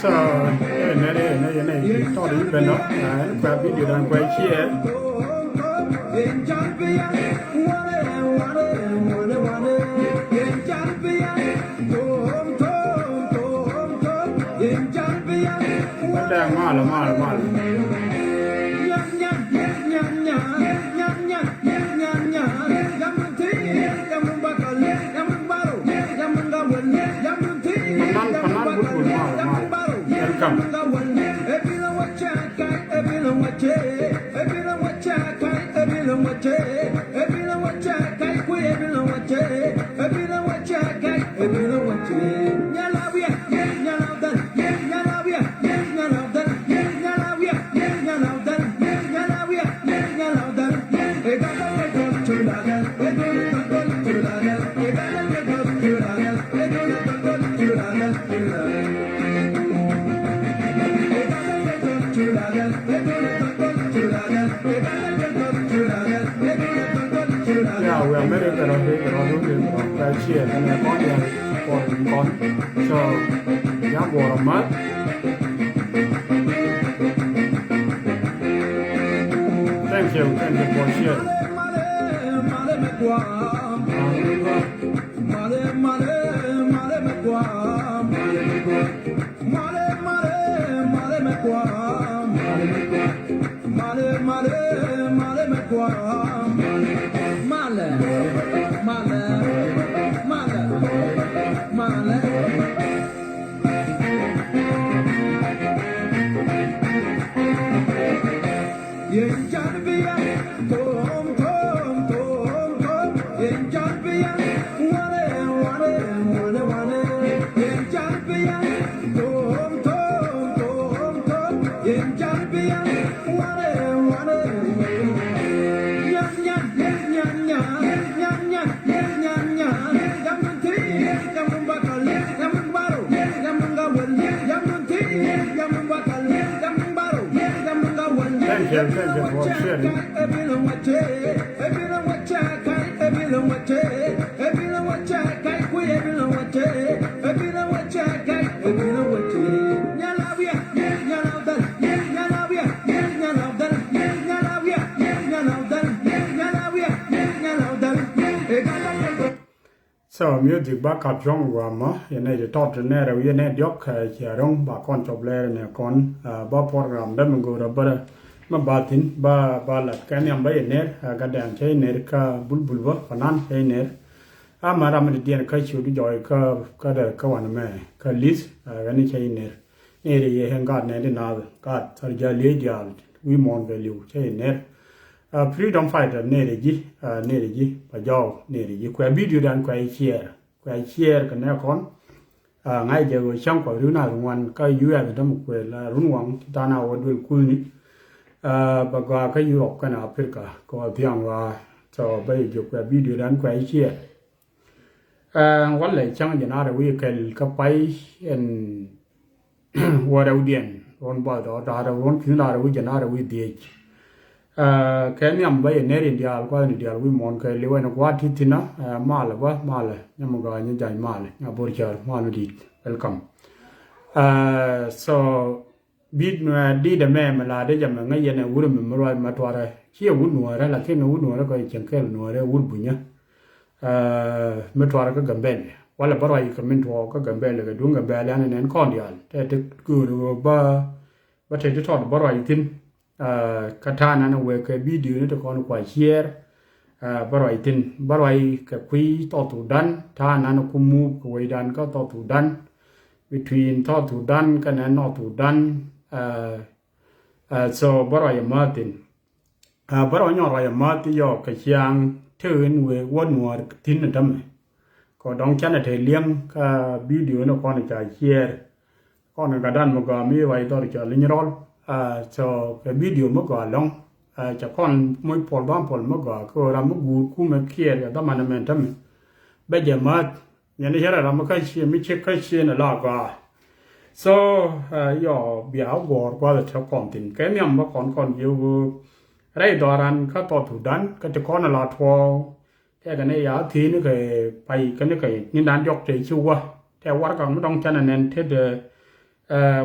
So,ต่อดีเป็นเนาะแบบวิดีโอดังไปเชียร์มันแดงมากเลยwe are married around here, and I want so young water mud. Thank you for sharing. Thank you for sharing. So music back up trong mà hiện nay thì taught này là hiện nay diok chỉ rong bà con chụp lên này con ba program đó mình gọi là mà bà tin bà là cái này bây giờ cái đàn chơi này cái bul vợ fanan chơi này mà làm được tiền cái chuyện rồi cái đời cái quan mẹ cái list cái này chơi này thì hiện cái này thì nào cái thời gian lấy giờ we want value chơi này freedom fighter này gì bà giàu này gì quay video đàn quay share cái này con ngay giờ rồi xong khỏi đứa nào ngoan cái US đó một quay là rung quăng ta nào ở đường cuối này bà qua cái Europe cái nào Africa có tiếng và cho bây giờ quay video đàn quay shareวันเลยช่างจะน่าจะวิ่งก็ไปวัดเอาเดียนวันบ่ายต่อเราวันคืนเราวิ่งจะน่าจะวิ่งเดียดแค่นี้อันไปเนรินเดียร์ก็เนรินเดียร์วิ่งมองเคยเลี้ยงนกว่าที่ที่น่ะมาเลยเนี่ยมันก็ยังใจมาเลยเนี่ยบริจาคมาเลยดี welcome so บิดมาดีแต่แม่มาลาได้จำมันง่ายเนี่ยวุ้นมันมาลอยมาตัวอะไรเชี่ยววุ้นหนัวแล้วล่ะแค่วุ้นหนัวแล้วก็ยังแค่หนัวแล้ววุ้นบุญเนี่ยไม่ทวารก็กำเบลว่าแล้วปรายก็ไม่ทวารก็กำเบลเลยก็ดวงกำเบลแล้วเนี่ยก้อนเดียวแต่ถึงกูรู้ว่าเธอจะทอดปรายทิ้งกระทานั้นเอาไว้ก็บีดีนี่ตะกอนกว่าเชียร์ปรายทิ้งปรายก็คุยต่อถูดันท่านั้นคุมูก็ไว้ดันก็ต่อถูดัน between ต่อถูดันกันนั้นนอถูดันso ปรายมาทิ้ง บรอยอรายมาที่ยอกกระเชียงเทือนเววนหัวทิ้นทำไมก็ดองฉันเทเลี้ยงก็วิดีโอนก่อนจะเชียร์ก่อนกระดานมันก็มีไว้ต่อจะลิงรอลso cái video mới gọi long cho con mới phổ ban phổ mới gọi cô làm mới gùi cú mới kia rồi đó mà nó mình thầm bây giờ mà nhà này là làm cái gì mới check cái gì là gọi so giờ biểu gọi qua là cho con tin cái miếng mà con yêu đây đó ran cái tổ thủ đan cái cho con là thua thế cái này giờ thì nó cái những đàn dọc chạy chua theo quá còn nó đông chân nên thế de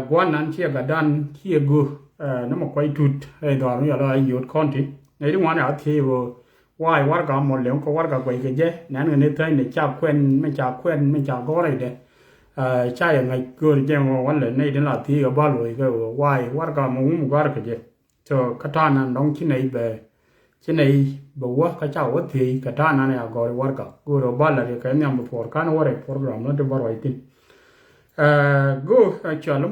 quan nan chia cả đan chia gu nó mà quay tụt hay đó nó là ai yết con thì này đúng không nào thì why quá cả một lượng có quá cả quay cái gì nên người thấy này chào quen mình chào có này đấy trai ngày cười chứ màวันเลยnày đến là thì ở bao lối cái why quá cả muốn quá cái gì cho cái thằng này đóng trên này bảo quá cái cháu thì cái thằng này gọi quá cả cứ rồi bao là cái nhầm một phần cái nó rồi program nó được bao rồi tin go chờ là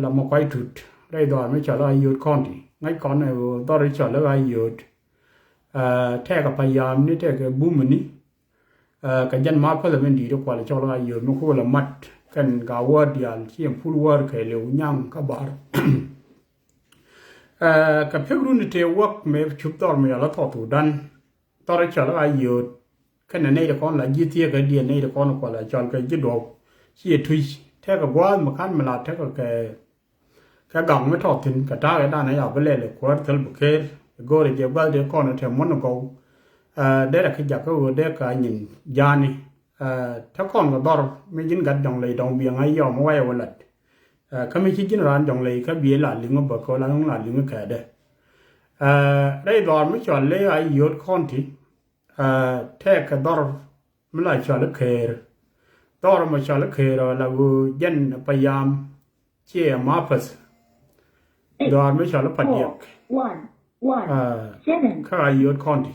một quay thụt đây đó mới chờ là yết con thì ngay con này đó để chờ là yết theo cái bây giờ này theo cái boom này cái dân mà phải là mình đi được qua là cho là yết nó cũng là mất cái word đi ăn chỉ full word cái liều nhang cái bar cái phép luôn thì work mấy chụp đó mới là thọ thủ đan đó để chờ là yết cái này là con là gì thì cái điện này là con qua là chọn cái chế độ chỉ tùy theo cái quá mà khán mà là theo cái gọng mới thọt thì cái trái cái đàn này ở bên lề của thằng bậc kia gọi là giờ để con nó theo món nó câu đấy là cái giặc cái đấy cái nhìn da này theo con cái đó mấy dính gạch dòng lầy dòng biển ấy giờ mới quay vào lật cái mấy dính ra dòng lầy cái biển là liên bậc coi là không là liên cái đấy đây đó mới chọn lấy ai yết con thì theo cái đó mới lại chọn lấy kề đó mà chọn lấy kề rồi là vừa dân bây giờ chia mà phải đó mới chọn lấy phát diệt cái yết con thì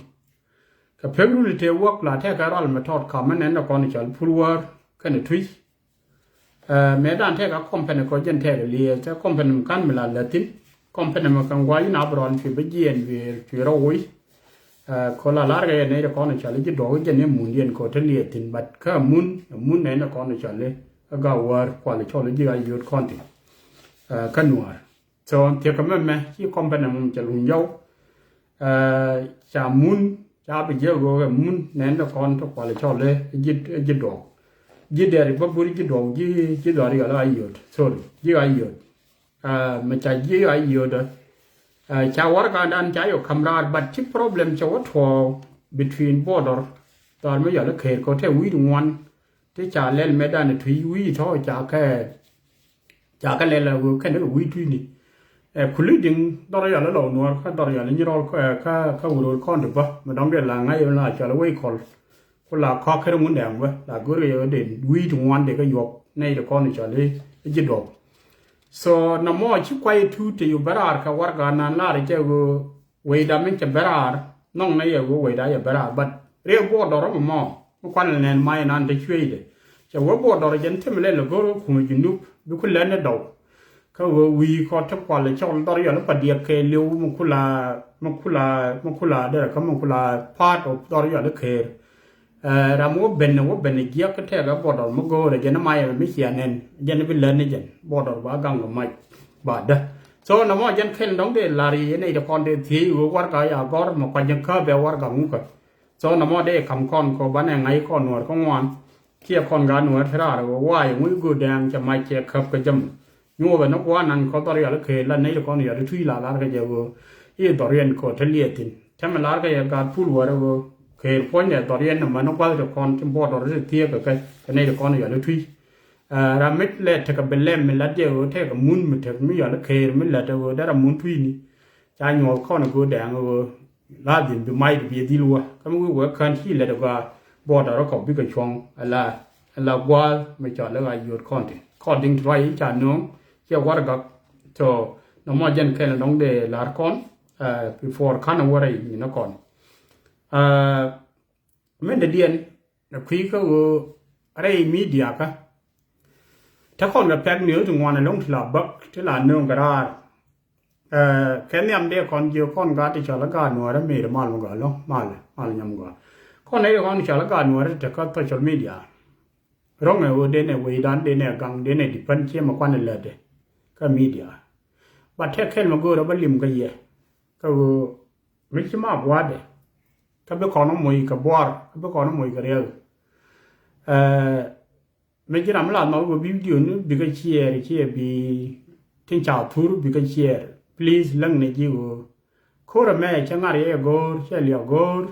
cái phép luôn thì work là theo cái đó là method common nên là con chọn full word cái này tùy mấy đàn theo cái company có dân theo là cái company căn mình là Latin company mà cần quay nào rồi thì bây giờ về chuyện rồi có là cái này là con chọn lấy cái đồ cái này muốn điền có thể liệt thì bắt cái muốn này là con chọn lấy cái word qua là cho lấy cái yết con thì cái nuôi so thì cái cái company mình chọn luôn nhau chả muốn cha bây giờ gọi muốn nên là con cho qua là cho lấy cái đồ cái đấy là bữa cái đồ cái đó là ai yết sorry cái ai yết mà cha cái ai yết đó cha war ka dan cha yo kamrar but the problem cha what for between border đó mới giờ nó kể có thể quý đúng không thế cha lên mấy đàn thủy quý thôi cha cái lên là cái nó quý thủy này kulli ding đó là lâu nữa cái đó là những cái người con được không mà đóng là ngay là cho là quay call là khó cái muốn đẹp vậy là cứ rồi để quý đúng không để cái dục này là con cho lấy cái đồ so na mo chi quay thu thì yu barar ka warga na la re che go we da min che barar nong na ye go we da ye barar but re bo do ro mo quan len mai nan de chui de che wo bo do jen tem le go ro khu ji nu bu ku len do ka wo wi ko ta kwa le chon do yo la pa dia ke liu mo ku la de ka mo ku la part of do yo la ke ra mo ben gia cái theo cái border mo go rồi nó mai mới xia nên dân nó lên nên border ba gang của mai bà đó so nó mo dân khen đóng để là gì này con để thì qua cái à có một quan dân khơi về qua gang cũng so nó mo để cầm con có bán ngày con nuôi con ngoan kia con gà nuôi thế ra rồi quay mũi gù đen cho mai che khập cái chấm nhưng mà nó quá năng có tao là cái là này là con này thui là cái giờ cái tao riêng có thể liệt thì thế mà là cái gà phun vào rồi cái point này tao riêng mà nó qua được con trong bộ đó rất thiệt cái này là con này là thui ra mấy lệ thì cái bên lem mình là điều thế cái muốn mình thì mới giờ nó kề mới là đâu đó là muốn thui này cha nhỏ con nó cứ đẻ rồi là gì bị mai bị đi luôn cái mới vừa khăn chi là được cái bộ đó nó có bị cái chuông là qua mới chọn là cái yết con thì right cha nó kia qua được cho nó mà dân cái là đóng để là con before khăn nó qua đây nó còn mấy đứa điên là khi có ở đây media cảถ้าคนกับแพ็กเนื้อถึงวันนั้นลงที่ลาบักที่ลาเนื้อกระดาษ แค่นี้อันเดียคนเดียวคนก็ที่ชาวละกันนัวแล้วมีมาลงกันล้อมาลยำกันคนไหนคนชาวละกันนัวแล้วจะก็โซเชียลมีเดียร้องเออเดนเอวิดันเดนเอกังเดนเอดิพันเชื่อมาควันเลยเดก็มีเดียบัดแท้แค่มากูเราบัลลิมกันเย่ก็ไม่ใช่มาบวชเดก็ไปขอน้องมวยกับบัวก็ไปขอน้องมวยกับเรียวไม่ใช่ทำละน้องก็วิดีโอนึงบิกเชียร์บีทิ้งชาวทูร์บิกเชียร์ please ลังในจิวโคราแม่ช่างอะไรกอร์เชลียกอร์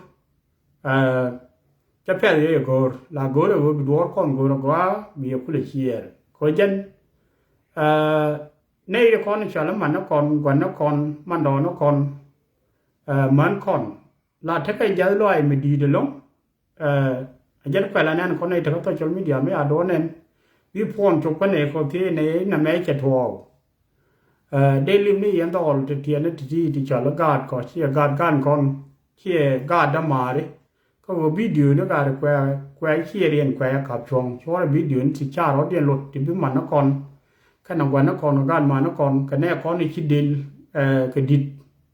จะเพื่ออะไรกอร์ลากอร์वो भी दूर कौन गौर गवा भी कुल शीयर खोजन नहीं रे कौन चला मन कौन गवन कौन मन डॉन कौन मन कौन ला ठक जाल लोय में दी दलों जब पहला ने कौन नहीं ठक तो चल मीडिया में आदो ने भी फोन चुप ने को थी ने न मैं चठोเดลิมนี่ยังต้องออกเทียนที่จอดแล้วการก่อเชี่ยการกันก่อนเชี่ยการดมาเลยก็วิดีโอนี่การแควเชี่ยเรียนแควขับชงช่วงวิดีโอที่ชาเราเรียนรถที่พิมันนครขณะวันนครการมานครกันแน่ก่อนนี่คิดดินกระดิด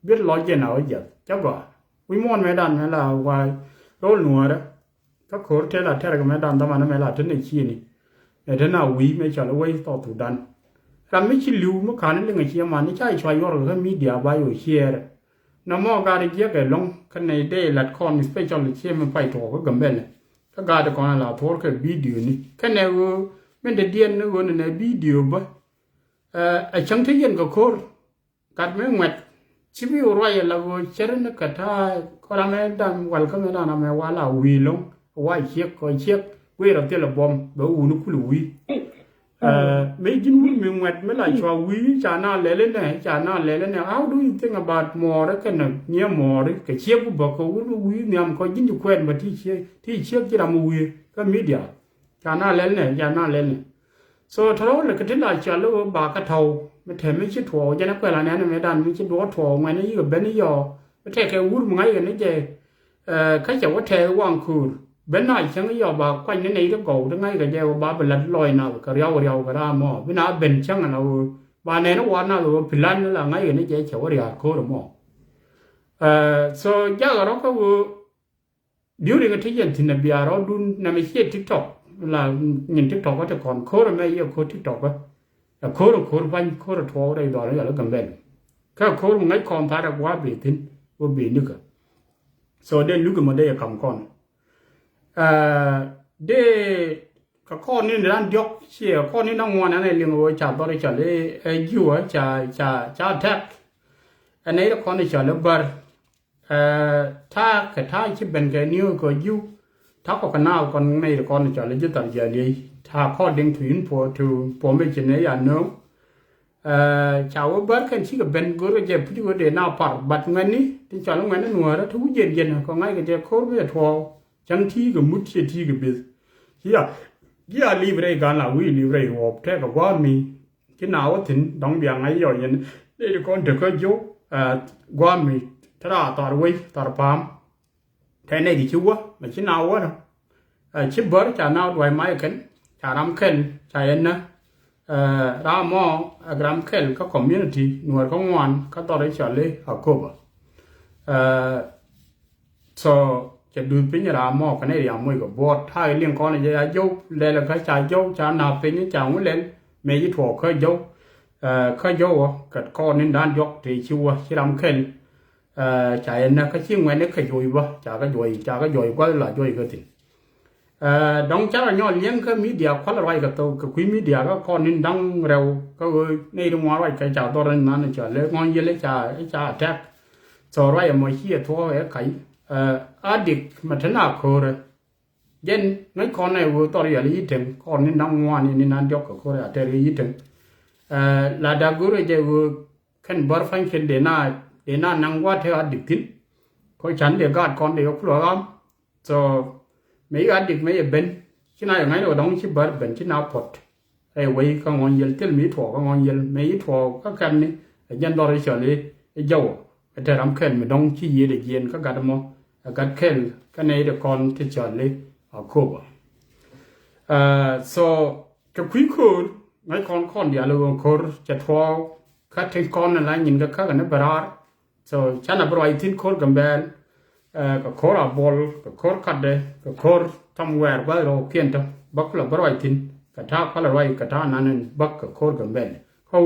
เบี้ยร้อยเจนเอาอย่างเจ้าก็วิมอนไม่ดันไม่ละว่าโรลหนัวนะก็โคตรเท่าไรก็ไม่ดันแต่มันไม่ละถึงในขี้นี่แต่ถ้าหน้าวิไม่จอดแล้วไว้ต่อถูดันเราไม่ชิลูมื่อขานเรื่องเชียร์มันนี่ใช่ช่วยยอดก็มีเดียบายอยู่เชียร์น้ำมอการเกี่ยวกับลงกันในเดย์ลัดคอนสเปเชียลเชียร์มันไปถูกก็กำเป็นก็การจะก่อนเราทอดกับวิดีโอนี่แค่ในว่าไม่ได้เดียนนึกว่าในวิดีโอบ่ไอช่างที่ยันก็โคตรกัดไม่หมดชีวิตรวยเราเชื่อนึกกระทายก็ทำให้ดังวันก็ไม่ได้ทำให้ว่าเราวีลงว่าเชียร์ก็เชียร์เวลาเตลบอมแบบอุ่นคุลวีไม่กินวิ่งมีเวทไม่ไหลชัววิ่งจานาเล่นเนี่ยจานาเล่นเนี่ย how do you think about more กันเนี่ย more ก็เชื่อกูบอกเขาวิ่งเนี่ยมันก็ยินอยู่แคว้นมาที่เชื่อที่เรามาวิ่งก็มีเดียจานาเล่นเนี่ยจานาเล่นเนี่ย so ถ้าเราเลยก็ที่เราเชื่อแล้วบากระเทาไม่แถมไม่ชิดถั่วจะนักเวลาเนี่ยไม่ดันไม่ชิดตัวถั่วไงนี่ก็เป็นนี่ยอไม่แท้แค่วุ่นไงกันนี่เจเขาจะว่าแท้ว่างคืนbên này chẳng có giờ bà quanh cái này nó cổ nó ngay cái giờ bà bị lật lòi nào cái rau cái ra mò bên nào bên chẳng là nào bà này nó qua nào rồi phi lan nó là ngay cái này chạy chèo cái khó rồi mò so chắc là nó có điều này cái thứ gì thì là bây giờ nó đun nằm ở trên TikTok là nhìn TikTok có thể còn khó rồi mấy giờ khó TikTok á là khó rồi bánh khó rồi thua đây đó nó là cầm bên cái khó rồi ngay còn phải là quá bị thính quá bị nữa so đây lúc mà đây cầm conเดก็ข้อนี้ในด้านยกเชี่ยข้อนี้น้องวันนั้นในเรื่องว่าจะบริจาคเลยยูจะแท็กอันนี้ข้อนี้จะเลิกบาร์ถ้าที่เป็นแค่นิ้วก็ยูถ้าก็กันหน้ากันในข้อนี้จะเลยจะตัดใจเลยถ้าข้อดึงถึงพอไม่เช่นนี้อย่างนู้ชาวบ้านกันที่ก็เป็นกูรู้จักพี่ก็เดินหน้าปาร์บัดเงินนี้ที่จะลงเงินนั้นหัวแล้วทุกเย็นก็ง่ายก็จะโคตรไม่ทัวจังที่ก็มุดเสียที่ก็เบสเฮียลีบเรื่องการละวิลีบเรื่องอบแท้กับว่ามีที่หนาวถึงดองเบียงไงย่อยยันได้ก่อนเด็กก็โยกว่ามีถ้าต่อไว้ต่อพามแทนในที่ชัวมันชิหนาววะนะชิบเบิร์จะหนาวด้วยไม้กันจะรำเข็นใจเย็นนะรามอรำเข็นก็คอมมูนิตี้หน่วยของวันก็ต่อได้เฉลี่ยฮักโคบso จะดูเป็นยามอกันในอย่างมวยกับบอดถ้าเรื่องก้อนจะยกเลยแล้วก็จะยกจะนาเป็นจะเอาเล่นไม่ยึดหัวเคยยกกับก้อนนี้ด้านยกที่ชัวที่รำเข็นใจนะก็ชิ่งไว้นี่เคยย่อยบ่จะก็ย่อยก็ละย่อยก็ถึงดองจ้าย้อนเลี้ยงก็มีเดียคนละไรกับตัวกับคุยมีเดียก็ก้อนนี้ดังเร็วก็ในตรงว่าไรก็จะตัวนั้นจะเลยงอนเยอะจะแท็กสอไรมาเชี่ยทั่วไอ้ไข่อาดิกมาทนาโคเรยันงั้นคนในวัวตัวใหญ่ยิ่งถึงคนนี้นั่งวานี่นั่นยกกับโคเรแต่ยิ่งถึงลาดากูเรจะวัวขันบาร์ฟังเช่นเดน่านั่งว่าเธออาดิกทิ้งเพราะฉันเดี๋ยวกาดคนเดียวครัวกัน so ไม่อาดิกไม่เป็นที่นั่นอย่างไรเราต้องชิบาร์เป็นที่น่าปวดไอ้วัยก็งอนยันที่มีถั่วก็งอนยันไม่ถั่วก็แค่นี้ยันตัวเฉยๆไอ้เจ้าแต่รำเข็นไม่ต้องชี้ยืดเย็นก็กัดมอกัดเข็นก็ในเด็กคนที่เฉยๆเอาคู่so จะคุยคู่ในคนเดียวเราคนจะทัว คัดที่คอนอะไรยินก็ข้ากันนะบราร์ so ฉันน่ะบรอยทิ้งโคร์กันเบลก็โคร์บอลก็โคร์คัดเดก็โคร์ทำแวร์ว่าเราเขียนตัวบักละบรอยทิ้งก็ท้าพลารอยก็ท้านั้นบักก็โคร์กันเบลเขา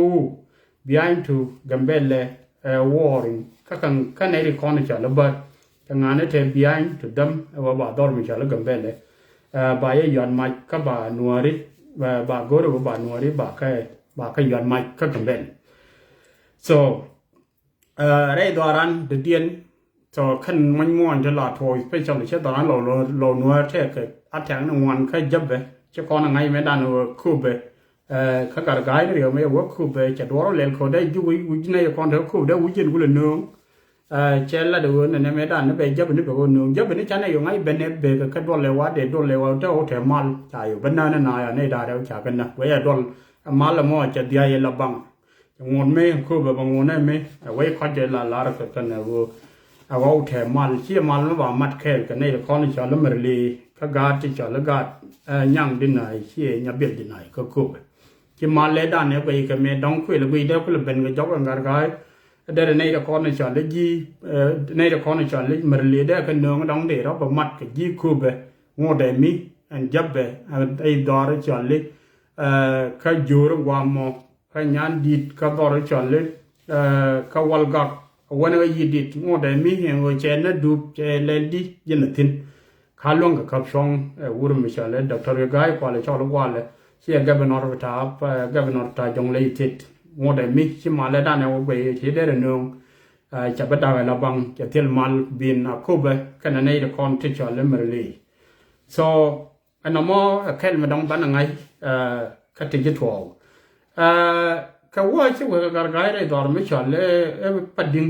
behind to กันเบลเลยwarring ก็ในที่คอนจะระเบิดทางงานเนี่ย behind to them ว่าบ่าดอร์มิชาลกันเบลเลยบ่ายย้อนมาก็บ่านัวริบ่าโกรบ่านัวริบ่าแค่ย้อนมาก็กันเบล so เรื่องดารันเดียน so ขันมันม้วนจะหลอดโถยไปจนเลยเช่นตอนนั้นเรานัวเท่ากับอัดแทงนงวันแค่ยับไปจะก่อนไงไม่ได้นัวคู่ไปข้าการกายเรื่องไม่ว่าคู่ไปจะดูเราเล่นเขาได้ยุ่ยวุ่นในก่อนเท่าคู่ได้วุ่นจนกูเลยนึงเช่นละเดือนนั่นไม่ได้นั่นไปยับไปนี่ไปกูนึงยับไปนี่ฉันยังไงเป็นเนี่ยเบก็โดนเลวะเด็ดโดนเลวะเจ้าแถมมาลจ่ายอยู่เป็นนั่นนายนี่ได้แล้วจ่ายกันนะไว้โดนมาละมั่วจะเดียร์ละบังงอนไม่คู่แบบงอนได้ไหมไว้เขาจะลาระกันนะว่าเอาแถมมาเชี่ยมาแล้วว่ามัดแค่กันในละครนี่จะละเมรีข้ากาจะจะละกายังดินไหนเชี่ยยับเบียดดินไหนก็คู่ไปที่มาเลด้านเนี่ยไปก็ไม่ต้องคุยเลยไปเดี๋ยวก็เลยเป็นก็ยกกันกันกันเดี๋ยวในละครนี่จะละยี่ในละครนี่จะละเมรีเดี๋ยวกันน้องต้องเดี๋ยวเรามัดก็ยี่คู่ไปงอได้มีอันยับไปไอ้ดอร์จะละข้าจูรงวามอข้ายันดิดข้าดอร์จะละข้าวลกักวันนี้ยีดิดงอได้มีเห็นว่าเจนดูเจเลนดียันทิ้งข้าลงกับขับช่องวูร์มิชาเลด็อกเตอร์กายกว่าเลยชอบลูกว่าเลยเชี่ยกับนอร์ทาบกับนอร์ทาจงเลยติดงอได้มีชิมาเลด้านเอาไปเชื่อได้เรื่องจะเป็นดาวละบังจะเที่ยวมาบินอาคูเบกันในเรื่องคอนที่ชอเลมเรลี so อันนั้นมั่วแค่ไม่ต้องบันยังไงคัดติดทั่วก็ว่าชื่อว่าการกายได้ดอร์มิชาเลปัดดิ้ง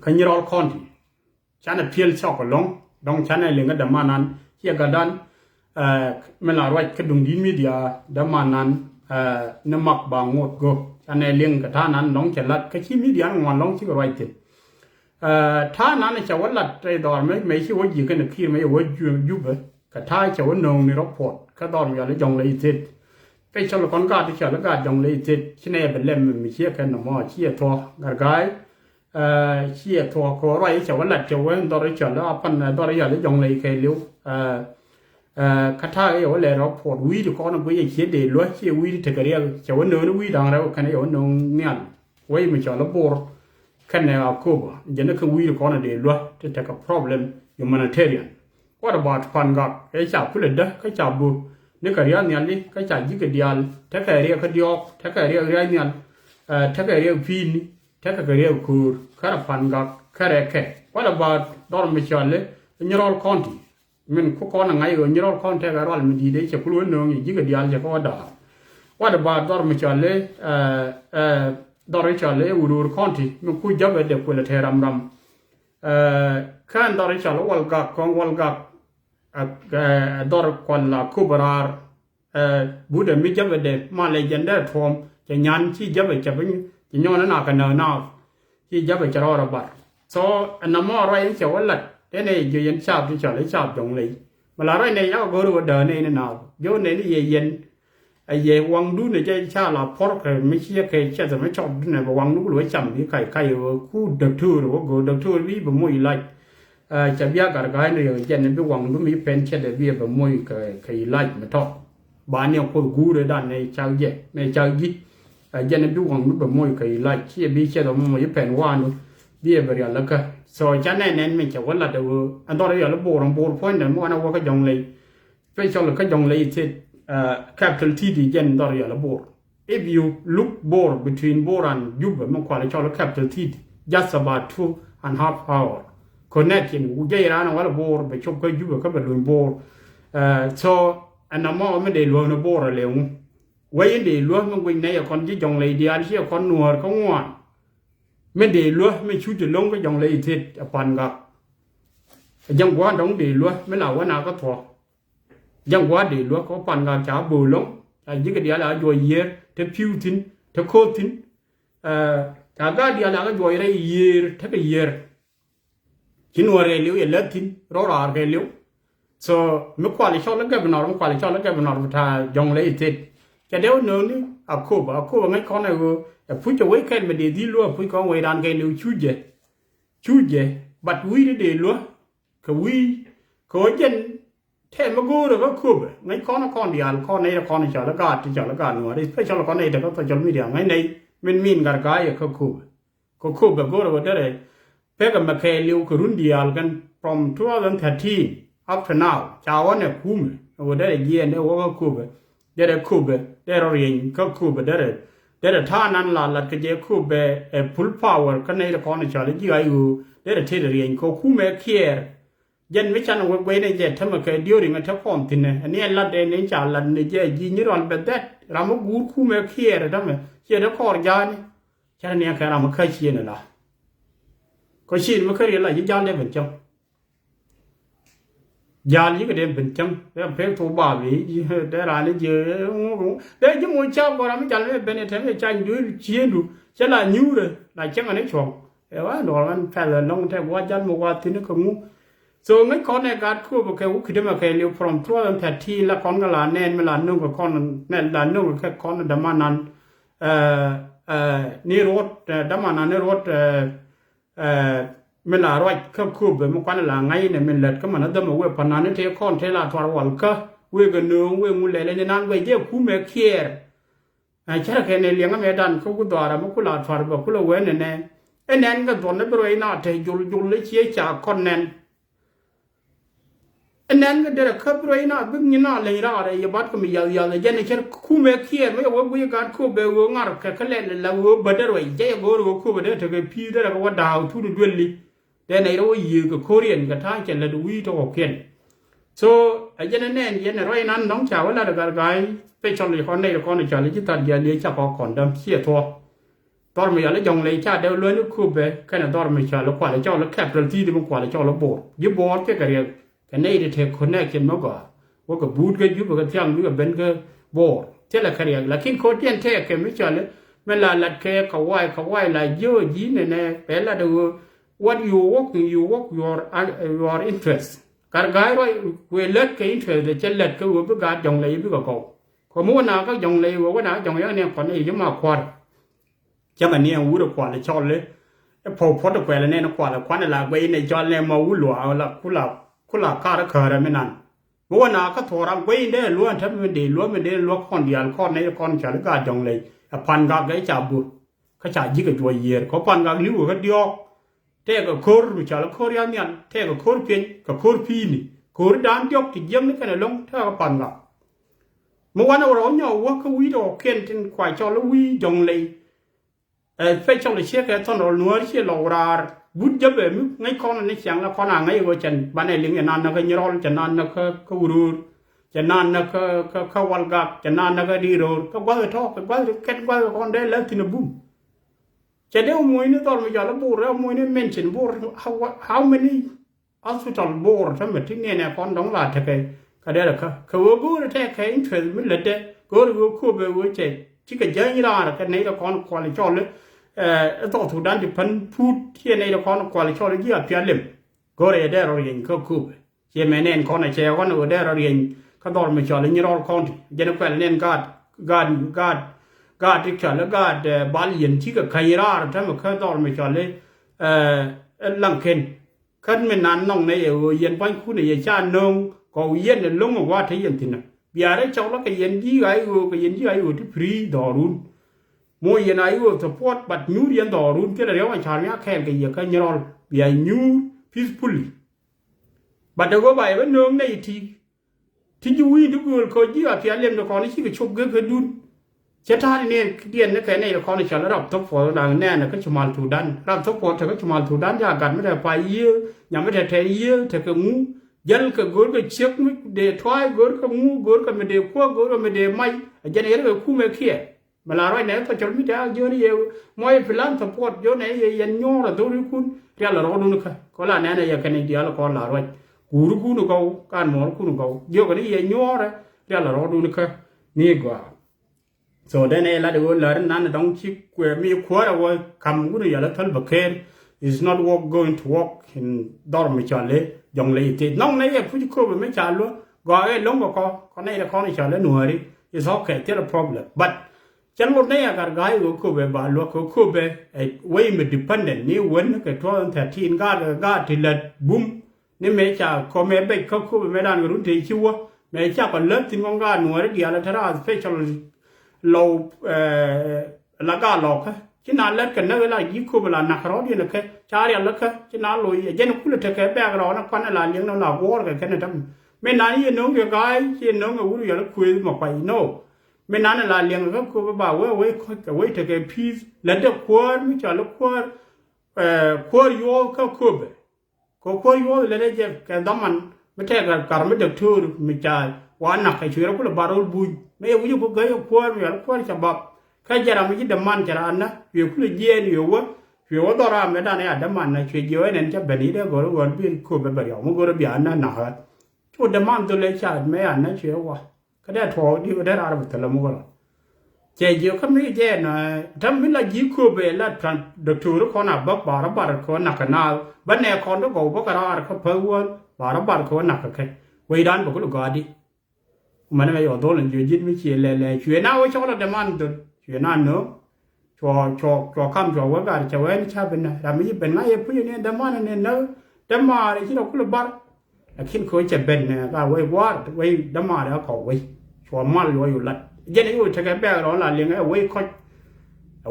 ขันยรอลคอนที่ฉันเพียลชอกลงดองฉันเองก็ดำมานั้นเฮียกันดันเมื่อไรก็ดุงดีมีเดียดำมานั้นนมักบางงดก็ฉันเองก็ท่านั้นน้องจะลัดก็ชี้มีเดียงอนลงชื่อไรติดท่านั้นจะว่าลัดได้ดอร์ไม่ใช่ว่ายิงกันขี้ไม่ว่ายุบก็ท่าจะว่านงในรถพอดก็ดอร์อย่าเลยจงเลยติดไปชลคนกาที่ชลกาจงเลยติดที่นี่เป็นเล่มมีเชี่ยกันหนอมอเชี่ยทอกระกายเชี่ยทัวก็ไรจะวันหลักจะวันตอนนี้จะแล้วพันตอนนี้จะจงเลยเคยเลี้ยวคาถาเอวเลยเราพอวิ่งทุกคนไปยังเชี่ยเดือดเลยเชี่ยวิ่งถึงกระเดียจะวันเนื้อวิ่งดังแล้วคันนี้วันนึงเนี่ยไว้ไม่จะระบบคันนี้เอาคู่บ่ยันนั่นคือวิ่งทุกคนเดือดเลยจะจะกับ problem humanitarian what about พันกับไอ้จับผู้เล่นเด้อไอ้จับบุนี่กระเดียเนี่ยนี่ไอ้จับยิ่งกระเดียถ้ากระเดียกระเดียกถ้ากระเดียอะไรเนี่ยถ้ากระเดียฟินถ้ากระเดียคูร์ข้าพันกับข้าเรกwhat about ดอร์มิชาเลนี่รอลคอนที่มันคุกคนยังไงก็นี่รอลคอนที่การรอลมันดีได้จะกลัวน้องยิ่งกระเดียจะก็ว่าด่า what about ดอร์มิชาเลดอร์มิชาเลอูรูร์คอนที่มันคุยจับเด็กคนละเทรำข้าดอร์มิชาเลวัลกักของวัลกักดอร์คนละคูบราร์บูเดมิจับเด็กมาเลยยันได้ทอมจะยันที่จับจะเป็นที่ย้อนนั้นกันเนาะที่จับจะรอระบาด so อันนั้นมั่วอะไรเฉยๆละเดี๋ยวนี้ยืนชาบที่เฉยๆชาบจงเลยเวลาไรเนี่ยก็รู้ว่าเดินเนี่ยนะโยนเนี่ยนี่เย็นไอ้เย่วังดูเนี่ยจะชาลาพอร์กไม่เชื่อใครเชื่อแต่ไม่ชอบดูเนี่ยวังดูรวยจำที่ใครคู่ดักทูหรือว่ากูดักทูวิ่งแบบมวยไล่จะเบี้ยการกายเนี่ยยันเนี่ยไปวังดูมีเป็นเชื่อแต่เบี้ยแบบมวยใครไล่ไม่ทอดบ้านเนี่ยคนกูเลยด้านในชาวเย่ในชาวยี่ยันเนี่ยไปวังดูแบบมวยใครไล่เชื่อบี้เชื่อแต่มวยเป็นว่านู้เบี้ยบริยาแล้วก็so ฉันเนี่ยไม่จะว่าละเดี๋ยวอันตอนนี้เราโบราณพอยน์เนี่ยมั่วนะว่าก็จงเลยไปชอบเลยก็จงเลยที่capital T ดีเจนตอนนี้เราโบร if you look bore between bore and ยุบมันควาเลยชอบเลย capital T just about 2.5 hour connect กันกูจะย้ายนะว่าเราโบรไปชอบก็ยุบก็เป็นลุยโบรso อันนั้นมั่วไม่ได้รวมนะโบรเลยไว้ยังได้รวมมันวิ่งในคนที่จงเลยเดียร์ที่คนนัวเขาง่วงไม่ได้ลัวไม่ชุดจะลงก็ยังเลยที่ปันกับยังว่าต้องได้ลัวไม่หล่าว่านาก็ถอยังว่าได้ลัวเขาปันกับจ่าบูลงยิ่งก็เดียวละย่อยเยอะถ้าผิวทิ้งถ้าโคตรทิ้งถ้าก็เดียวละก็ย่อยได้เยอะถ้าก็เยอะกินวัวเรียวเยอะเล็ดทิ้งรอราเรียว so ไม่ควาเลยชอบแล้วก็เป็นนอร์ไม่ควาเลยชอบแล้วก็เป็นนอร์ถ้ายังเลยที่ จะเดี๋ยวเนื้อนี่เอาคู่งั้นคนไหนก็พูดจะไว้แค่ไม่ได้ดีลัวพูดของไว้ด้านแกเลี้ยวชูเจบัดวิได้เดือดลัวก็วิก็ยันแทนมากูแล้วก็คู่งั้นคนเดียวคนในคนในจอละกาที่จอละกาหนูได้ไม่จอละคนในแต่ก็จอละไม่เดียวงั้นในมันมีนกันกายก็คู่แบบกูเราได้เลยเพื่อกับมาแค่เลี้ยวก็รุ่นเดียวกัน from 2013 up to now ชาวเนี่ยคุ้มเราได้เยี่ยนได้ว่าก็คู่ได้คู่ได้เรียนก็คู่ได้ท่านั้นละก็จะคู่full power กันในละครในชาลิจีอายุได้เทเรียนก็คู่แม่เคียร์ยันไม่ชันว่าไว้ในเจ็ดทำมาแค่เดียวเองทั้งความทิ้งเนี่ยอันนี้ลัดเองในชาลัดในเจ็ดยินยี่รอนแบบนั้นเราไม่กูคู่แม่เคียร์ทำไมเชียร์แล้วคอร์ยานฉะนั้นเนี่ยแค่เราไม่เคยเชียร์นั่นละก็เชียร์ไม่เคยเรียนอะไรยิ่งยานได้เหมือนจังยาลีก็เดินเป็นจังแล้วเพลงตัวบ้าวีได้ร้านนี้เยอะได้ยังมวยเช้าก็เราไม่จันเลยเป็นเทมใจดูเชียร์ดูจะละนิ้วเลยละจังอันนี้ช่วงแต่ว่าหนอนแค่ละน้องแทบว่าจันมว่าที่นี่ก็งูส่วนไม่คนในการคู่กับเขาคือได้มาแค่เลี้ยวพร้อมทั่วตั้งแต่ที่ละคนก็ละแน่นไม่ละนุ่งกับคนแน่นละนุ่งกับแค่คนดำมานันนี่รถดำมานันนี่รถเมื่อลารอยเข้าคูบแบบมันกันละไงเนี่ยมันเล็ดก็มันนั่นแต่มาเว้ยพนันนี่เทคอนเทลาทวารวัลก็เว้ยกันนึงเว้ยมุลเลยในนั้นเว้ยเจ้าคู่แม่เคียร์ไอ้เช่นแค่ในเลี้ยงก็ไม่ดันเขาก็ตัวอะไรมันก็ลาทวารบอกก็เลยเว้ยเนี่ยไอ้แนนก็ตัวนั้นเป็นไรน่าเทยุลเลยเชี่ยจากคนแนนไอ้แนนก็เดี๋ยวขับไรน่าบึ้งยี่น่าเลยน่าอะไรยาบัดก็มียาวๆเลยยันไอ้เช่นคู่แม่เคียร์ไม่ว่าเว้ยการคู่เบลงาร์แค่เล่นแล้วเว้ยบัดเดี๋ยวไอ้เจ้าก็รู้คู่บัดเดี๋ยวเธอก็พีเดี๋ยวก็ว่าดาวทุเรื่องนี้แต่ในเราอยู่กับโคเรียนกับท่าจะละดูวิธีของเขียน so ไอ้ยันนั่นยันอะไรนั้นน้องชาวเราเด็กๆไปชนเลยคนในละครในชาลิจิตาเดียเลี้ยงจับก่อนดำเสียทัวตอนไม่ยาแล้วจงเลยชาเดียวล้วนลูกคู่ไปแค่นั้นตอนไม่ชาแล้วกว่าแล้วเจ้าแล้วแคบเรื่องที่ที่มันกว่าแล้วเจ้าแล้วโบดยุบบอดแค่กระเรียกกันในเด็กคนแรกเขียนมากกว่ากับบูดก็ยุบกับเที่ยงยุบกับเบนก็โบดเท่าไรกระเรียกแล้วคิดโคตรเทียนแท้แค่ไม่ชาเลยเวลาลัดแค่เขาไหวอะไรเยอะยีเนี่ยแน่แต่ละดูwhat you work your interest การกายว่าเวลาเกิด interest จะเล็ดก็ว่าเป็นการจงเลยเป็นก็เขาขโมยน่ะก็จงเลยว่าน่ะจงอย่างนี้คนนี้จะมาควาจะมันเนี่ยวูดควาเลยชอบเลยพอพอตะแควแล้วเนี่ยควาแล้วควาเนี่ยละไปในจอนเลยมาวูหลัวเอาละคุลาข้าระเคยไม่นานว่าน่ะก็ถอดไปได้ล้วนถ้ามันดีล้วนมันได้ล้วนคนเดียวคนในคนฉลาดก็จงเลยพันกับได้จับบุเขาจ่ายยิ่งกับตัวเยียร์เขาพันกับลิ้วก็เดียวเท่กับโคร์มิชาลโคร์ยานี่เท่กับโคร์เพียนกับโคร์พีนี่โคร์ดันยกที่เยี่ยมนี่กันลงเท่ากับปันกับเมื่อวานเราเนี่ยว่าเขาวิดอกเขียนจนควายชอลวิจงเลยเฟชชอลเชียร์ตอนเราหนัวเชียร์เราราบุญจะแบบไงคนในเสียงละคนไงว่าจันบ้านในเลี้ยงนานนักยรอลจันนานนักเขารูจันนานนักเขาวัลกักจันนานนักดีโรก็ว่าทอกก็ว่าแค่ว่าคนได้แล้วที่นบุ้มจะเดี๋ยวมวยนี่ตอนไม่ยาละบูร์แล้วมวยนี่ mention บูร์ how many hospital บูร์ทั้งหมดที่เนี่ยคนต้องลาเทก็ได้ละเขาว่าบูร์เทคให้ interest ไม่เลยเด้ก็รู้คู่ไปว่าเจ๊ที่ก็ยังยี่ลากันในละครควอลิชอลเลยต่อถูกด้านที่พันพูดที่ในละครควอลิชอลเลยยี่ห้อเพียรเล่มก็เลยได้เราเรียนก็คู่ไปเชื่อไหมเนี่ยคนในเช้าวันเราได้เราเรียนก็ตอนไม่ชอลเลยยี่รอลคอนที่ยันก็เนี่ยการที่ฉันแล้วก็บาลีนที่ก็ใครร่าทั้งหมดเขาตอนไม่ชอบเลยหลังเข็นขันไม่นานน้องในเย็นไปคุณในชาติน้องก็เย็นลงว่าที่เย็นที่นั่นเบียร์ได้เจ้าแล้วก็เย็นยี่ไอ้ก็เย็นยี่ไอ้ที่ฟรีดอรุนมวยเย็นไอ้สปอร์ตบัดยูเย็นดอรุนที่เราเรียกว่าชาเนียแข่งกันยังกันยรอลเบียร์ยูพีซฟูลบัดเดี๋ยวก็ไปว่าน้องในที่ยูวีทุกคนก็ยี่ห้อเพียรเล่มตะกอนนี่ที่ก็ชกเกินกันดุนเจ้าท่านเนี่ยเดียนนักแข่งในละครในฉากรับทบฟอร์ดังแน่นะก็ชมาลทูดันรับทบฟอร์เธอก็ชมาลทูดันยากันไม่ได้ไปเยอะยังไม่ได้เทเยอะเธอก็งูยันก็กูก็เช็คไม่เดือดท้ายกูก็งูกูก็ไม่เดือดขั้วกูก็ไม่เดือดไม่ยันเนี่ยก็คู่ไม่เขี้ยมาลาไรเนี่ยพอจนไม่ได้เยอะนี่เยอะมวยฟิลันสปอร์ตเยอะเนี่ยยันย่อละตัวนี้คุณเรียกละรอดูนะคะก็ละเนี่ยยังแค่ในเดียวละครละไรกูรู้กูนึกเอาการหมอกูนึกเอาเยอะกว่านี้ยันย่อเลยเรียกละรอดูนะคะนี่กว่าso then I let go learn none don't keep where me quarter away come good ya let help care is not walk going to walk in dormitory young lady nong nei pu ko me cha lo go e long ko nei la ko ni cha le nu ri is okay still a problem butฉันรู้เนี่ยการไกด์ก็คือแบบลูกก็คือแบบไอ้เว้ยมัน dependent นี่วันก็ทั่วแต่ทีนก็ทีละบุ้มนี่ไม่ใช่คอมเมนต์ไปเขาคือไม่ได้ก็รู้ที่ชัวไม่ใช่ก็เลิกทิ้งก็หน่วยเดียวแล้วถ้า special เราละก็หลอกที่นั่นเลิกกันนะเวลายิ่งคือเวลานักร้องเนี่ยนะชาเรียนเลิกที่นั่นลุยเจนคุยเถอะแค่แบกเรานะควันอะไรเลี้ยงเราหลับวอร์กันแค่นั้นไม่นานยี่น้องก็ไกด์ที่น้องก็รู้อย่างคุยมาไปโน่ไม่นานอะไรเลี้ยงก็คือบ่าวเว้ยเถอะแค่พีซแล้วเด็กควรไม่ใช่ลูกควรโย่ก็คือแบบก็ควรโย่แล้วเด็กแค่ดำมันไม่ใช่การไม่เด็กทูร์ไม่ใช่ว่านักให้ช่วยเราคนละบาร์ลบุยไม่เอาอยู่ก็เกย์ควรไม่เอาควรจะแบบแค่จะเราไม่ใช่ดำมันจะอันนะอยู่คนละเย็นอยู่ว่าตอนเราไม่ได้เนี่ยดำมันนะช่วยเยอะเนี่ยจะเป็นนี้ได้ก็รู้ว่าเป็นคู่แบบเดียวมันก็ระเบียบนั่นหนาช่วยดำมันตัวเล็กชาติไม่อันนะช่วยว่าก็ได้ทอดีก็ได้อะไรแบบแต่ละมื้อเจ้าเยอะก็ไม่เจ้านะทำเวลายิ่งคู่ไปแล้วทางด็อกเตอร์คนน่ะบาร์คนนักหนาบันเนี่ยคนต้องบอกว่าการเขาเพิ่มวันบาร์คนนักแค่วัยดันบอกลูกกาดีมันไม่ยอมโดนอยู่ยินไม่เชื่อเลยช่วยน่าว่าชอบดำมันตัวช่วยน่าเนอะชัวคำชัวว่าการจะเว้นชาเป็นนะเราไม่ใช่เป็นไงผู้หญิงเนี่ยดำมันเนี่ยเนอะดำมันที่เราคุยบาร์คิดเขาจะเป็นเนี่ยก็ไว้วาดไว้ดำมันแล้วเขาไว้ชัวมันรวยอยู่ละเย็นอยู่จะแก่แบกร้อนละเลี้ยงไว้ค่อย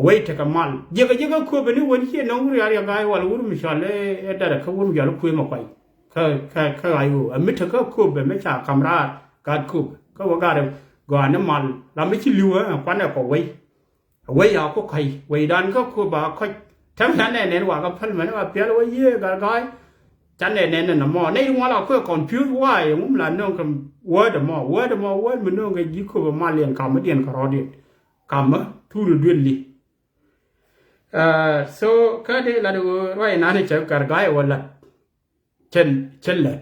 ไว้จะกำมันเยอะก็คุยเป็นวันที่น้องเรียนยังไงว่ารู้ไม่ใช่เลยแต่เขาวุ้นอย่าลุกคุยมาไปเขาอะไรอยู่มิตรก็คุยเป็นไม่ใช่คำราการคุยก็ว่าการก่อนน้ำมันเราไม่ใช่รู้ควันเอาไว้ยาวก็ใครไว้ดันก็คุยบ่ค่อยทั้งนั้นเนี่ยว่าก็พันเหมือนว่าเปลี่ยนไว้เยอะกันก็จันเนี่ยน่ะหมอในหัวเราเพื่อคอนฟิวส์ว่าอย่างนั้นน้องก็word มันน้องก็ยิ่งคือมาเรียนคำไม่เรียนคอร์ดิคำทุเรียนลิso ก็ได้ละดูว่านั่นจะการไกด์ว่าละเช่นละ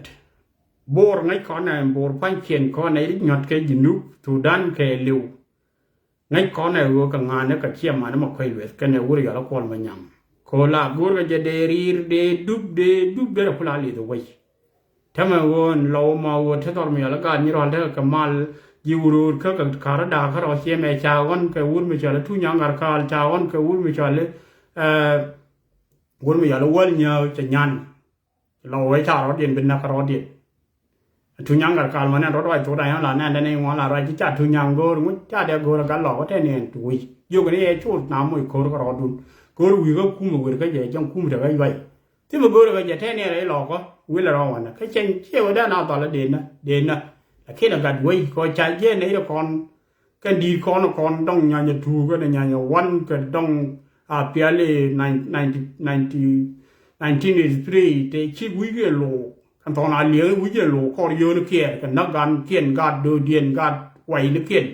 บัวไงคนนั้นบัวพันเขียนคนไหนหยดแค่ยินุทุดันแค่เลี้ยวไงคนไหนวัวกับงานเนี่ยก็เชี่ยมันมาคุยเวสกันเนี่ยวัวอย่างละคนมันยังคนละบัวก็จะเดรีเดดุบเดละพลาลีตัวไว้ถ้ามันวนเรามาวนถ้าตอนมีอะไรกันนี่เราเท่ากับมายูรูเขากับคาราดาเขาเราเชี่ยแม่ชาววันก็วนไม่ใช่เลยทุนยังการคาร์ชาววันก็วนไม่ใช่เลยวนไม่ใช่เลยวนเนี่ยจะยันเราไว้ชาวเราเดียนเป็นนักเราเดียนทุนยังการคาร์มันเนี่ยรถไว้ตัวใดนั่นแหละนั่นในหัวเราอะไรที่จ่าทุนยังโกรมุจ่าเดียวโกรกันหลอกว่าแท้เนี่ยตุยอยู่กันนี่ชุดน้ำมือโกรก็รอดุนโกรวิ่งก็คุ้มมือก็จะจังคุ้มเดี๋ยวไว้ที่มันโกรก็จะแท้เนี่ยอะไรหลอกก็วิ่งละรอวันนะแค่เช่นเชื่อว่าได้นาตอนละเด่นนะแค่นั้นกันไว้ก็ใจเย็นในละครกันดีคนต้องงานจะถูกก็ในงานจะวันก็ต้องเปียเลย1983แต่ชีวิตก็โลกันตอนนั้นเลี้ยงวิจิโลข้อเยอะนึกเกี่ยกันนักการเขียนการดูเดียนการไหวนึกเขียน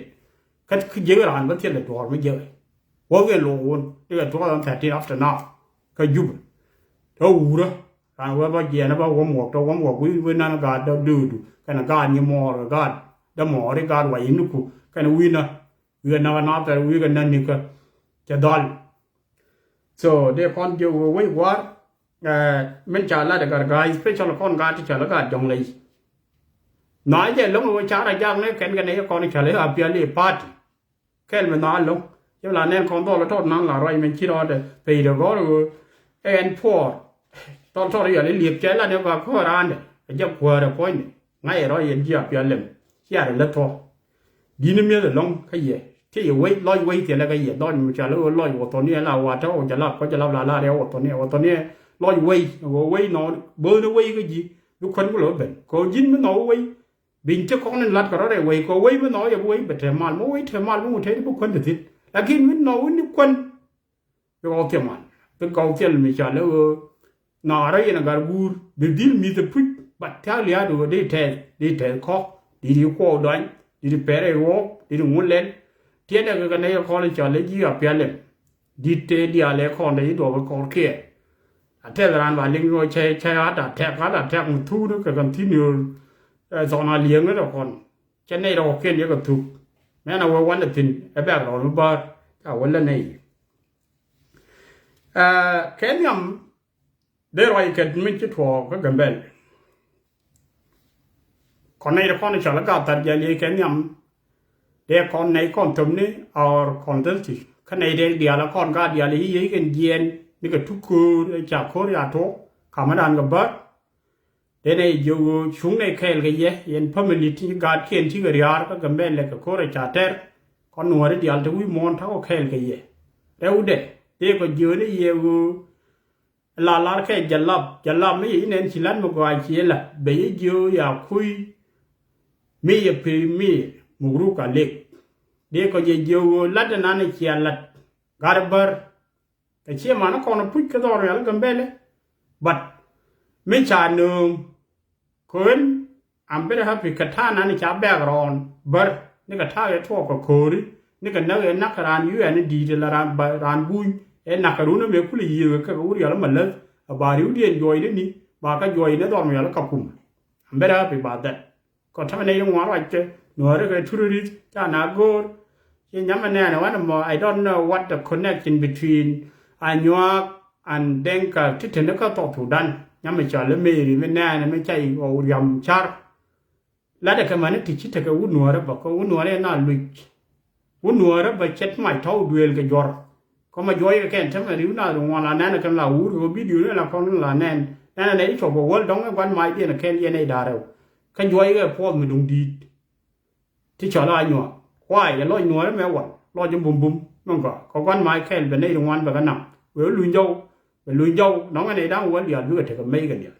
ก็คือเยอะหลานก็เทียนเลยตัวไม่เยอะว่าเวลโลนเรื่องตัวตั้งแต่ที่รับชนะก็ยุบเท่าหูละการว่าเย็นนะว่าหัวหมวกวินันการดูกันการยี่มอร์การดมอร์การไหวนึกกันวินะนาแต่วิกันนั่นนี่ก็จะดอล so เดี๋ยวคนอยู่ไว้ว่ามันจะละเด็กการ special คนการที่จะละการจงเลยน้อยจะลงไปชาร์จยังเนี่ยกันเนี่ยคนที่จะเลยอาเปียเลยปาร์ตี้แค่มันนานลงเวลาเนี่ยคนตัวละทอดนั่งอะไรมันคิดว่าไปเดี๋ยวก็เอ็นพอร์ตอนทอดอย่างนี้เรียบใจแล้วเนี่ยก็ข้อร้านเนี่ยจะกลัวเดี๋ยวพ่อเนี่ยไงเราเห็นเจียบเปียเลยเชี่ยเลยทอดีนี่มีแต่ลงขยี้ที่อยู่ไว้ลอยไว้เสียแล้วก็เหยียดด้อนมันจะแล้วลอยว่าตัวนี้เราว่าเจ้าจะรับก็จะรับลาแล้วตัวนี้ลอยไว้นอนเบอร์ไว้ก็ยีทุกคนก็หลบเป็นก็ยินมันนอนไว้บินเจ้าของนั้นรัดก็ได้ไว้ก็ไว้มันนอนอย่าไว้แบบเทมันไม่ไว้เทมันไม่เททุกคนจะติดแล้วกินมันนอนทุกคนเป็นกองเทียมมันเป็นกองเทียมไม่ใช่แล้วนาอะไรนะการบูร์เป็นดิลมีแต่พุทธบัดเท้าเลี้ยดูได้แทนข้อดีข้อด้อยดีเปรย์วอกดีงูเล่นเที่ยงกันเนี่ยคนจะเลยยี่ห้อเปลี่ยนเลยดีเดียเลยคนเนี่ยตัวเป็นคนเขี้ยเทศร้านว่าเลี้ยงโดยใช้อาดแทกมันทู่ด้วยกันที่นิวสอนเลี้ยงแล้วคนเช่นในเราเขี้ยเยอะกับทุกแม้เราวันละทิ้งไอ้แบบเราไม่บ้าถ้าวันละนี่แค่นี้เดี๋ยวเราอีกคนไม่คิดว่าก็กันเป็นคนในละครในฉากละก็ตัดยาเลี้ยแค่นี้ เด็กคนในคนทำนี่เอาคนทั้งสิข้างในเด็กเดียวละคนก็เดียวเลยยี่กันเย็นนี่ก็ทุกคืนจากโคราชทุกขามาดานกับบัดเด็กในอยู่ชุ่งในเคลกันเยยันพม่ลิที่การเขียนที่กระยาก็กำเนิดเลยกับโคราชเตอร์คนหนุ่มเดียวจะวิ่งมอนเท่าเคลกันเยแล้วเด็กก็อยู่นี่อยู่ลาแค่จะลับไม่ยินเองชิลันมากว่าเชียละเบยอยู่อยากคุยมีอย่าพิมีมุกรุกาเล็กเด็กก็จะอยู่ลัดนั้นเชียลัดการ์เบอร์แต่เชื่อมันก็คนพูดกันตลอดแล้วกันเบลบัดไม่ชาหนึ่งคนอันเป็นครับพิกท่านั้นจะแบกรอนเบอร์นี่ก็ท่าจะทั่วกับโครินี่ก็นักรานยูเอ็นดีเดลรานบุญนักรู้นะเมื่อคุณลีก็รู้อย่างนั้นเลยบาริวเดียนจอยนี่บาก็จอยนี่ตอนนี้แล้วกับผมอันเป็นครับพิบาดก็ทำในยังหวานว่าจะหน่วยก็ทุเรศจ้านาโกยังย้ำมันแน่นะว่าI don't know what the connection between อันยักอันเด้งกับที่ถึงนั้นก็ตอบถูกดันยังไม่จอดแล้วไม่หรือไม่แน่นะไม่ใช่เอายำชาร์แล้วแต่ก็มันนี่ที่ชิดแต่ก็วุ่นหัวแล้วบอกก็วุ่นหัวเลยน่าลุยวุ่นหัวแล้วไปเช็ดไม่เท่าดูเอลกับยอร์ก็มาย่อยกันแค่ทำไมริ้วหน้าตรงวันละแน่นกันเราอู้ก็บิดอยู่นี่เราคนนั้นละแน่นนั่นอะไรที่ชอบบอกว่าต้องวันไม่เดียนแค่เดียนในดาเราแค่ย่อยก็พอมันดงดีที่ชอลายหนัวควายอย่าลอยหนัวแล้วแม่วันลอยจมบุ้มนั่นก็เขาวันไม่แค่เป็นในตรงวันแบบกันหนักเวลลุยโย่ลุยโย่น้องอันนี้ดังวันเดียวเลือดเธอก็ไม่กันเดียว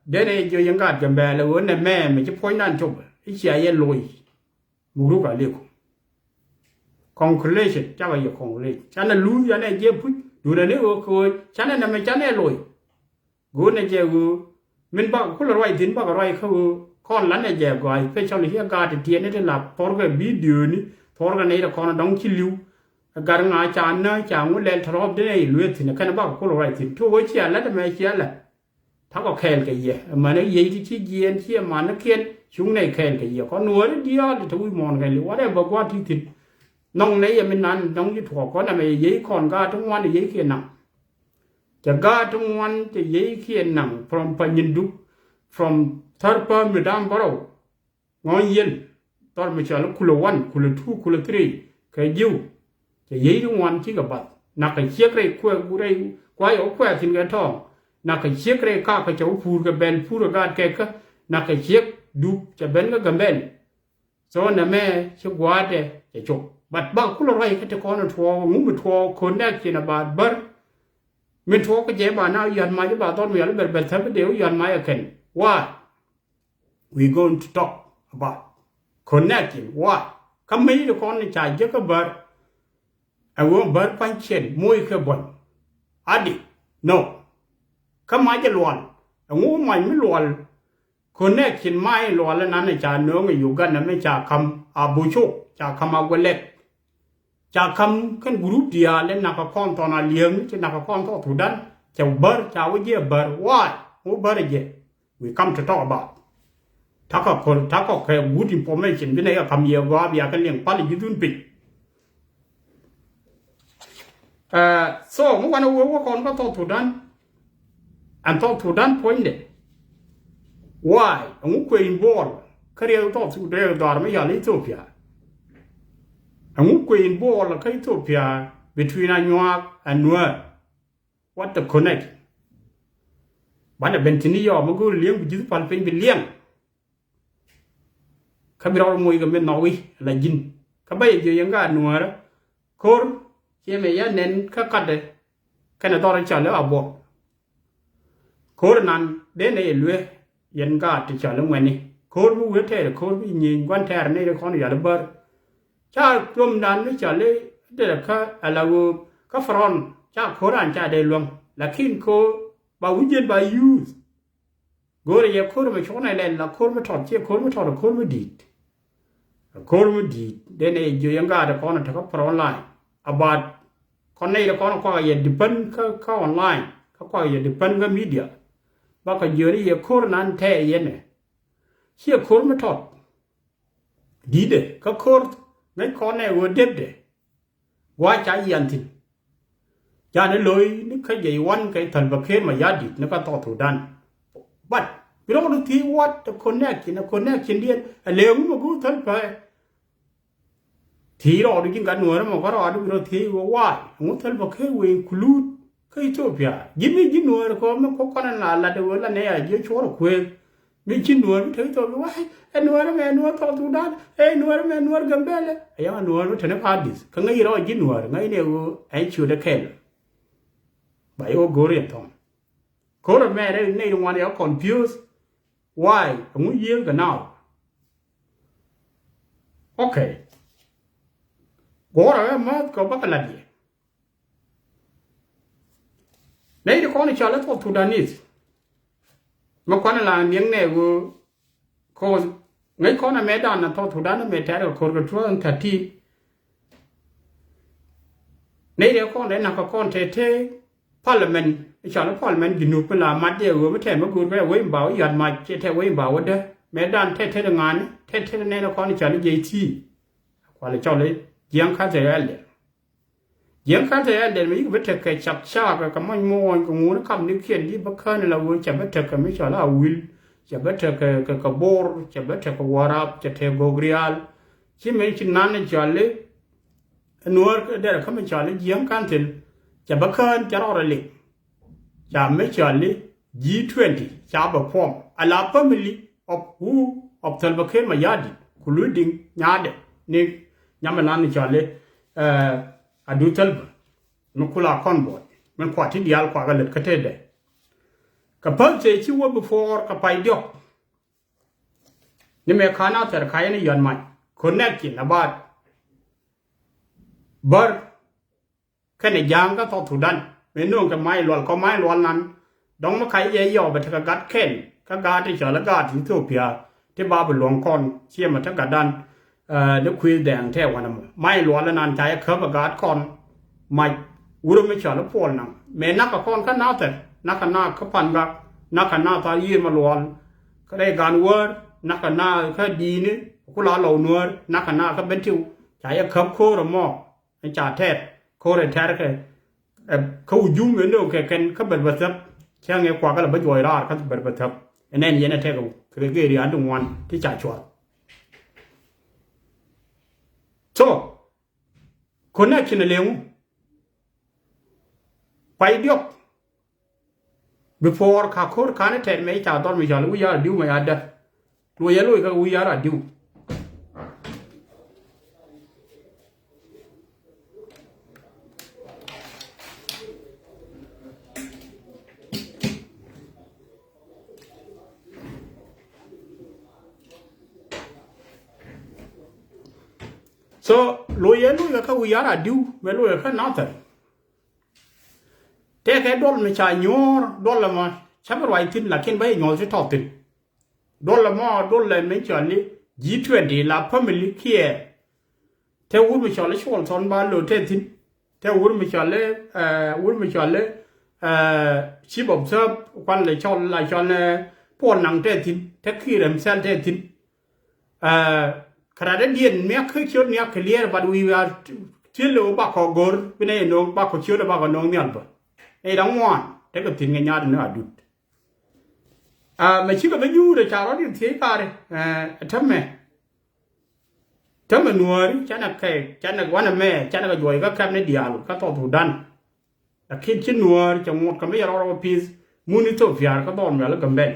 เดี๋ยวนี้จะยังกัดกันแบบแล้ววันนี้แม่ไม่จะพ้นนั่นจบไอ้เสียยังลอยบุรุษอะไรกูconclusion จ้าก็อย่า conclusion ฉันน่ะรู้ยันไอ้เจ้าพูดดูนะเนี่ยโอ้ยฉันน่ะไม่ฉันเนี่ยลอยกูเนี่ยเจ้ากูมันบ้าคนละร้อยทิ้งบ้าก็ร้อยเขาคนนั้นเนี่ยเจ้ากูไอ้เพื่อนชาวนี้ก็จะเทียนนี่หลับพอร์ก็วิดีโอนี่พอร์ก็เนี่ยคนต้องคิดลิวการงานจานนะจางวันเล่นทรอบได้เลือดทิ้งกันบ้าคนละร้อยทิ้งทั่วเชียร์แล้วทำไมเชียร์ล่ะถ้าก็แข่งกันเยอะมันเนี่ยยี่ที่เย็นเชียร์มันเนี่ยเขียนช่วงในแข่งกันเยอะคนหนุ่มเดียวที่ทวีมองกันเลยว่าได้บอกว่าที่ทิ้งน้องในยังไม่นานน้องยึดหัวก็ทำไมยี่คนก็ทั้งวันยี่เขียนหนังจะก็ทั้งวันจะยี่เขียนหนัง from ปัญญดุ from third per ไม่ได้บ่เรางอเย็นตอนไม่ใช่แล้วคุลวันคุลทูคุลทรีเคยยิ้วจะยี่ทั้งวันที่กับบัดนักเชี่ยกเลยคุยกูได้กวายเอาคุยทิ้งกันท้องนักเชี่ยกเลยข้าก็จะพูดกับเบนพูดกับการแกก็นักเชี่ยดูจะเบนก็กับเบนส่วนแม่ชั่ววัดจะจบบัดบ้าคุณอะไรก็จะก่อนทัวร์งูมันทัวร์คนแรกที่นาบาดเบอร์มันทัวร์ก็เจ็บบ้านเอายันมาจะบ้าตอนเวลาแบบแบบเธอไปเดี๋ยวยันมาอย่างเช่นว่า we going to talk about คนแรกที่ว่าก็ไม่ได้คนในใจเยอะก็เบอร์ไอ้ว่าเบอร์พันเชนมวยแค่บนอดี no ก็ไม่จะล้วนไอ้งูไม่ล้วนคนแรกที่ไม่ล้วนแล้วนั้นในใจเนื้ออยู่กันนะไม่จากคำอาบูชุกจากคำอาเวเล็กจากคำขึ้นกรุ๊ปเดียเล่นนักคอนตอนนั้นเลี้ยงจะนักคอนทอดถูดันจะเบอร์จะว่าเย่เบอร์ว่าโอ้เบอร์เย่ we come to talk about ถ้าก็แค่ good information ที่ไหนก็คำเยี่ยว่าอยากกันเลี้ยงปลาลิจุนปิดso เมื่อวันว่าคนก็ทอดถูดันอันทอดถูดัน point เนี่ย why งูคุยอินบอลเขาเรียกทอดถูดันตอนไม่อยากเลี้ยงตัวเพียงูคุยอินบอลเขาตัวเพีย between อันยักอันนัว what the connect บ้านเป็นที่นี่ยอมันก็เลี้ยงไปจุดพันเป็นเลี้ยงเขาไปรอมวยกันเป็นนอร์อะไรยินเขาไปอยู่ยังก็นัวแล้วโคร์เชื่อไหมยันเน้นเขากัดเลยแค่นั้นตอนนี้เฉลี่ยอาบอกโคร์นั้นเดินในเรือยันก็ติดเฉลี่ยเงินนี่โคร์ผู้เวทเทอร์โคร์ผู้ยิงวันเทอร์ในเรื่องของยาเบอร์ชาลมดันนี่เฉลี่ยเด็กอะไรก็ฟรอนชาโคร์อันชาเดลวงแล้วขึ้นโคบาวิจิตบายูสกูเรียกโคร์มาชนไอแลนด์แล้วโคร์มาถอดเชือกโคร์มาถอดโคร์มาดีดโคร์มาดีดเดนเออยู่ยังก็แต่คนนั้นเขาพรอนไลน์อาบัดคนนี้แต่คนเขาอย่าดิพันเข้าออนไลน์เขาก็อย่าดิพันกับมีเดียบางคนเยอะนี่โคร์นั้นแท้ยันเนี่ยเชือกโคร์มาถอดดีเด้ก็โคร์งั้นคนนี้ว่าเด็ดเด้ว่าใจยันทิ้งยานี่เลยนี่แค่ใหญ่วันแค่ทันประเภทมายาดินี่ก็ต่อถูดันบัดพี่น้องดูทีวัดคนแรกกินคนแรกกินเดียนเลี้ยงมันกูทันไป ทีรอดูจริงกันหน่วยมันก็รอดูเราทีว่าว่างูทะเลเคยเวงคลูดเคยโจเปียยินไม่ยินหน่วยก็มันก็คนนั้นละเดี๋ยวละเนี่ยเยอะชัวร์คุยไม่ยินหน่วยเธอตัวว่าไอ้หน่วยแม่หน่วยทอดทุดันไอ้หน่วยแม่หน่วยกำเบลไอ้ยังหน่วยมันถึงพาดิสก็ไงรอยินหน่วยไงเนี่ยไอ้ชูเด็กเขลไปโอ้โกเรียนทองโคตรแม่ได้ในตรงวันเดียว confused why งูเยี่ยงกันnow okay โกรธมาก็บักละดีในที่คนที่ชอบเล่นทอดทุดันนี่มาคนละเลี้ยงเนี่ยกูเขาไงคนน่ะไม่ได้นะทอดทุดันน่ะไม่ได้ก็คนก็ช่วยทัดทีในเดี๋ยวคนเล่นนักคนเท่ๆ parliament ชอบเล่น parliament ยินูเป็นละมัดเดียวไม่แทนมากูก็เว้ยบ่าวยันมาเท่ๆเว้ยบ่าวเด้อไม่ได้เท่ๆงานเท่ๆในคนที่ชอบเล่นยีทีคนที่ชอบเล่นยังข้าใจเลยยังข้าใจเลยมันยิ่งเป็นเถิดกับจับชากับมันมวนกับงูนะครับนึกเขียนที่บักเคยเราจะเป็นเถิดกับไม่ชอบละวิลจะเป็นเถิดกับบอร์จะเป็นเถิดกับวารับจะเถิดกับกรียลที่ไม่ชินนั้นในชอบเลยนัวเดี๋ยวเขาไม่ชอบเลยยังข้าใจจะบักเคยจะรอเลยจะไม่ชอบเลย G20 จะแบบพร้อมอาลาพมิลีof who of ทลบักเคยมายาดีคุลุดิ้งญาเดนี่ยามนั้นในชอบเลยอดูทัลมันคุลาคอนบอดมันขวาที่เดียลขวากันเลยก็เท่เลยกับเพิ่มเจชิว before กับไปเดียวนี่เมื่อข้าน้าแต่ใครนี่ย้อนใหม่คนแรกกินนะบ้านเบอร์แค่ในยางก็ทอดถูดันเมนูกับไม้หลวงก็ไม้หลวงนั้นดองมาใครเยี่ยวไปทางกัดเข็นก็การที่เฉลกาที่ทั่วเพียที่บ้าเป็นหลวงคอนเชี่ยมาทางกัดดันเด็กคุยแดงแท้วันนั้นไม่หลวนแล้วนานใจเคยประกาศก่อนไม่อุดมไม่เฉลิมพลนังแม่นักก่อนข้าน้าแต่นักหน้าเขาพันกับนักหน้าตายืนมาหลวนก็ได้การเวิร์ดนักหน้าเขาดีนี่กุลาเหล่าเนื้อนักหน้าเขาเป็นทิวใจเคยโคตรหม้อไอ้จ่าแท้โคตรแท้เลยเขายุ่งเหมือนเดิมแค่เขาเป็นบัตรเช่างเงี้ยกว่าก็เลยไม่จ่อยราเขาเป็นบัตรไอ้แน่นยันแท้เขาคือเกี่ยนตรงวันที่จ่าชวดso คนนั้นคิดเร็วไปเดียว before ข้าโคตรข้าเนี่ยแทนไม่จ่าตอนไม่จ่าเลยวิญญาณดิวไม่อาจจะรวยลุยก็วิญญาณดิวso รวยลุยก็เขาวิญญาณดิวไม่ลุยก็น่าจะแต่แค่ดอลไม่ใช่ยอดอลละมาฉันไม่ไหวทิ้งละเข็นไปยอจะทอดทิ้งดอลละมาดอลละไม่ใช่เลย G20 ละพมิลิเคียเท่าวุ้นไม่ใช่เลยชวนสอนบ้านเลยเท่ทิ้งเท่าวุ้นไม่ใช่เลยวุ้นไม่ใช่เลยชิบอบเซิร์ฟควันเลยชอนเลยชอนพวกนังเท่ทิ้งเท่าขี้เริ่มเซลเท่ทิ้งขณะเดียนเมียเคยชวนเมียเคลียร์บัดวิวาที่เราบักขอกอร์เป็นไอ้น้องบักขอชวนบักขอน้องเนี่ยบ่ไอ้ดังวันแต่ก็ทิ้งเงี้ยเนื้อดุดไม่ชิบกับยูเลยชาวเราที่เที่ยวกันทำไมนัวฉันนักแข่ฉันนักวันแม่ฉันนักจ่อยก็แค่ในเดียร์ก็ต่อถูดันแต่คิดชินัวจะหมดก็ไม่ยอมรับพีซมูนิโตฟิอาร์ก็ต้องมาแล้วกันเบน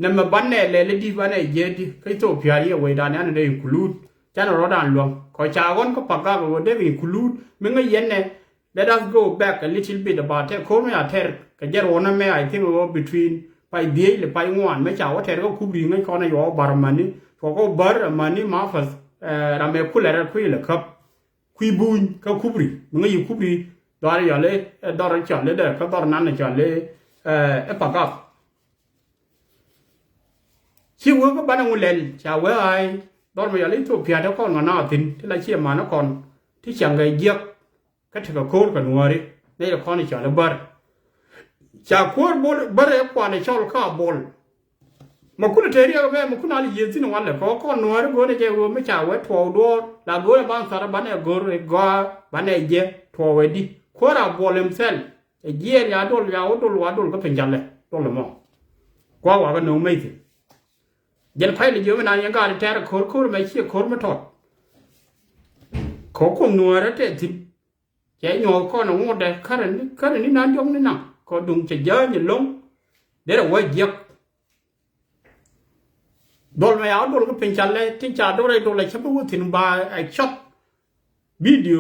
นั่นมาบันเน่เลยดีบันเน่เยดีก็โตฟิอาร์ยี่ไว้ด้านนั้นได้คุลูดฉันรอด้านหลวงขอชาวคนก็ปากกาก็ได้คุลูดมึงก็ยันเนี่ยlet us go back a little bit about it คนไม่อาจเทอร์ก็จะรู้นะแม่ I think about between ไปเดียหรือไปงวนไม่เจ้าว่าเทอร์ก็คุบรีงั้นก่อนนะอยู่บาร์มันนี่พอก็บาร์มันนี่มาฟัสเราไม่คุยอะไรคุยเลยครับคุยบุญก็คุบรีมึงก็อยู่คุบรีดอร์อย่าเลยดอร์จั่นเลยเด้อก็ดอร์นั้นจั่นเลยปากกาชีวิตก็บ้านงูเล่นชาวเวไอดอร์ไม่อย่าเลยทุบเพียรเท่าก่อนงานหน้าทิ้งที่ไรเชี่ยมานะก่อนที่เชียงไงเยอะก็ถือโคตรกันวัวดิในละครในจอระเบิดจากโคตรบอลเบอร์เอกว่าในชอลข้าบอลมาคุณเทียร์ก็แม่มาคุณอะไรยืนสินวันเลยก็ก้อนนัวแล้วก็ในเจ้าไม่จ่ายไว้ถั่วดัวแล้วก็บ้านสารบ้านเอกก็บ้านเอกเย่ถั่วไว้ดิโคตรบอลเอ็มเซลเย่ยาดอลยาวดอลว่าดอลก็เป็นจันเลยดอลมั่งกว่ากันน้องไม่ถึงยันไพ่เลยเยอะไม่นานยังการแทร์โคตรไม่เชี่ยโคตรไม่ถอด khó cùng nuôi đó thì chạy nhỏ con nó ngồi đây khá là ní nán giống ní nặng có đụng chạy dơ như lông để là quay giặc đôi mày áo đôi cái bình chả lẽ thì chả đôi đây đôi lại chấp với thì ba ai shot video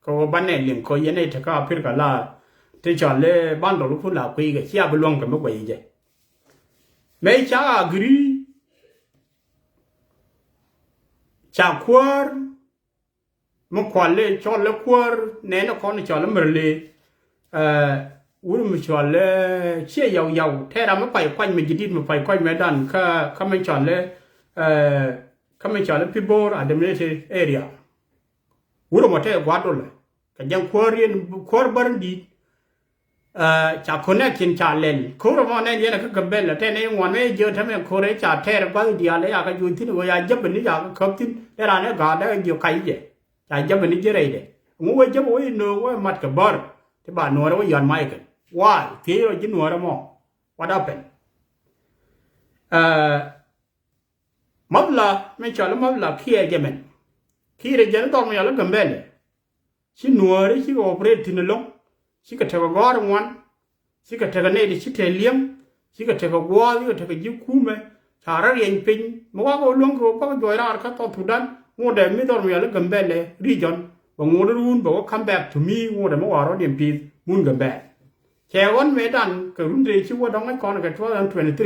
có ban này liền có yên này thì có phải cả là thì chả lẽ ban đầu lúc là quay cái chia bên luôn cái mấy quay vậy mấy cháu agree chả qua một khoản lệ cho lệ qua nè nó còn cho lệ mờ lệ mình cho lệ chia giàu thế ra mới phải quanh mình chỉ mà phải quanh mấy đàn các mình cho lệ people administrative area mà thế quá rồi cái dạng qua bận đi chả connection chả lên cô mà này là cái bel là thế này ngoan mấy giờ thế mình cô đấy chả thế là quá đi lại cái chuyện thì nó giờ bên này giờ không tin thế là nó gà đấy nhiều cái gì chả chấp bên này đấy đấy ngồi chấp ôi nó mặt cái bờ thì bà nói nó giòn mai cái why thế rồi chứ nói mà what happened mất là mình cho nó mất là khi để dẫn tao mình là cái bel chỉ nói đấy chỉ operate thì nó lông chỉ có thể có gói đồng ngoan chỉ có thể cái này thì chỉ thể liếm chỉ có thể có gói chỉ có thể cái dưa cú mày chả ra riêng pin mà qua cái luồng có cái dồi ra cái tao thủ đan ngồi để mấy tao mình là cầm bè này region và ngồi đó luôn bảo come back to me ngồi để mà qua đó điểm pin muốn cầm bè theo anh mấy đàn cáiรุ่นnày chứ qua đóng cái con cái 2023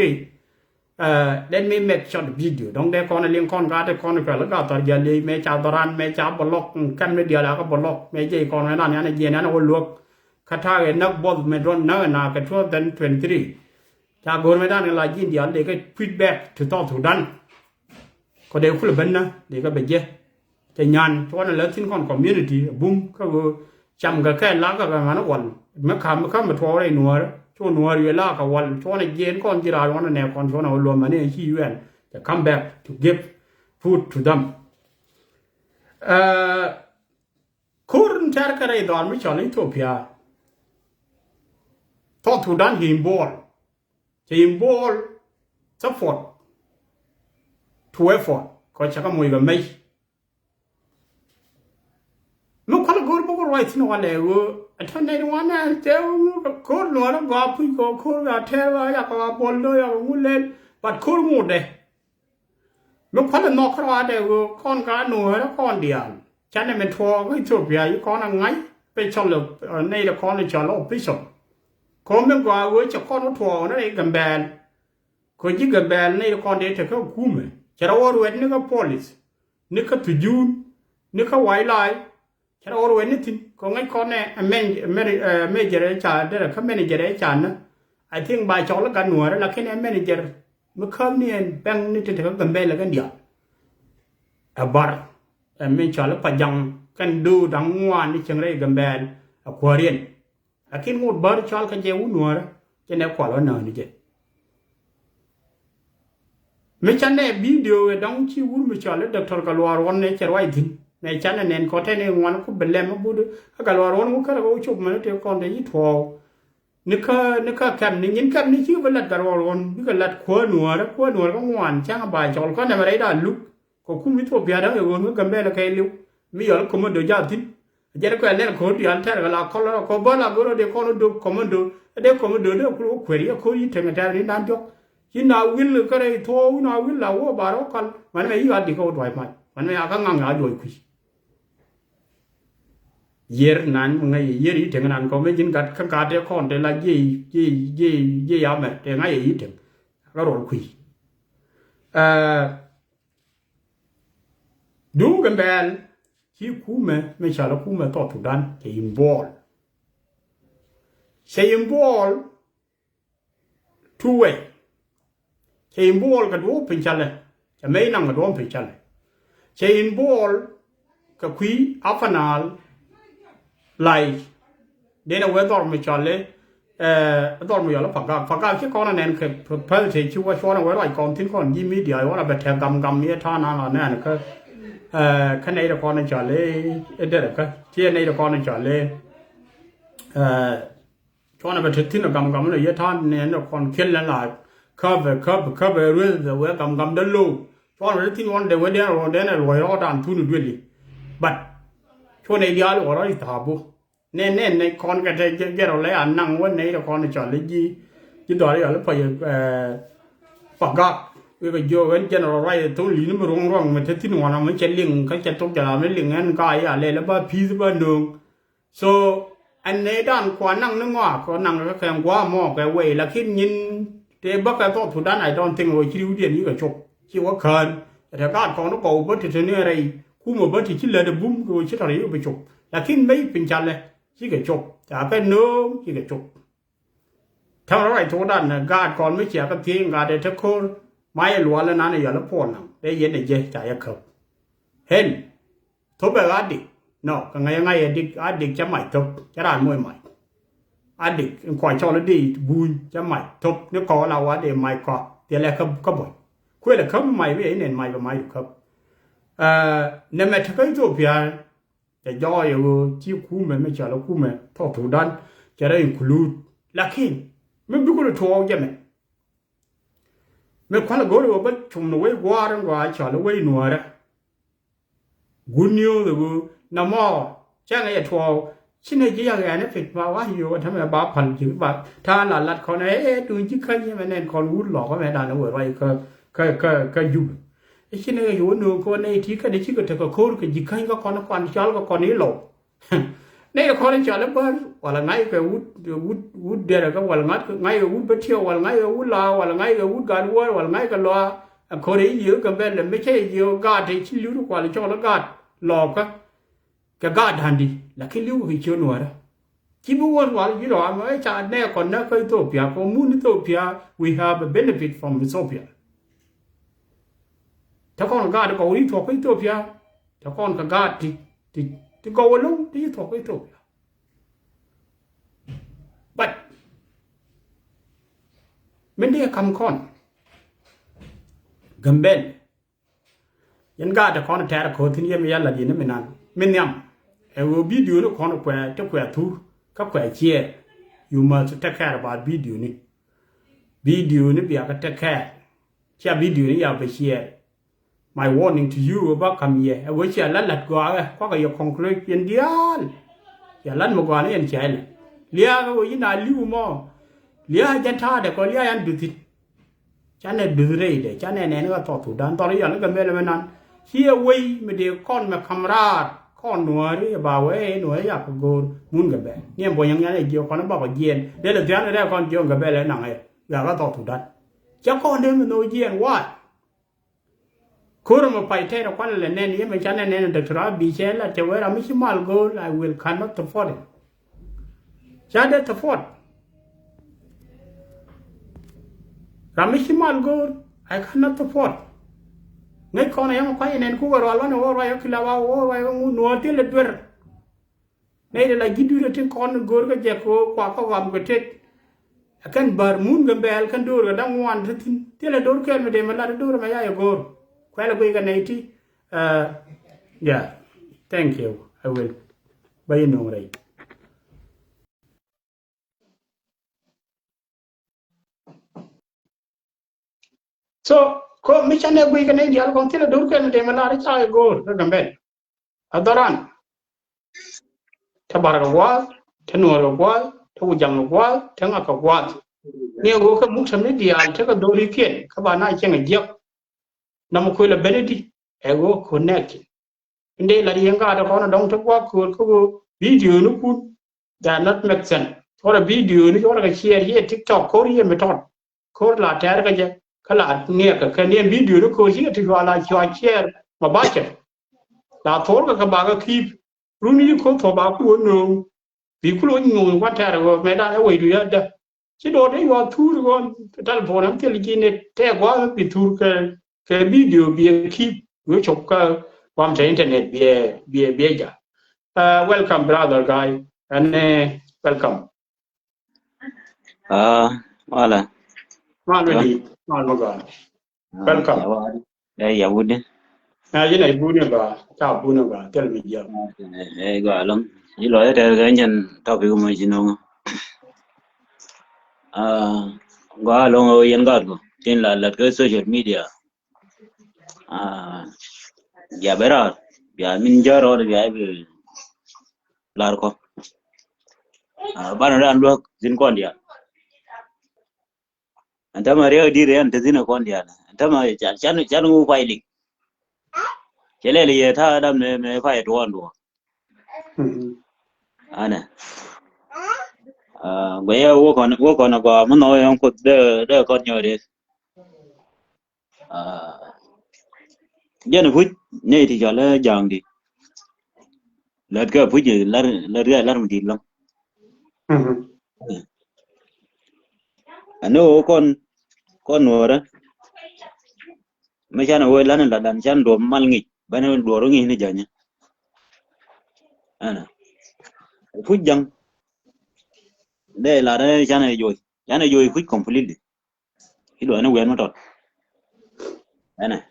let me make short video đóng đây con liên con cái con cái là cái tao giờ đi mấy cháu tao ran mấy cháu block căn mấy điều là cái block mấy cái con này là gì nó luộcคาถาเอ็นนักบอลไม่ร้อนนักนากันทั่วดัน23จากคนไม่ได้ในลายยินเดียนเด็กก็ฟีดแบ็กถึงต่อถูกดันก็เดี๋ยวคุณเป็นนะเด็กก็เป็นเยอะแต่งานทั่วนั้นแล้วที่คนคอมมูนิตี้บุ้มก็จำกันแค่ล้างกันมาหน้าวันไม่ข้ามมาทั่วอะไรหนัวช่วงหนัวเวลากับวันช่วงในเย็นก่อนจีราวันนั้นแนวก่อนช่วงนั้นรวมมาเนี่ยขี้เว้นจะ come back to give food to themคุณแชร์กันได้ตอนไม่ชอบในอิธโอเปียทอดถูดันหิมบอลซัพพอร์ตทูเอฟฟอร์ตก็จะก็มวยกันไหมเมื่อคนละคนบอกว่าไรที่นวันเลยว่าท่านในวันนั้นเจ้าคนหลวงก็พูดก็คนก็เทว่าอยากก็บอลเลยอยากก็เล่นบัดคนหมดเลยเมื่อคนละนอกเขาว่าเดี๋ยวคนก็หน่วยแล้วคนเดียวฉันเนี่ยเป็นทัวร์ก็จบใหญ่คนอะไรไปชมเลยในละครเลยชอบไปชมคนเมื่อก่อนว่าจะคนทัวร์นั่นเองกันแบนคนที่กันแบนในละครเดี๋ยวเธอก็คุ้มเลยจะเราว่ารู้นี่ก็ police นี่ก็ตุจูนนี่ก็ไวไลท์จะเรารู้นี่ทิ้งก็งั้นคนเนี่ยไม่เจริญจ่าเดี๋ยวเขาไม่เจริญจ่านะ I think บ่ายจอแล้วกันหน่วยแล้วแค่นี้ไม่เจริญเมื่อคืนนี่แบงนี่เธอก็กันแบนแล้วกันเดียวบาร์ไม่จอแล้วปัจจังกันดูดังวันนี่เชิงไรกันแบนควาเรียนakin ngod bar chal ka je unwar ke ne kwalo na ni je me chane video e dang chi wur me chale doctor kalwar won ne cherwai din ne chane nen ko te ne ngwan ko belem budu kalwar won ko kala ko chup me te kon de yi tho ni ka kam ni ngin kam ni chi velat kalwar won bi galat ko nuar ko ngwan chang ba chol ko ne ma da lu ko ku mi to bia da e won ko gambe la kai lu mi yol ko mo do ja tin jadi ko ene ko di alter la ko bola goro de ko do commando de ko query ko yi te ngata ni nan jok ina will ko re tho ina will la wo baro kal man me yi adi ko doi mai man me aka ngang a doi ku yer nan ngai yer yi te nan ko me jin gat ka ka de kon de la yi ya me te ngai yi te ka ro ku du gan bel chỉ cú mẹ chả là cú mẹ tọt thủ đan thì im ball two way thì im ball cái đồ bình chả này chả mấy năm cái đồ bình chả này thì im ball cái quý afanal lại đây là cái đồ mẹ chả này đồ mẹ là phật gạo cái con này cái phải thì chú qua cho nó cái lại con thiên con gì mi điều là bẹt thèm gầm mi thà nào là này cái cái này là con này trả lên đây là cái chia này là con này trả lên cho nó phải thích nó gầm là dễ than nên nó còn khiến là cover rồi gầm đến luôn cho nó thích ngon để với đen rồi đen này rồi nó đàn thu được đi but cho này dia lo rồi ta bu nên này con cái cái rồi lấy ăn năng vấn này là con nó chọn lấy gì chứ đó là phải phát gạt vì cái giờ vẫn cho nó rồi tôi lý nó rong mà thế thì nó làm mấy chuyện liền cái chuyện tốt là mấy liền ăn cái à lấy là ba phi ba đường so anh này đàn quan năng nó ngõ có năng cái kèm quá mò cái vậy là khi nhìn thế bác cái tốt thủ đàn này đòn tiếng rồi chịu điện như cái chục chịu quá khẩnแต่การของนักบอลบัดที่เนี่ยอะไรคู่มือบัดที่ชิลเลยเดบุ้มก็ชิลอะไรก็ไปจบแต่ขึ้นไม่เป็นจันเลยชิก็จบแต่เป็นเนื้อชิก็จบทำอะไรทุกด้านนะการก่อนไม่เสียกับทีมการเด็ดทุกคนไม่หลวงแล้วนั่นอย่าละพอนได้เย็นได้เย็นใจเขาเห็นทุบแบบอดีตเนาะก็ไงอดีตจะใหม่ทุบจะได้มวยใหม่อดีตก่อนชอบแล้วดีบุญจะใหม่ทุบนี่ขอเราว่าเดี๋ยวใหม่ก็เดี๋ยวแรกก็บ่อยคุยแล้วเขาไม่ไปเนี่ยไม่ก็ไม่ครับเนี่ยแม้ถ้าเกิดตัวเพียจะย่อยอยู่ที่คู่มันไม่ใช่แล้วคู่มันทอดถูดันจะได้อินคลูดลักขินไม่รู้ก็ทัวร์ยังไงไม่ควรละก็เลยว่าชมหน่วยกว่าเรื่องว่าชาละเว้ยหน่วยละกุนยูเลยกูน้ำมอแจ้งไอ้ทัวร์ชิ้นไหนจะยังไงเนี่ยผิดมาว่าอยู่ทำไมบ้าพันถึงแบบถ้าหลานหลัดเขาเนี่ยดูยิ่งขึ้นยังไงเนี่ยคนรู้หลอกก็ไม่ได้นะเว้ยก็ยุ่งไอ้ชิ้นนี้อยู่หนูคนในที่ก็ได้ชิ้นก็เธอก็โคตรก็ยิ่งขึ้นก็คนละคนช้าก็คนนี้หลอกนี่ก็คนช้าแล้วเพิ่มว่าละไงก็วุฒิเดียวก็ว่าละไงก็วุฒิไปเที่ยวว่าละไงก็วุฒิลาวว่าละไงก็วุฒิการวัวว่าละไงก็รอคนนี้เยอะกันเป็นเลยไม่ใช่เยอะกาดที่ชิ้นลิ้วทุกวันเลยช้าแล้วกาดหลอกก็กาดทันดีแล้วคิดลิ้วไปเชื่อหน่วยละที่พูดว่าอยู่หรอไม่ใช่แน่คนนั้นก็อิตาลีก็มูนอิตาลี we have a benefit from Ethiopiaถ้าคนกาดก็วิ่งถกไปตัวเพียถ้าคนกาดที่ก็วันลงที่ถกไปตัวเพียบัดไม่ได้คำคนกัมเบลยันกาดคนแท้คนที่นี่ไม่ยันละดีนั่นไม่นานไม่เนี่ยเอาวิดีโอนี่คนแขวจะแขวทูก็แขวเชี่ยอยู่มาจะแค่ระบาดวิดีโอนี่เบียก็แค่เชี่ยวิดีโอนี่อยากไปเชี่ยmy warning to you about come here I wish you let go có cái yêu concrete yên đial ya lần một quan yên chạy lia cái gì nào lưu mò lia chân tha để có lia ăn được thịt cha này được rồi để cha này nó tỏ thủ đàn tỏ lý nó cầm bên nan here way mà điều con mà camera con nuôi đi bảo ấy nuôi ya có gôn muốn cầm bên nhưng bây giờ này nhiều con nó bảo cái yên để được tiếng này con chưa cầm bên lại nặng này ya nó tỏ thủ đàn cháu con đêm mà nuôi yên what Kurma paite na kwala le nene yeme chane nene doctor bichela te wera mishi mal go I will cannot afford it. Chade afford. Ramishi mal go I cannot afford. Ngai kona yang kwai nen ku ro alwan o ro yakila wa o wa ngu no te le dwer. Nei la gidu le tin kon gor ga je ko kwa ko wam ga tet. Akan bar mun ga bel kan dur ga dang wan tin te le dor ken me de ma la dur ma ya gor. Quite a big native. Yeah, thank you. I will. By no right. So, come mission a week and India, consider Durkan, the Malari go, remember. Adoran Tabara wall, Tenor wall, Tujang wall, Tangaka wall. Near Woka Muxa Media, I take a dory kid, Kabana Chang a yep. Namukuila Benedi, ego connected. And they let young guard upon a don't walk cool video no good. That not make sense. For a video, you want to share here TikTok, Korean method. Korla Targa, Kala, near a Canadian video, no cool here to go like your chair, my bucket. La Torga Kabaga keep Rooney cook for Baku no. People know what terror made away to the other. She don't want to go on telephone until you get it. Take one with two. Cái video bị keep với chụp cái qua trên internet bị giờ. Welcome brother guy and welcome. Wala. Malđi, malmogan. Welcome. Đây giờ vui đi. Cái này vui nữa bà, chào vui nữa bà, tell me giờ. Gọi lắm. Chỉ nói để cái nhân tao bị không ai xin không. Gọi luôn rồi yên gọi của. Trên là cái social media. Ya berar ya min jaro ya be lar ko bana ran lo zin kon dia anta ma re di re anta zin kon dia anta ma chan ngu fai li chele le ye tha dam ne fai to ndo ana bây giờ wo còn có muốn nói không có đỡ con nhỏ đấy giờ nó phút này thì cho là giang đi lật cái phút gì là ra là một gì lắm anh nói con nữa đó mấy cha nó quay lên là đàn cha đồ mal nghịch bên nó đồ nó nghịch này giờ nhá anh phút giang đây là đây cha này rồi phút completely cái đồ nó quen nó rồi anh này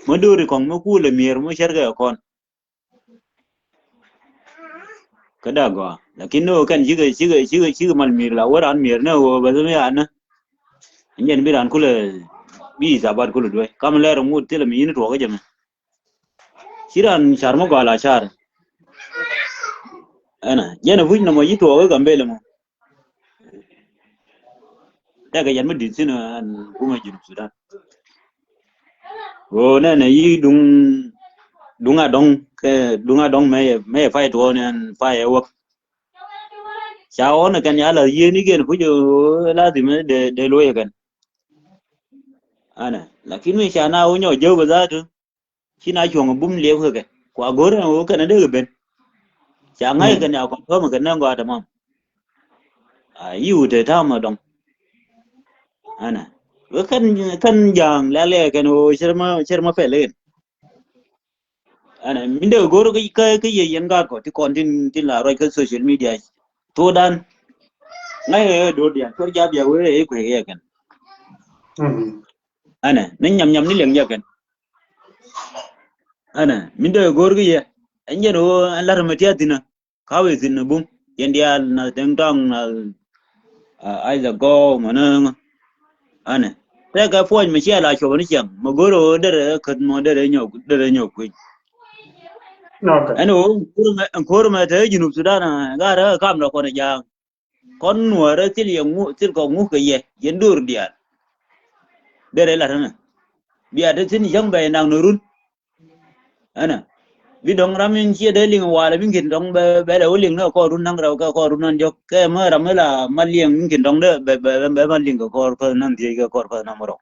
mới đưa được còn mới cua là miệt mới chết cái con cái đó gọi là cái nô cái chứ cái miệt là quá ăn miệt nó bây giờ mới ăn nữa anh nhận biết ăn cua là bị sao bạn cua là đuôi cam lẽ rồi mua thì là miệt nó thuộc cái gì mà chỉ là ăn char mà gọi là char anh à giờ nó vui nó mới thuộc cái cầm bê là mà cái dân mới đi xin ăn cũng hay dùng Sudan nè này đúng à đông mấy phải to nè phải work cháu nó cái nhà là gì này kia nó bây giờ là gì mà để lôi cái anh là khi mấy cha nào nhỏ dâu bây giờ chứ khi nào chuồng bún liêu hơi cái quả gối nó cái nó đỡ bên chẳng ngay cái nào còn có một cái nào qua được không yêu thể thao mà đông anh kan jang lale kan o sharma pele ana minde goro cái gì yan ga ko ti content tin la roi cái social media to dan ngai do dia to ja bia we e ko ye kan ana nin nyam ni leng ya kan ana minde goro cái an jeno an lar matia dina kawe dina bum yan dia na deng dang na ai la go mana ana thế cái phôi mà chia lại chỗ nó chẳng mà gối rồi đây khẩn mà đây nhiều quỷ anh ông khور mà thấy Junub Sudan à gara đó cam là con giang con nuôi đó chỉ còn ngủ cái gì dân dur dia đây là thằng bia đó xin giống bè nàng nurun anh vì đồng ramin chia đây liền hòa là mình kinh đồng bé là liền nó có run năng đâu có run năng dọc cái mà ram là mà liền mình kinh đồng đó bé mà liền có năng gì có nằm rồi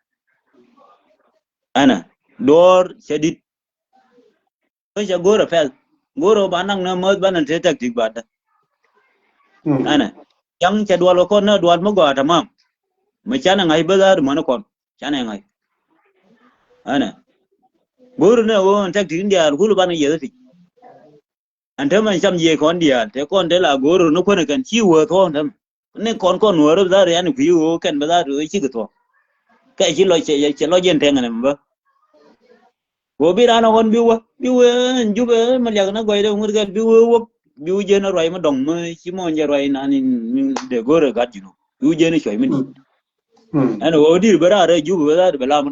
ana dor shadid ko goro fel goro banang na mod banan te tak tik bada ana yang cha dwalo kon na dwal mo go tamam ma chana ngai bazar mana kon chana ngai ana goro na won tak tik dia hulu banan ye ti ante man sam ye kon dia te kon te la goro no kon kan chi wo thon tam ne kon wo ro bazar yani ku yo kan bazar ro chi ko cái chi lo che lo jen te ngane ba wo bi rana kon biwa jube ma leg na goy de ngur gal biwu je na roy ma dong ma ci mo nje roy na ni de gore gat jino biwu je na choy min ana wo dir bara re jube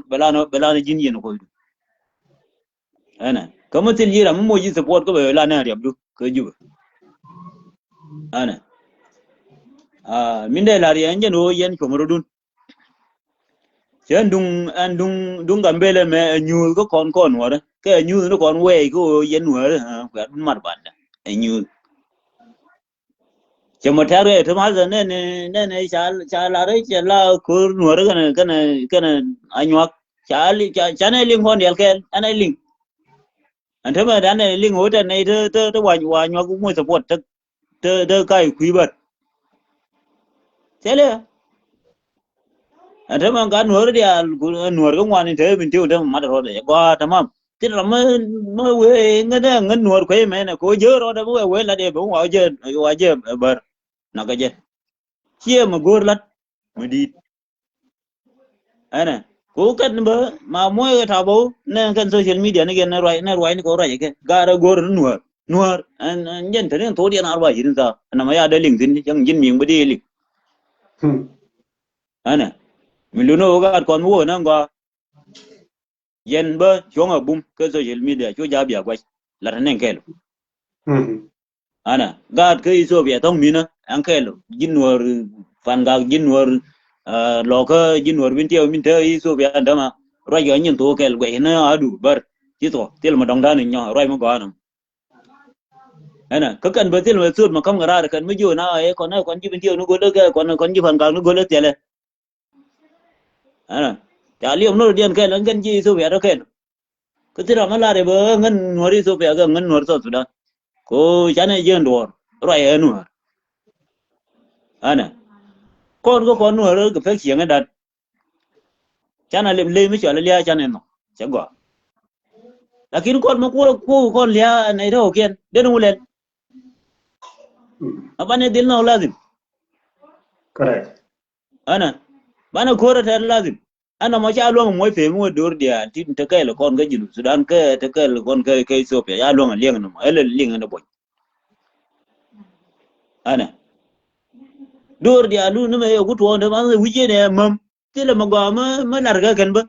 bela na jin yen ko ana kama til jira mo ji support ko bela na riab du ko jube ana min de la ri anje no yen ko mo dun chen dung gambele me nyul ko kon wa cái nyul nó còn quay ko yen wa ga mặt bạn nyul chỉ một theo đấy thôi mà giờ nên cha là đấy cha là cứ nuôi cái này anh hoặc cha này liên quan đến cái anh ấy liên anh thấy mà anh này liên hỗ trợ này tôi hoài hoặc cũng muốn support tôi cái quý bật thế đấy anh thấy mà cái nuôi đấy nuôi cái ngoan như thế mình tiêu thế mà rồi đấy qua tamam thế là mới quê người nuôi quê mẹ này có dơ rồi đó quê là để bố ngoại chơi bờ nó cái gì chia mà gor lát mà đi anh cố cái bữa mà mỗi cái thảo bố nên cái social media này nó rồi nó có rồi cái gara gor nuôi anh nhân thế nên thối điện nào vậy chứ sao anh mà để link tin chẳng nhìn miệng bữa đi link anh mình luôn nói cái con mua nó qua yen ba chonga bum ke social media cho ja bia kwa la tanen kelo ana gad ke Ethiopia tong mina an kelo jinwar fanga jinwar loka jinwar bintio minte Ethiopia ndama roi ga nyin to kel gwe na adu bar tito til ma dong dan nyo roi mo gano ana ka kan ba til ma sud ma kam gara kan mi jo na e kon ji bintio no gole ke kon ji fanga no gole tele ana ta liom no dian kel ngan ji Ethiopia do kel cái thứ mà là để bơ ngân nuôi đi số về cái ngân nuôi sao sudah cô cha này dân đuổi rồi ở nuôi anh nè con có con nuôi rồi cái phép xiềng cái đặt cha này lên mới chở lên cha này nó chắc gọi là khi con mà cô con lia này đâu kiên đến đâu lên apa này đến nào lazim correct anh nè bạn nào khô ra thật lazim anh mà cha luôn mỗi phê mua đuổi đi thì thế cái là con cái gì Sudan cái thế cái là con cái số về cha luôn là liêng nó ấy là liêng nó bội anh nè đuổi đi luôn nó mới có thua nó mà cái này mầm thế là mà gọi mà larga kan ba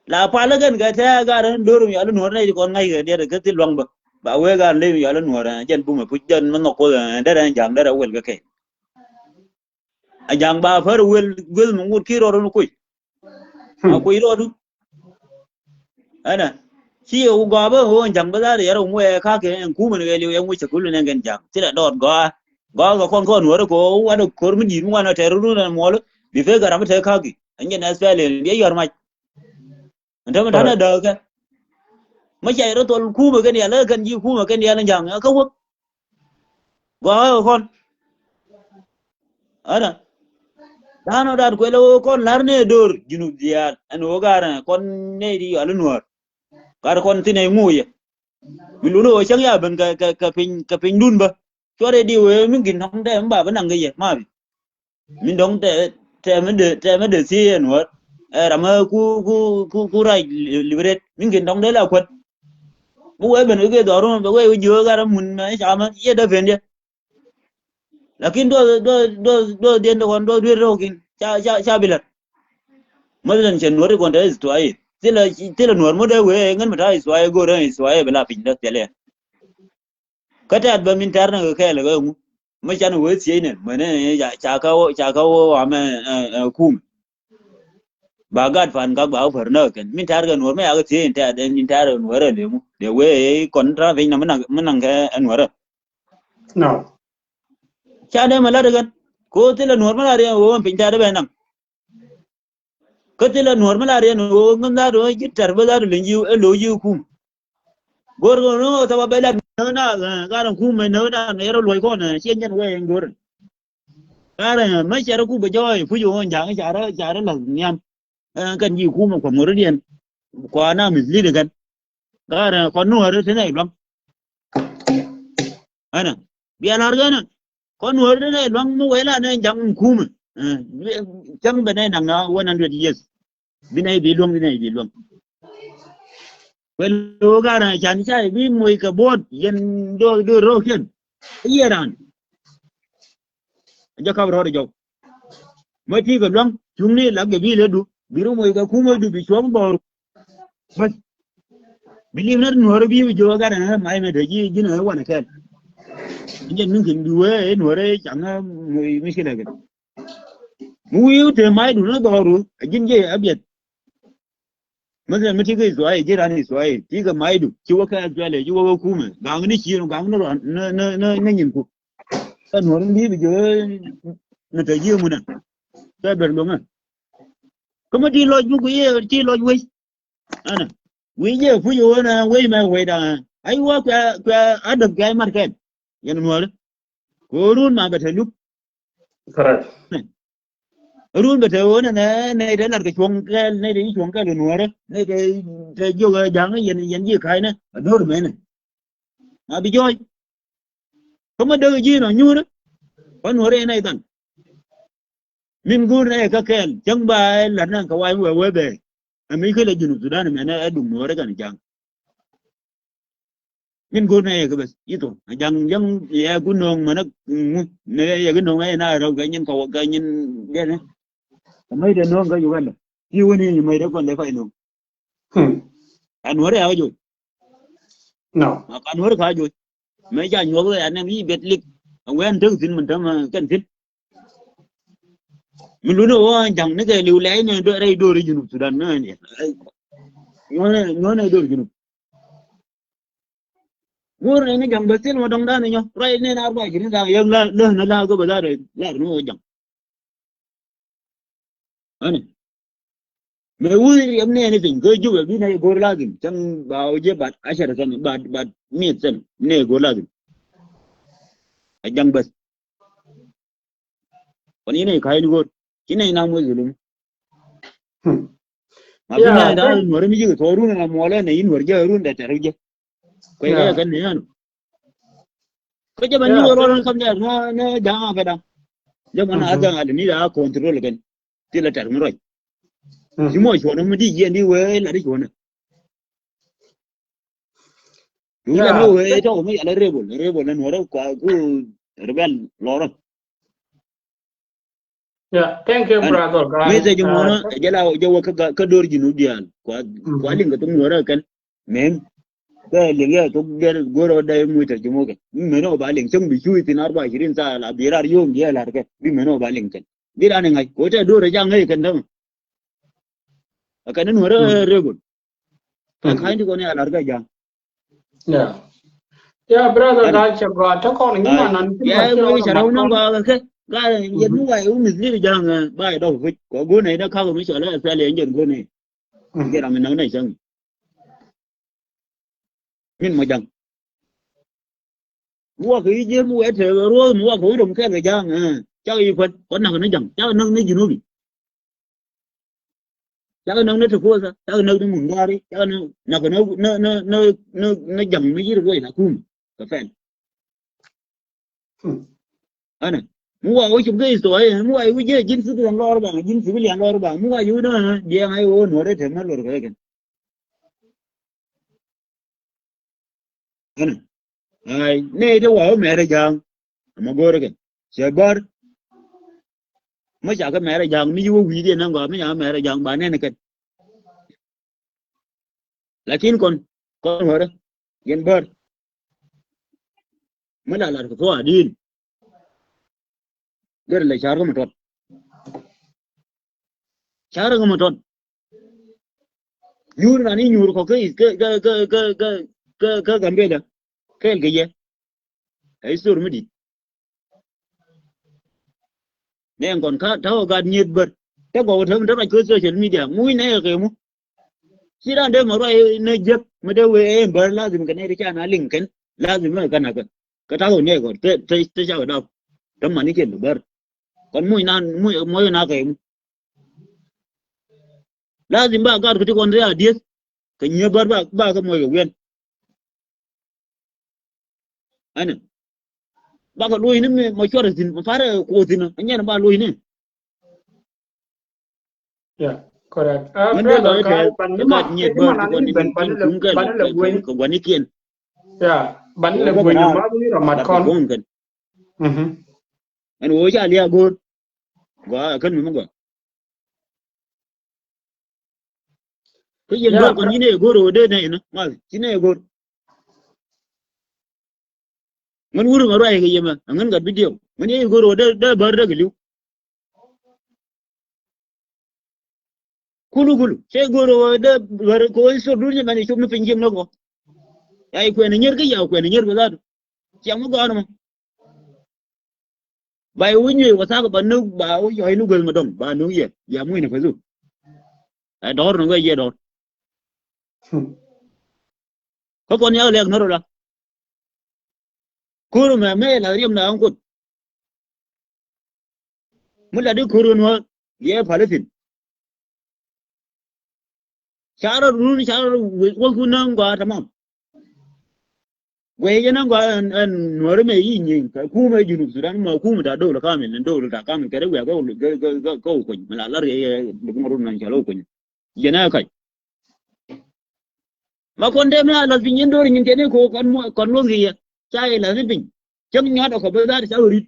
la pala kan ga ta ga ran đuổi mi alun hore con ngay cái dia cái til long ba we ga le mi alun hore jen bu ma pu jen man ko da ran jang da wel ga ke a jang ba fer wel mu ngur ki ro no kuy a kuy ro du ana chi u go ba ho jang ba da ya ro mu e ka ke ku men ga le yang mu cha ku ne gan jang ti la dot go con hore ko wa do ko mi di mu na te ru na mo bi fe ga ram te ka gi anh na sele bi yar ma ndama dana da ka ma chạy đó tôi khu mà cái này là gần như khu mà cái này là chẳng có quốc có con ở đó đó nó đạt quên đâu con lár này đor junub dia anh ô gara con này đi ở luôn gara con thế này ngu vậy mình luôn rồi chẳng ya bên cái pin đun ba cho đây đi về mình kinh không để bà vẫn năng cái gì mà mình đóng để mới được xí nữa làm cu rai liberate mình kinh đóng đấy là quật bố ấy bên cái đó rồi bố ấy vừa ra mình ấy sao mà ये đó về đi lakin do den do do do kin cha bilat madan chen nuor kon da isto ai tila nuor mo da we ngan mata isto ai go ran isto ai bela pin da tele kata ba min tar na ka la ga mu ma chan we sie ne mane ya cha ka wo ama kum ba gad fan ka ba fer na ken min tar ga nuor ma ya ga tie ta da min tar nuor le mu de we kon tra ve na man ka nuor no cha de mala dagan ko tila normal area wo pinta de benang ko tila normal area no nganda do jitar ba da linju lo yu kum gor go no ta ba bela na ga ran kum me no da ne ro loy ko na chen chen we gor ga ran ma cha ro ku ba joy fu ju on jang cha ra la nyam kan yi kum ko mo rian ko na mi li de gan ga ran ko no ro thế này lắm ana biar harga na con nuôi đấy loang mua vậy là nên chẳng cùm chẳng bên này nằng nó 100 years bên này bị luôn bên lô ga này chẳng sai vì mùi cả bột dân đưa rô khiên cái đàn cho các rồi được mới chỉ cái loang chúng này là cái gì là đủ bị mùi cả cùm mới đủ bị xuống bò bس believe nó nuôi bị cho ga này mai mà để gì nữa quan này nhân những chuyện đùa ấy nuôi đấy chẳng người mấy cái này mua yêu thì mai đủ nó đỏ rồi chính gì ở biệt mà giờ mấy cái xoay cái này xoay chỉ cái mai đủ chưa cái xoay này chưa có cú mà gang cái chi nó nhìn cuộc cái nuôi nó đi bây giờ nó thấy gì mà nè cái bên luôn à có mà đi lo chú quý chỉ lo quý anh nè quý giờ phụ yêu nè quý mà quý đã ai qua cái ở được cái market yan nuôi Kurun mà bật lúc correct run bật ôn này đấy là cái chuồng cái này đấy chuồng cái lừa nuôi đấy này cái vô cái dáng cái gì khai nữa đó là mẹ này à bị chơi không có đưa gì nó nhu đó con nuôi đây này tận mình gur này các cái chẳng bài là năng cái quay về về mấy cái là dùng từ đó này mẹ nó đụng nuôi đấy cái chẳng mình gur này cái bớt itu chẳng ya gunung mà nó này ya gunung này na rồi cái nhân cầu cái nhân cái này mấy đứa nó cái gì vậy yêu này mấy đứa con đấy phải nuôi Kan wore ajo. No. Kan wore ka ajo. Me ja nyogo ya ne mi betlik. Wen tung tin mình tam kan tin. Mình luôn nói rằng cái liều lẽ này đôi đây đôi junub Sudan nữa này. Nó này đôi junub. Ngor này rằng bớt tiền mà đông đa này nhá. Rồi nên nào vậy chứ rằng yang là nó là có bao giờ rồi là nó rằng. Anh. Mẹ ui em này tình cơ chú ở bên này gor la din. Chẳng bảo je bat asar kan bat miết sen ne gor la din. Ajang bas. Còn ini khai nu gor. Cái này nào mới zulum. Mà bên này đó người mới chỉ thổi luôn là mua lên này người chơi luôn để trả được chứ. Quay cái này anh. Cái cho mình nhiều rồi không được nó đáng phải đâu. Nhưng mà nó đang ở đây đã control cái. Thì là trả được rồi. Chỉ mỗi chỗ nó mới đi gì đi về là đi chỗ này. Đúng là nó về cho mới là rebel nó đâu quá cứ rebel lo rồi. Yeah, thank you, brother. Bây giờ chúng nó giờ là giờ cái đôi gì nó điền quá liền cái tung nữa cái men cái liền cái tung cái goro đây mua thật chúng cái mình nó bảo liền xong bị chui thì nó bảo chỉ đến ra là bị ra riêng gì là cái bị mình nó bảo liền cái đi ra này có thể đôi ra ngay cái đâu cái nó nữa rồi buồn cái khai thì con này là cái gì Yeah. Yeah, brother, guys, bro, talk on những mà nắn. Yeah, bây giờ đâu nó vào cái dân nước ngoài uống mình đi rằng bài đâu phải có gỗ này nó không mới sợ là phải liền dân gỗ này cái là mình nói này xong nhưng mà chẳng mua cái gì mua hết rồi mua khối đồng cái rằng cháu y phật có nào nó chẳng cháu nâng nó gì nó bị cháu nâng nó thực qua sao cháu nâng nó mùng ra đi cháu nào cái nó chẳng mấy gì rồi là cum cái fan anh này mua ở chung cái tuổi mua ở cái gì sự liền lo bằng chính sự liền lo bằng mua ở đó dia ngay ô nó đấy thêm nó rồi cái anh này này đâu ở mẹ đây chẳng mà gọi cái sẽ bớt mấy chả cái mẹ đây chẳng đi vô quỷ điện nó gọi mấy nhà mẹ đây chẳng bà này cái lakin con hỏi đó gen bớt mới là cái phố đi cái là chả có một tròn chả có một tròn nhur là ní nhur có cái gần đây đó cái gì ấy sửa mới đi nên còn khác tháo gạt nhiệt bật cái bộ thằng đó là cơ social media mũi này cái mu chỉ là để mà rồi nơi giật mà đâu về em bật là gì cái này để cho nó link cái là gì mà cái nào cái tháo này còn cái sao ở đâu tấm mà ní kiện bật còn mũi nào cái là gì ba cái con đấy à điếc cái nhiều bật ba cái mũi cái anh này ba cái đuôi nó mà cho được gì mà phá ra cô gì nó anh nhớ là ba đuôi này yeah correct brother cái bạn nhiệt bớt còn những bắn là quên của quán ý kiến yeah bắn là quên mà cái là mặt con anh ơi cha lia gôn quá cân mình quá cái gì đó còn như này gôn rồi đây này nó mà chỉ này gôn mình uống mà rồi cái gì mà ngân gật video mình ấy gôn rồi đây bớt ra cái liu kulu saya guru ada baru kau suruhnya mana cuma pinjam logo ai kau ni nyer ke ya kau ni nyer betul siang mau kau nama bài uống nhiều và sao các bạn nước bảo giỏi nước gần mà đồng bà nước gì giờ mới này phải rồi đó nó cái gì đó có con nhớ liền nó rồi là cô mà mẹ là riêng nào không cô mới là đứa cô nó dễ phải lấy tiền chả rồi quân quân nông qua thầm không quay cho nó qua nói mấy gì nhìn cái khu mấy junub Sudan mà khu mà đã đâu là cam mình cái đó cái câu quỳnh mà là được một lần chả lâu quỳnh giờ này cái mà con đem ra là bình nhiên đôi nhìn thế này còn luôn gì trai là cái bình chấm nhát ở khỏi bây giờ thì sao đi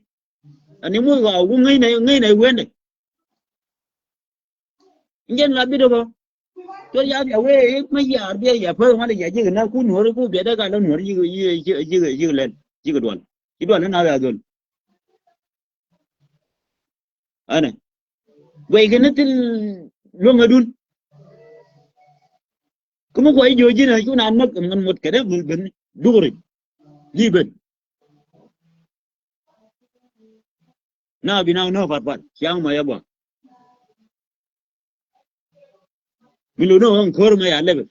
nếu mua gạo cũng ngay này quên này nhân là biết được không cho ya ya we me ya be ya pe ma de ya ji na ku no ku be da ga no ji len ji ga don ji don na ya don ana we ga na til lo ngadun kuma ko jo ji na ku na nak ngan mot ka de ben duguri ji ben na bi na no fat yang ma ya ba mi lo no on kor ma ya lebe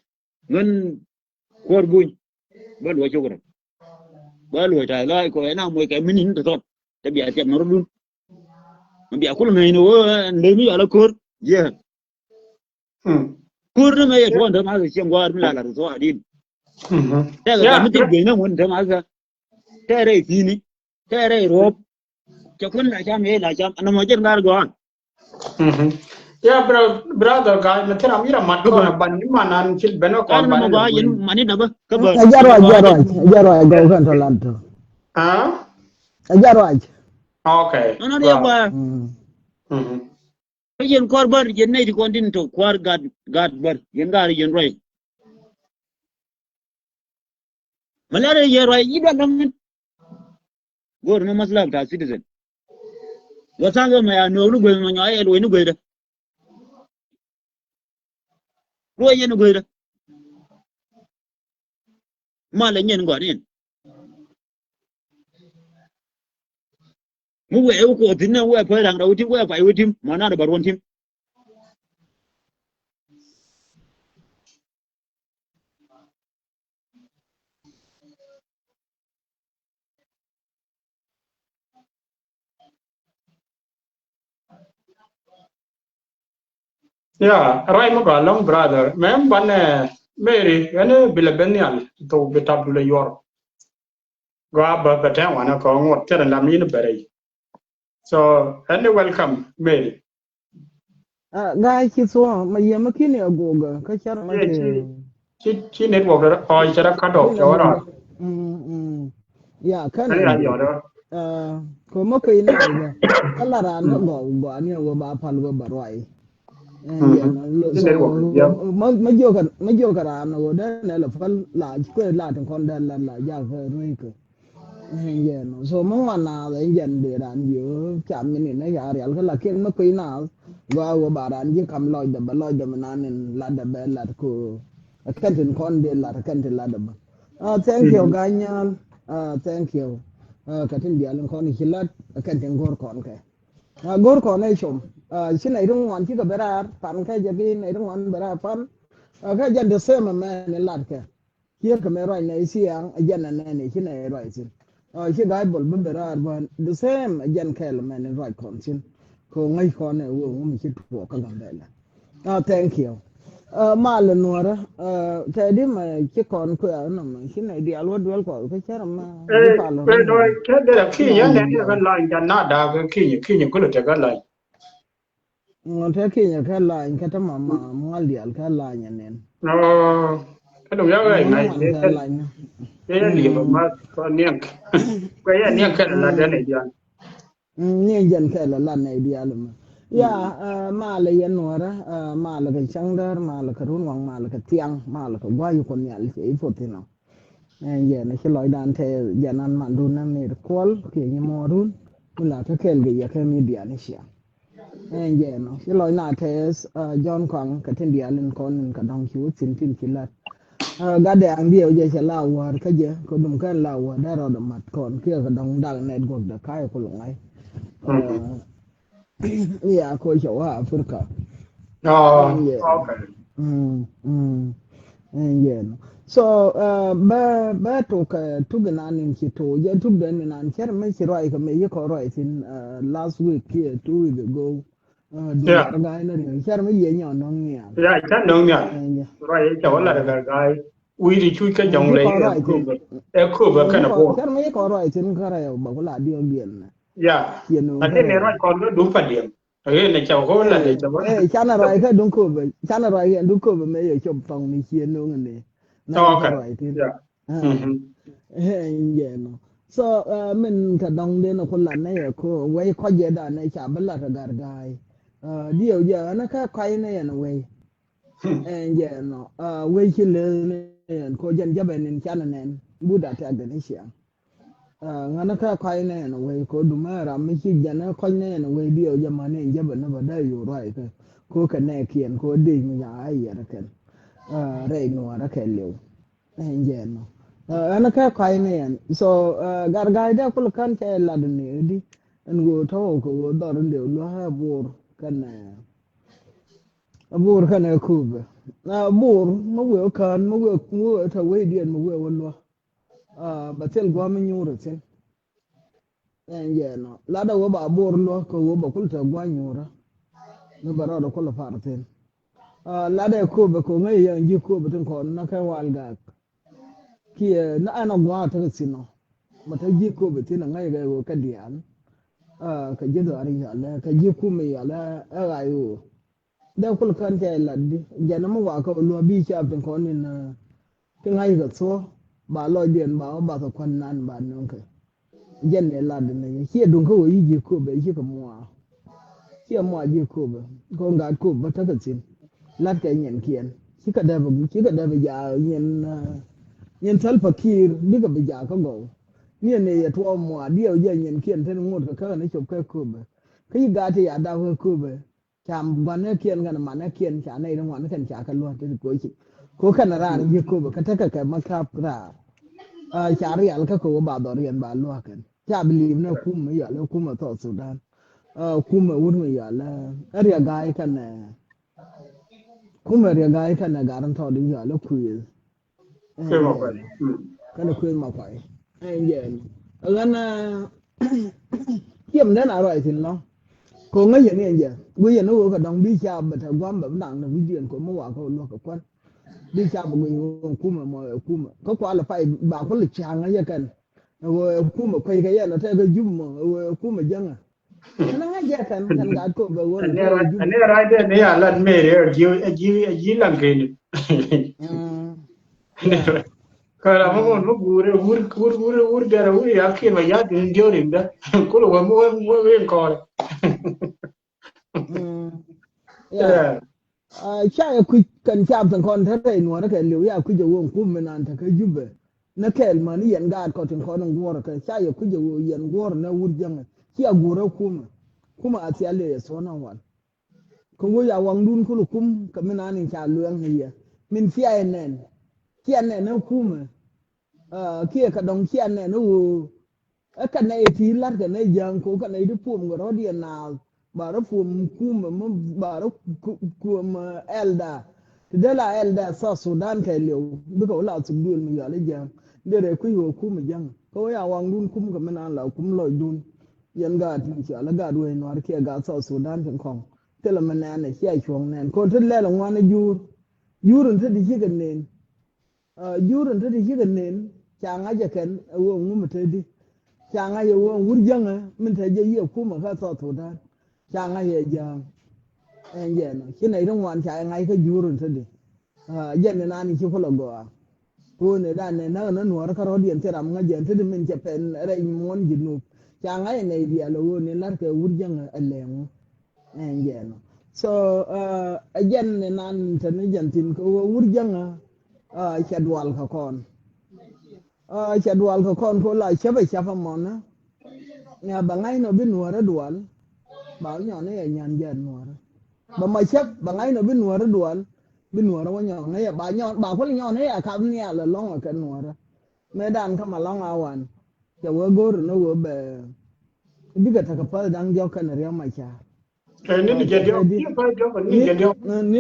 ngan kor buñ ba lo cho ba lo ta la ko na mo cái minin to ta bi atiam no dun bi akul me no le mi ala kor ye kor na me to ndo ma se ngwa mi la so adin ta ga mi ti be na won ta ma ga ta re fini ta re rob cho kun la cham ye la cham ana mo jen gar gon ya brother guy matera mira mat ko na ban ni manan chil beno ko kan ban ma ba yen mani da ba ka ba Ajaro go kan to lanto. ah Ajaro. okay ana de ba mhm yen kor bar yen ne ko din to kwar gad bar yen gar yen roi malare yen roi yi da nan gor na masla ta citizen wa sanga ma ya no lu go ma nya e lo ni go da lo yen go da ma la nyen go din mu we ko tin na we fa dang da uti we fa utim mana da barwon tim ya rai mo ga long brother mem ban mary ene bile benial to betab le yor ga ba batan wana ko ngot tera la min bere so and welcome mary Guy ki so ma ye makini agoga ka char ma ye ke. chi network o chara cut off Kini chawara agoga. Ya ani kana ya di. yor Ko mo ko ina ga. Kala ran go ani go ba pal go barwai. Yeah, no, chi so network ya ma joga ran go da ne la fal la ko la tan kon da la ja ga rui ko. Yeah, no, so mo wana da yen de ran yo cham ni ne ya real ka la ken mo ko ina go ba ran ji kam loy da ba loy da manan la da ba la ko kan tin kon de la kan tin la da ba. Thank you ganyan. Thank you. Ka tin dia lon kon hilat kan tin gor kon ka. Gor ko na chum shi na irin wan ki ga berar pan ka je bi na irin wan berar pan ka jan de sema ma ne lat ka hier ka me roi na isi yang jan na ne shi na roi sin shi ga bol bin berar ban the same jan ka le men roi kon sin ko ngai ko ne wo mi shi to ka ga bela thank you ma le nuora ta di ma ki kon ko na ma shi na di alwa dwel ko ka chara ma ji pa lo ro no ke de ki ma ya le ne dia ga la ga na da ga ki ko le te ga la ngon te ki nya ka la in ka ta ma ma di al ka la nya nen no ka dum ya ga mo ngai man ne ka la nya ya li ba ma ko niang ko ya niang ka la da ne ya ni jen ka la la ne di al ma ya ma le yen wara ma le ka chang dar ma le ka run wang ma le ka tiang ma le ka gwa yu kon ya li e fo ti no ye na shi loy dan te janan man dun na mi kol ke ni mo run la ta kel ge ya ka mi dia ni shi ye no shi loy na te John Kong ka tin dia len kon ka dong chu tin tin ki la gade an biya je cha la war ka je ko dum kan la war da ro da mat kon ke ka dong dal net go da kai ko ngai ya ko cha wa afrika oh ye okay ye no so ba to ka tu ga nan ki to je tu da ni nan ker me ki roi ka me ye ko roi sin last week here 2 weeks ago du yeah lar ga na ni ker me ye nyon no nya ya cha no nya ye right cha wala ga ga wi ri chu ka jong ji le ko roi tin e ko ba ji kana ko bo ker me ko roi tin kara yo ba ko la di on bien na ya ye no ane kara ne yo right kon ga du pa diem ne cha ko la de cha wala chana roi ka dun ko be chana roi ka dun ko be me ye chop tong ni chien no ngene na ye ko okay roi tin yeah ye no so min ka dong de no ko la na ye ko we ko je da na cha bala ka gar gai dio je na ka kai na ye no we and yeah no we chi le ne ko jan jabe nin chana nen buda ta da ne shi ngana ka kai ne no we ko du ma ra mi chi jana ko ne no we dio jama ne jabe na ba da yu rai ka ko ka ne kien ko di mi ya ai ya ken re no ra ke le and yeah no ana ka kai ne so gar ga da kul kan ke la de ne di an go to ko do ran de lo ha bor kan bor kan ku bor mo we kan mo we ta we di mo we lo ba tel gwa mi nyuro tin en ye no la da wo ba bor lo ko wo ba kul ta gwa nyura no ba ro ko la far tin la da ko ba ko ngai yan ji ko ba tin ko na kai wal ga ki na ana gwa ta tin no ba ta ji ko ba tin ngai ga wo ka dian ka ji da ari ya la ka ji ku mi ya la ga yo da kul kan ta la di ya na mo wa ko lo bi cha tin ko ni na cái ngay cái số bà lo điện bà có quan nan bà nông cái dân này là đến này khi đúng cái gì cô bé chỉ có mua gì cô bé con gái cô bé tất cả xin lát cái nhận kiên chỉ có đẹp bây giờ nhận thal fakir đi cái bây giờ có gầu như này thua mua điều giờ nhận kiên thế ngột cái này chụp cái cô bé cái gà thì đã đau hơn cô bé chạm quan này kiên cái mà nó kiên chả này nó ngoan nó cần chả cái luôn thế cuối chị ko kana ran ji ko ba kata ka makap ra chari al ka ko ba dor yan ba lo kan cha believe na ku me ya lo ku ma to sudan ku me wur me ya la area gai kan ku me area gai kan garan to din ya lo ku ye Cái mà vậy. kana ku ma kwai en ye ngana kiem na ro tin lo ko ngai ye ne ye wi ye no ka dong bi cha ba ta gwam ba dang na video ko mo wa ko lo ka kwan đi cha một người kuma mà kuma có qua là phải bảo có lịch trang ấy cần rồi kuma quay cái là theo cái zoom mà kuma dân à nó hay giờ cần gạt cô về rồi theo cái zoom Anh ấy ra đây này là lần mê rồi, chỉ lần cái này. yeah Kalau mau mau gur dari gur ya akhir ya dia rinda. Kalau mau yang kau. yeah cha ya ku kan cha tan kon ta dai no na kan liu ya ku je won kuma nan ta kai jubbe na kel ma ni yan gad ko tin ko nan gora ka cha ya ku je yan gora na wurjan ki a gora kuma a ti ale ya so nan wan ko wo ya wang dun kulu kum ka mina ni cha luang hiya min fi ai nen ki an nen na kuma ki ka dong ki an nen wo ka nei ti lar ka nei jang ko ka nei du pum go rodi na ba ro pum kuma mo ba ro kuma elda ti de la elda sa sudan ka lew bi ko la su dul mi ya le jang de re ku yo kuma jang ko ya wang dun kum ka mina la kum lo dun yan ga ti cha la ga du no ar ki ga sa sudan tin kong tela manana shi chuang nen ko tin le long wan jurun ta di higan nen jurun ta di higan nen changa ja ken wo ngum ta di changa ye wo wurjanga min ta je ye kuma ka so to da changa ye ja en ye no shi nei dong wan cha ngai ka jurun ta di jen na ni shi ko go ko ne da ne na nuwar ka ro dien teram nga jen ta di min je pen re mon jinu changa ye nei di alo wo ne lar ka wurjanga alemu en ye no so again nan tan jantin ko wurjanga chadwal ka kon chadwal ka kon ko la chaba chapa mona ya bangai no bin wara dwal ba nyo ne nyan jan wara ba ma chap bangai no bin wara dwal bin wara wa nyo ne ba nyo ba ko nyo ne ya kam ne la long ka wara me dan ka ma long awan ya wo gor no wo be diga ta ka pa dang jo kan riya ma cha Ini jadi tedi dia pada dia ni jadi.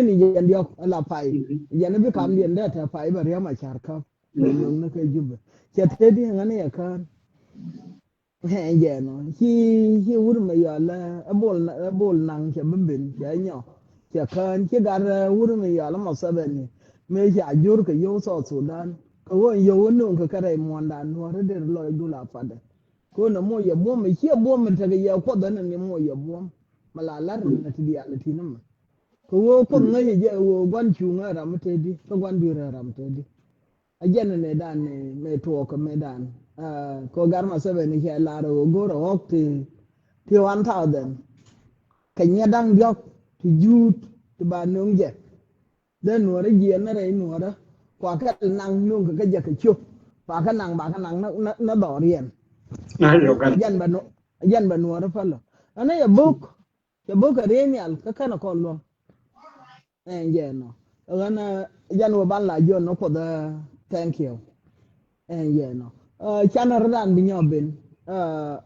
ni yen yok la pai yen bi kam yen da ta pai ba ya ma char ka le nyong na kai jubbe che tedi ngane ya kan he ye no hi wur ma ya la abol nang che bimbin ya nyo che kan che gar wur ma ya la ma sa ben ni me ja jur ka yo so sudan ko won yo no ka kare mo ndan no re de lo du la fa de ko na mo ye bo me che bo me ta ya ko da ni mo ye bo malalar na ti ya la ti na ko wo ko ngai je wo gwan chu nga ram te di ko gwan bi ram te di a jen ne dan ne me to ko me dan ko gar ma se ni ke la ro go ro ok ti 1000 ka nya dang yok ti jut ti ba nung je de nuor ye na re nuor kwa ka nang nung ka ja ka chup pa ka nang ba ka nang na do rien na yo kan yan ba nuor fa lo ana ya buk re ni al ka kana ko lo en ye no ana yan wa ban la jo no ko da thank you en ye no chana ran bi nyobin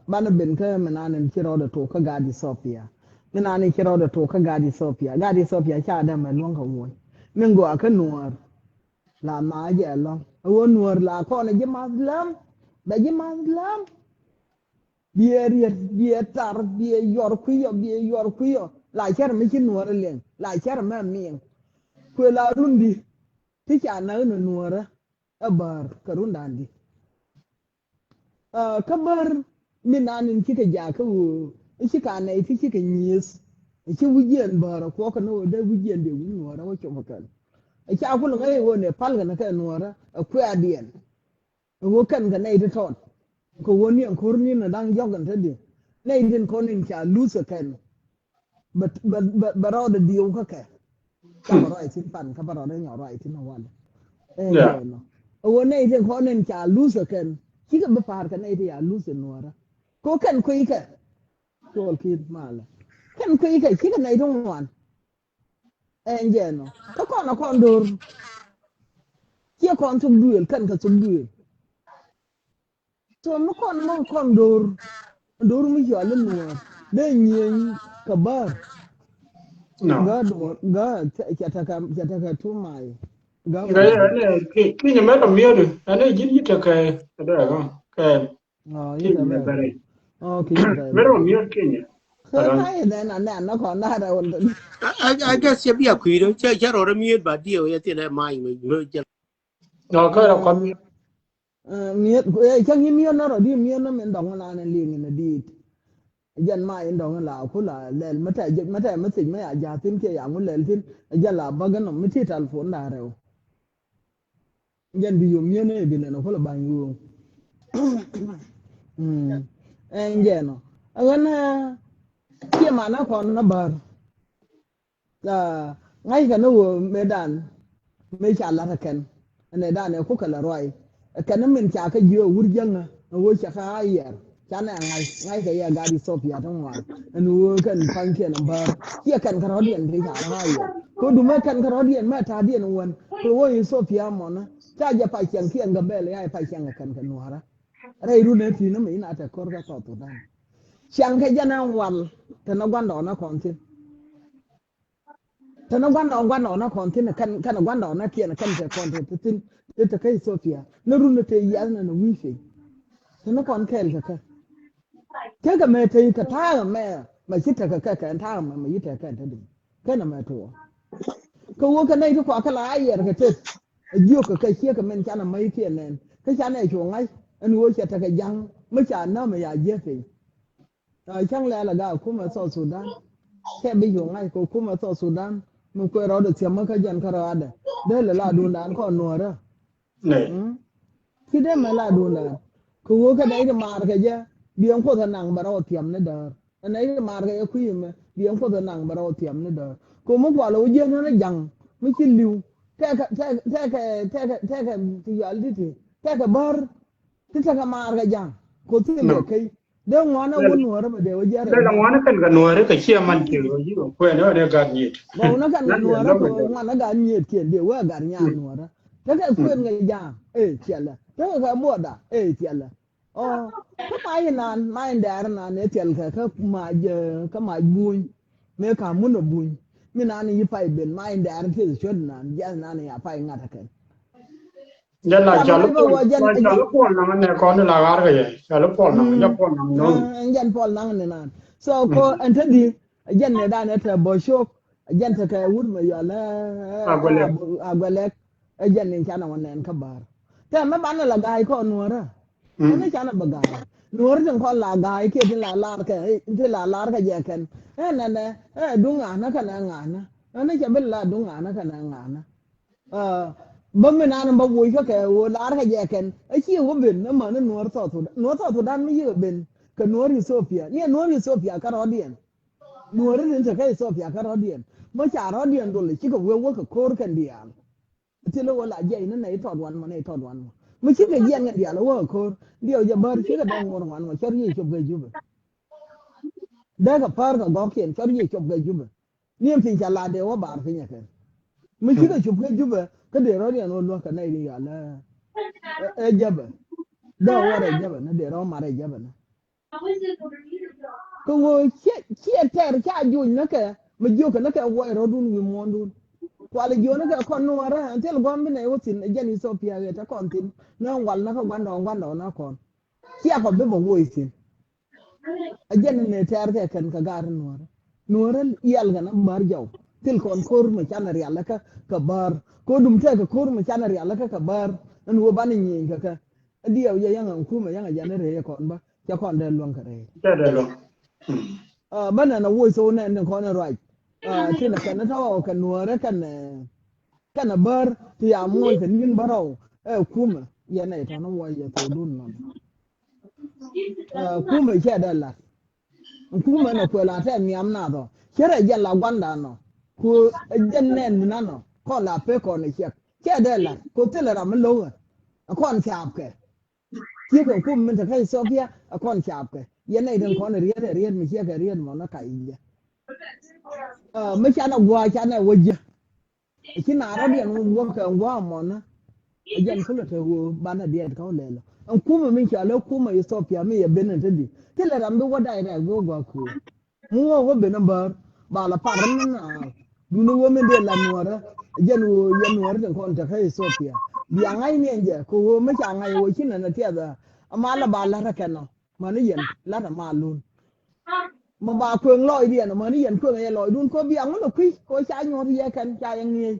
bana bin ka menanen kiro da to ka gadi sofia menanen kiro da to ka gadi sofia cha da man lon ka won min go aka nuor la ma je lo wo nuor la ko ne je mazlam da je mazlam bier tar bier yor kuyo la cher mi chin nuor len la cher ma mien ku la rundi ti cha na nuor bar ka rundandi kabar minanin kika ja ka wo kika na ita kika nyes ki wujen bara ko ka no da wujen de wuni wara wato fakal ki akulu ngai wo ne palga na ka nuwara ku adien wo kan ga nei da ton ko woni an korni na dan jogan ta de nei din konin ka lusa kan but baro da diyo ka ka baro ai tin pan ka baro da nyoro ai tin wala no wo nei din konin ka lusa kan kika ba far kan ita ya lusin nuwara ko kan kuyi ka to ki mala kan kuyi ka kika na idon wan no ka kono kondor kia kon tum duel kan ka tum duel to mo kondor ndor mu yale nuwar de nyen ka bar ga chata ka tumai ga ne ki ni me lo miedo ane jin yita ka da ga ka ki yita me ba bare okay yita me lo miedo kenya Hey, then I con that I guess you be a queer, check or a mute, but deal, yet in a mind with no ka ra kon miết chẳng như miết nó rồi đi miết nó mình đóng là nên liền là đi dân mai in đóng là cũng là lên mất tình mấy à già tin kia à muốn lên tin dân là bao cái nó mới thiết thành phốn đà rồi dân bị dùng miết này bị lên nó cũng là bao nhiêu anh dân nó anh kia mà nó còn nó bờ là ngay cả nó mê đàn mê chả là cái này đàn này cũng cả là rồi kana min cha ka jiyo wurjanga wo cha ka ayar chana ngai ka ya gadi sofia tan wa an wo kan fanke nan ba ya kan karodiyan ke cha ayar ko duma kan karodiyan ma ta diyan wan ko wo yi sofia mona ta ja pa kyan kiyan ga bele ya pa kyan kan kan wara rai ru ne ti na mai na ta kor ka to dan chang ka jana wal ta na gwanda na kontin ta na gwanda na kontin kan gwanda na kiyan kan ta kontin tin ita kai Sofia na runa ta yi yana na wifi ta na kwan kai ka kai ka mai ta yi ka ta mai shi ta ka ta mai yi ta ka ta din kai na mai to ka wo ka nai ko ka la ayar ka te jiyo ka kai shi ka men kana mai ke nan ka sha ne ko ngai an wo ta ka jang mu cha na mai ya jefe a chang la ga kuma so Sudan ke bi yo ngai ko kuma so Sudan mu ko ro da tiamma ka jan ka ra da de la du dan ko no ra khi đấy mà là đồ là cứ cái đấy thì mà cái gì biếng có thể nặng bà đâu tiệm nữa đó anh ấy mà cái quý mà biếng có thể nặng bà đâu tiệm nữa đó cô muốn qua lâu giờ nó dằng mới chỉ liu thế cái thì giờ đi thì thế cái bar thế cái mà cái dằng cô thì mà cái đấy ngoan nó muốn nuôi mà đều giờ đây là ngoan kan ga nuore ka chia man ki ro ji ko ne ne ga ni bao nó kan nuôi đó cô ngoan nó ga nhiệt kiện đều qua ga nhà nuôi đó thế cái khuyên người già chả là thế cái mua đã chả là cái mai đàn này chả là cái mà buồn mấy cái muốn nó buồn mình ăn như phải bên mai đàn thì chuyện nan giá nan ya phải ngắt cái dân là chả lúc pol na ne kon la gar ga ye chả lúc pol na ya pol na no dân pol năng này nan so ko anh thấy đi dân này đàn này là bò shop dân thì cái wood mà giờ là agwelek dân này chanaวันนั้นขบารแต่ไม่บ้านละกายก็นัวระไม่ชนะบกายนัวจึงคนละกายเกี่ยที่ละลาร์กันที่ละลาร์กันแยกกันนั่นดุงานนะกันงานนะนั่นจะเป็นละดุงานนะกันงานนะบ่ไม่นานบ่วุ้ยก็แค่วัวลาร์กันแยกกันไอ้ที่ว่าเป็นนั่นมันนัวต่อสุดานไม่เยอะเป็นกับนัวริโซเฟียเนี่ยนัวริโซเฟียก็รอเดียนนัวรินจะแค่โซเฟียก็รอเดียน บ่ชารอเดียนโดเลยชิก็เวว่าก็โครกันเดียที่เราละใหญ่นั่นไหนถอดวันมาไหนถอดวันไม่ชิก็เย็นกันเดียแล้วว่าโครเดียวจะเบิร์ชิก็ดังวันวันมาชอบยี่ชอบเกยจุบได้กับพาร์กับกอเขียนชอบยี่ชอบเกยจุบเนี่ยฟินชาลาเดียวว่าบาร์ฟินยังไงไม่ชิก็ชอบเกยจุบก็เดี๋ยวเราเดียนวันกันไหนดีกันละจับได้ว่าอะไรจับนะเดี๋ยวเรามาอะไรจับนะก็ว่าเชี่ยแต่ชาจุนนะแกมาอยู่กันนะแกว่าเราดูวิมอนดูkwale jona ka konno wara antel gombe ne wotin jani sopia ge ta kontin na wal na ko gwando na kon kia ko be bo woitin ajani ne tar ka kan ka gar nuwara iyal ga na bar jaw til kon kor ma chana ri alaka ka bar ko dum ta ka kor ma chana ri alaka ka bar an wo bani nyi ka diyaw ya yang ku ma yang jana re kon ba ja kon den lon ka re de lo bana na wo so ne ne kon rightที่นักการท่ากันนัวแล้วกันเบอร์ที่ยามวยกันยินบาร์เอาคุ้มยันไหนทางนั้นวายจะตัวดุนนั่นคุ้มไม่ใช่เดินละคุ้มมันเอาเวลาแท้มีอำนาจต่อเชื่อยันละวันดานเนาะคือยันแน่นนั่นเนาะข้อละเพื่อคนในเชือกแค่เดินละกูเจอแล้วมันลงข้อนฉาบแกที่ของคุ้มมันจะให้โซเฟียข้อนฉาบแกยันไหนเดินข้อนเรียนไม่เชื่อแกเรียนมันน่าไก่ยังไม่ใช่นะวัวใช่นะวัวจีที่นาเราเรียนวัวกับวัวมันนะยันเขาเลยเธอวัวบ้านเดียดเขาเลยล่ะอันคู่มันไม่ใช่แล้วคู่มันอยู่โซเฟียไม่ยังเป็นนั่นทีที่เราทำดูว่าได้ได้วัวกว่าคู่มัวว่าเป็นนัมเบอร์บาลปาร์นั่นน่ะดูนึกว่าไม่เดียดละนัวนะยันวัวถึงคนจะให้โซเฟียอย่างไงเนี่ยเจ้าคู่ไม่ใช่ไงวัวที่นั่นนะเทียบมาละบาลละรักกันเนาะมันนี่ยันละมาลุนมาบาเพื่องลอยเดียนมานี่ยันเพื่องไอ้ลอยดุนก็เบียงมันหรอกพี่ก็ใช้ยอดเยอะกันใจอย่างนี้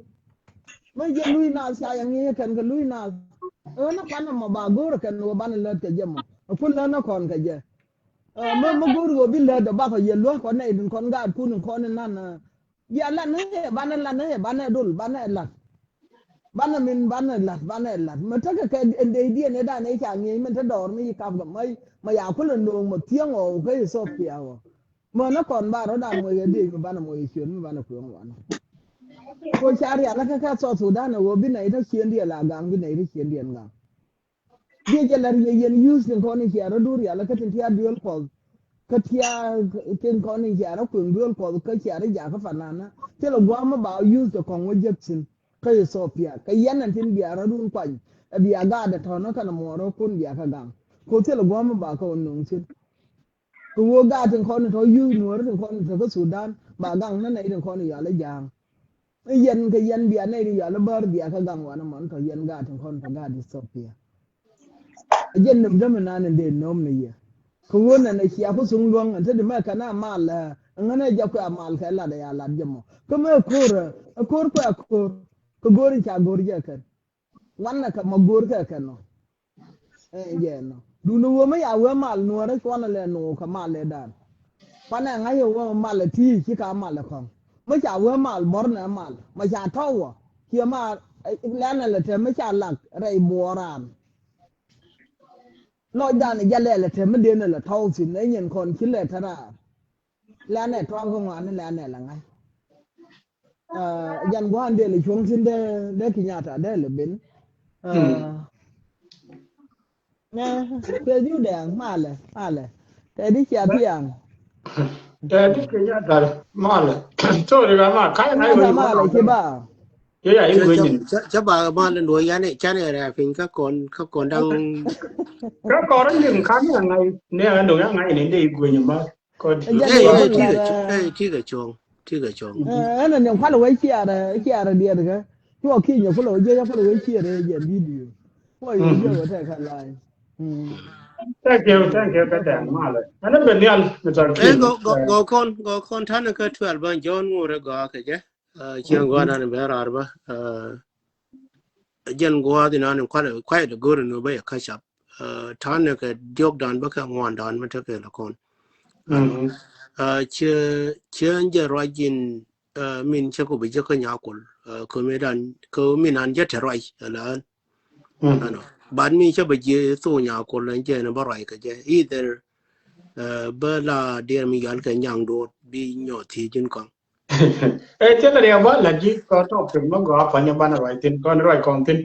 ไม่ยันลุยนาใช้อย่างนี้กันก็ลุยนานักการมาบากูรกันว่าบ้านเลิศกันเยอะมั้งพูดแล้วนักคนกันเยอะเมื่อกูรู้ว่าบินเลิศแต่บ้าเขาเย็นล้วนคนไหนถึงคนกาดพูดถึงคนนั่นนะอย่าละเนี่ยบ้านนั่นละเนี่ยบ้านนั่นดุลบ้านนั่นหลักบ้านนั่นมินบ้านนั่นหลักบ้านนั่นหลักมันถ้าเกิดเอ็นเดียนได้ในฉากนี้มันถ้าดอกไม่กลับกับไม่มาอยากพูดเรื่องดวงหมดเที่ยงโอ้ก็จะโซเฟียว่ะเมื่อนักก่อนบ้านเราด่ามวยดีกับบ้านมวยเขียนบ้านเพื่อนหวานคนชาเรียนแล้วแค่สอดสุดด้านว่าบินไหนถ้าเขียนเดียร์ละกังบินไหนที่เขียนเดียร์กังเดี๋ยวจะเรียนยูสถึงคนนี้เขียนเราดูเรียนแล้วก็ถึงที่ดูอัลพอลก็ที่ถึงคนนี้เขียนเราคุยดูอัลพอลก็เขียนได้ยากก็ฝันนั้นนะที่เราว่ามาบ่าวยูสจะของว่าเจ็บสินก็จะโซเฟียก็ยันนั่นที่เบียร์เราดูกว่าเบียร์กาเดทอนนั่นขนมเราคนเบียร์ก็กังคนที่เราว่ามาบ่าวเขาหนุ่มสิตัวกาถึงคนเขายืนหัวถึงคนเขาก็สุดด้านบากังนั่นไหนถึงคนอย่าเลยยางยันก็ยันเบียร์ในอย่าละเบอร์เบียร์ก็กังวันมันเขายันกาถึงคนเขากาดิสเปียยันหนุ่มจะมันนานเด่นน้อมเนี่ยเขาว่านั่นในเชียร์ผู้สูงลวงอันที่เมื่อขณะมาละงั้นจะก็มาลแค่ละเดียร์ละจมูกก็เมื่อคูร์ก็กูริชากูริยากันวันนั้นก็มากูริยากันเนาะยันเนาะดูนูว่าไม่เอาว่ามาลนัวได้ก่อนเลยนูเขามาเลยด้านปัญหาไงว่ามาลที่ที่เขามาเลยของไม่ใช่ว่ามาลบอร์นะมาลไม่ใช่เท่าว่าเกี่ยมาแล้วนั่นแหละเธอไม่ใช่หลักไรบัวรามลอยด้านนี่ยันเลยเธอไม่เดินนั่นแหละเท่าสิไอ้เงินคนคิดเลยท่าระแล้วเนี่ยท้องของมันนั่นแล้วเนี่ยหลังไงยันว่าเดี๋ยวช่วงสิ้นได้ขี้ยาถ่าได้หรือเบนเนี่ยเพื่อยูแดงมาเลยแต่ที่เชียร์พี่ยังแต่ที่เกี่ยดมาเลยโซ่ดีกว่ามาใครไหนเลยมาเลยใช่ป่ะเกี่ยอีกคนนึงจะบ่าวมาแล้วหน่วยยันเนี่ยจะเนี่ยอะไรฟิงก็ก่อนดังก็ก่อนยังครั้งยังไงเนี่ยหนูยังไงนี่ได้อีกคนนึงบ้างก็ที่กระชงนั่นยังพัดเอาไว้เชียร์เดียร์เลยครับที่ว่าขี้อย่างพัดเอาไว้เยอะพัดเอาไว้เชียร์เลยเย็นวิดีโอว่าอยู่เยอะกว่าแต่ขันลายthank you ก็แต่งมาเลยอันนั้นเป็นเนี่ยมันจะก็คนท่านก็ช่วยบ้านย้อนงูระก็แค่เชียงกว่านั่นเป็นอะไรบ้างยันกว่าที่นั่นควายเด็กกูรู้ไปขยับท่านก็ยกดันบ้างงอนดันมันจะเกิดละคนเชื่อจะรอยยินมินเชื่อกูไปเจอขยากุลคือไม่ดันคือมินันจะเท่าไรแล้วนั่นบ้านมีเชื่อไปเจอสู้ยากุลแล้วเจอในบ่อไรก็เจออีเดอร์เบลาเดียร์มีการกันยังโดดบีหยอดทีจนกอง thế là điều đó là chỉ có topถึง mà gọi phải nhà ban rồi tin con rồi còn tin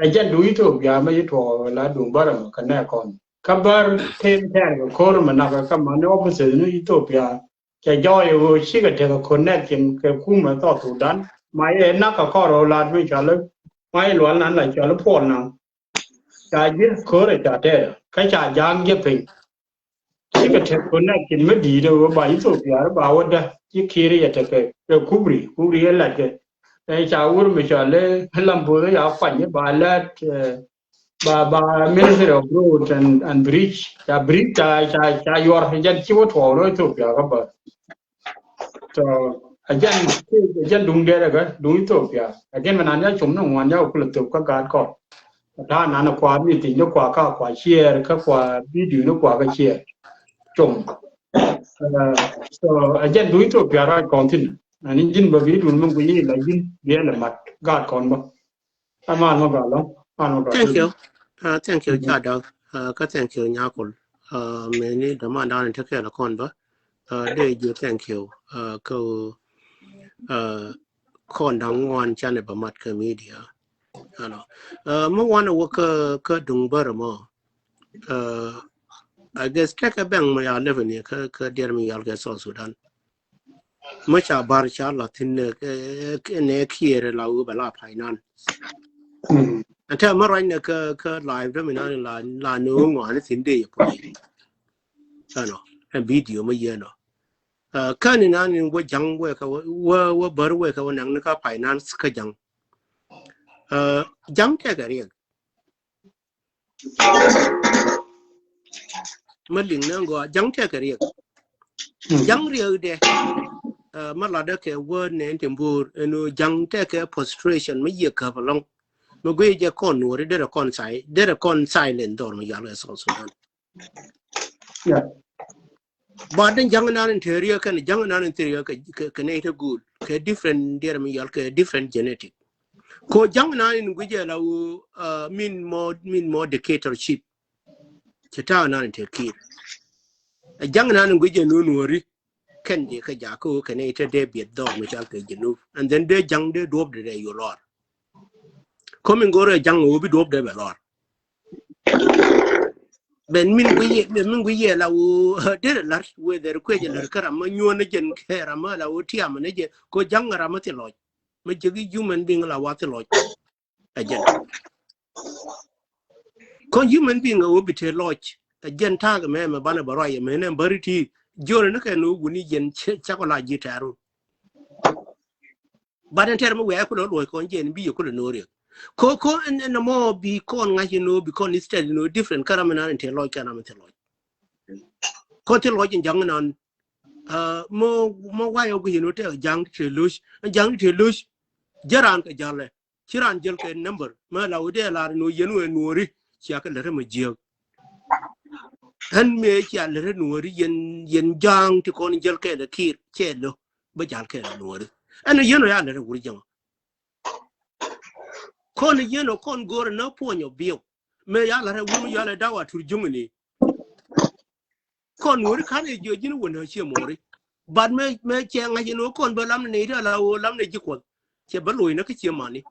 agent đuổi thôi bây giờ mấy chỗ là đúng bảo rằng cái này còn kabar thêm thêm cái core mà nào cái mà nó opposite nó Ethiopia cái do yêu chỉ cái cái connect cái khu mà to thủ đan mai nó cái core là mình trả lời mai luôn là lại trả lời phone nào cái gì core trả thế cái trả giang cái pin chỉ cái connect mới đi đâu mà Ethiopia bảo đó chỉ kia cái kubri là cái cháu mới trả lời làm bữa giờ phải bà là bà Ministry of Road and Bridge bridge cha yor ajan chiwo thoro Ethiopia ka ba so ajan dung de ga dung Ethiopia again mananya chumna ngwanya ukul ka ga ko ta na na kwa mi ti no kwa share ka kwa video no kwa ka share chum so ajan dung Ethiopia ra continue ani jin ba video mun ku yi la jin ye la mat ga kon ba aman ma ga lo thank you cha da ka thank you nya ko me ni da ma da ni take la kon ba de you thank you ko kon da ngwan cha ne ba mat ka media ano mo wana wo ka dung ba mo I guess take a bang my 11 ka dear me yal ga so Sudan much bar cha la tin ne kiere la u ba la phainan anh mà rồi nè cái live đó mình nói là nếu ngoại nó xin đi rồi sao nó em video mới giờ nó cái này nó nên với chẳng với cái với bờ với cái năng nó cái finance cái chẳng chẳng cái gì mà liền nó gọi chẳng cái gì chẳng riêng đấy mà là đó cái word này thì bùn nó chẳng cái prostration mới giờ cái vào lòng mà quay về con nuôi để là con sai lên đó mà giờ là sao Sudan. But then young and interior can young and interior can eat a good, can different dear me yalka different genetic. Co young and in which allow mean more dictatorship. Chata and take care. A young and in which you no worry can de kajako can eat a debit dog which I'll take you and then they young they drop the day you lot. Coming go a young will be dropped there a lot. Ben min we allow did a lot with the equation of Karaman Karama, Tiam, and Eje, go younger Amatiloi. Make you human being a waterloi. Again. Con human being a obit lodge, a gen tag a man, a banner baraya, man, and buried tea, Jordan no Wunigan chocolate guitar. But in terms of where I could not work on Jen be you couldn't know it. Coco and the more be con as you know because instead you know different caramel and teloy canameteloy. Coteloy and young on more why over you know tell young to lose and young to lose Jaran Kajale, Chiran Jelka number, Mala de la no yenu and worry, Chaka Lemajil. And make ya let worry yen young to con Jelka the kid, Chelo, but Jalka and worry. And you know I let worry young. Con you know con go no point your bill. May I let a woman yell a dawa to Germany. Con would can't you know when she more. But may chang you know con belaminator allow laminate equal. Che balloon no kitchen money.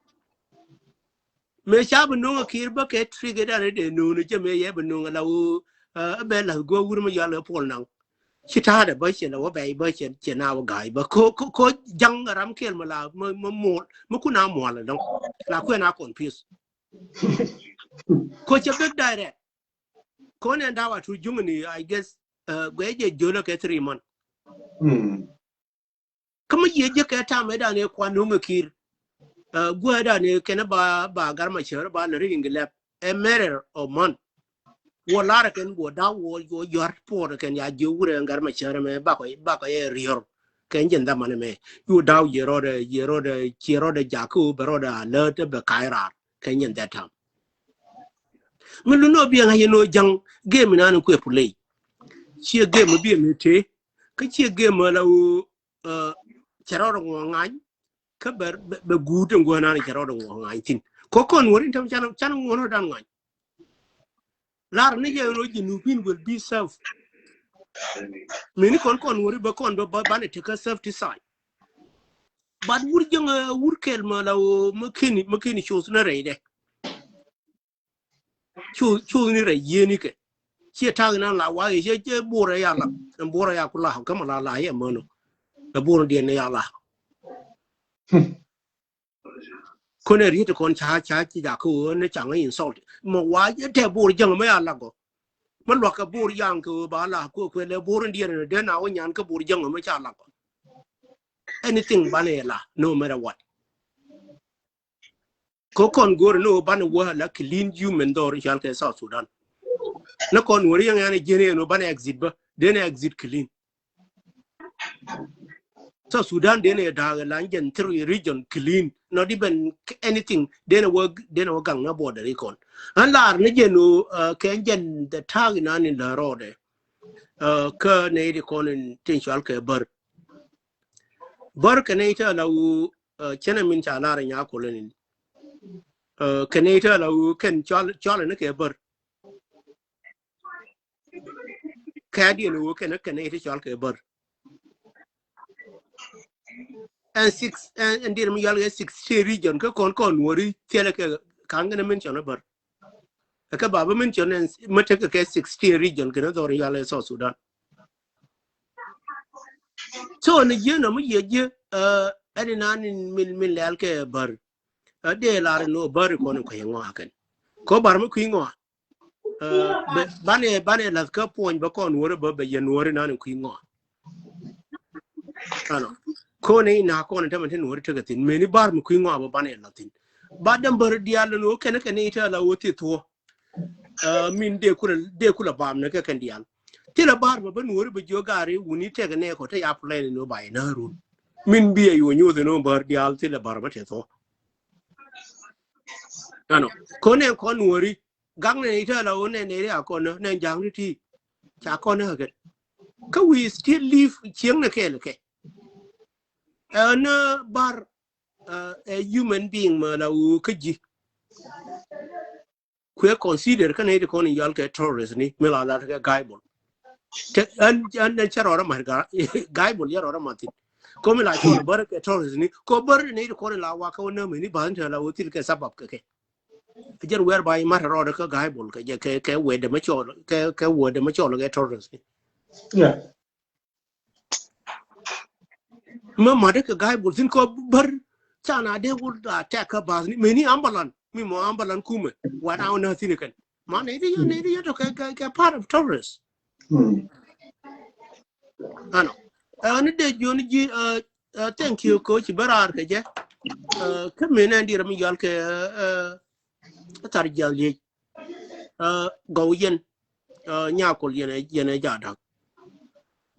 May shabba no a kid bucket triggered at it noon, may ever know allow a bell go with my yellow pole now. She tired a bushel or bay bushel, now guy, but co young ram kill Mala more, Mukuna more, like when I confuse. Coach a good direct. Con and Dawa to Germany, I guess, where you look at 3 months. Come on, you get time, Medan, a quanumakir. Go down, you can buy Garmacher, about the ring lap, a matter of month. What Larkin would down your poor can you would and Garmacher, back a real. Can you that money? You down your order, Chiroda Jaku, Baroda, alert, Bakaira, can you that time? Meluno being a young game in an play. She a game will be a mute. Could she a game allow Charada Wang? Cover the good and going on in Charada Wang, I think. Cocon were in terms of channel 1 or down line. Lar Nigga Lupin will be self. meni kon wuri ba kon ba ne take safety side but wuri janga wurkel ma law makini shows na reide chu ni re yeni ke che tag na la wa ye je bora ya la bora ya kula ka ma la ya mono na bora de ne ya laคนเรียกคนช้าที่อยากคือในจังไงอินสอลมาว่าแต่บูรยังไม่อาลักก็มันหลอกกับบูรยังคือบาลากูคือแล้วบูรเดียนเดินเอาอย่างกับบูรยังไม่อาลักก็ anything บ้านเนี่ยล่ะ no matter what ก็คนกูรู้บ้านว่าแล้ว clean human door ยังแค่ซาสุดานแล้วคนวัวยังไงเนี่ยเจเนี่ยโนบ้าน exit บ่เดิน exit clean so Sudan dene daga langen three region clean not even anything dene work gang na border ikon an lar ne jenu kenjen the tag nan in the road ka ne di kon tin chal ke bar ka ne ta law chena min cha lar nya ko lenin ka ne ta law ken chal ne ke bar ka di no ka ne ta chal ke bar and 6 and dear me 6 region ka kon wori tele ke kangana mention bar ka baba mention and mate ke 16 region ke do yale so Sudan so ne je no me je ani nan min lal ke bar de lar no bar kon ko yango hakan ko bar me ku ngo bane la ka pon ba kon wori ba be yen wori nan ku ngo ano kone na kone tamen ten wori tagatin meni bar mu kuingo aba bane latin badam bar dial no kene ita la woti to min de kula bam na ka kan dial tila bar ba ban wori ba jogare wuni tega ne ko ta ya plan no bai na run min biye yo nyu no bar dial tila bar ba te to ano kone kon wori gang ne ita la one ne ya kono ne jang ni ti cha kono ga ka we still live chieng na ke na bar a human being ma la u kaji ku consider kan ne ko ni yal ke terrorist ni me la ke gaibol te an charora ma gaibol ya rora ma tin ko me la ko bar ke terrorist ni ko bar ne ko la wa ka na me ni ban ta la u til ke sabab ke jar whereby ma rora ka gaibol ke we de ma cho ke we de ma cho ke terrorist ni yeah ma de ka gaibol tin ko bar chana de wul da ta ka ba ni me ni ambalan mi mo ambalan kuma wa na na tin kan ma ne de to ka part of terrorists ano ani de joni ji thank you coach barar ke je ka me na ndira mi yal ke tar jal ye go yen nya ko yen ja da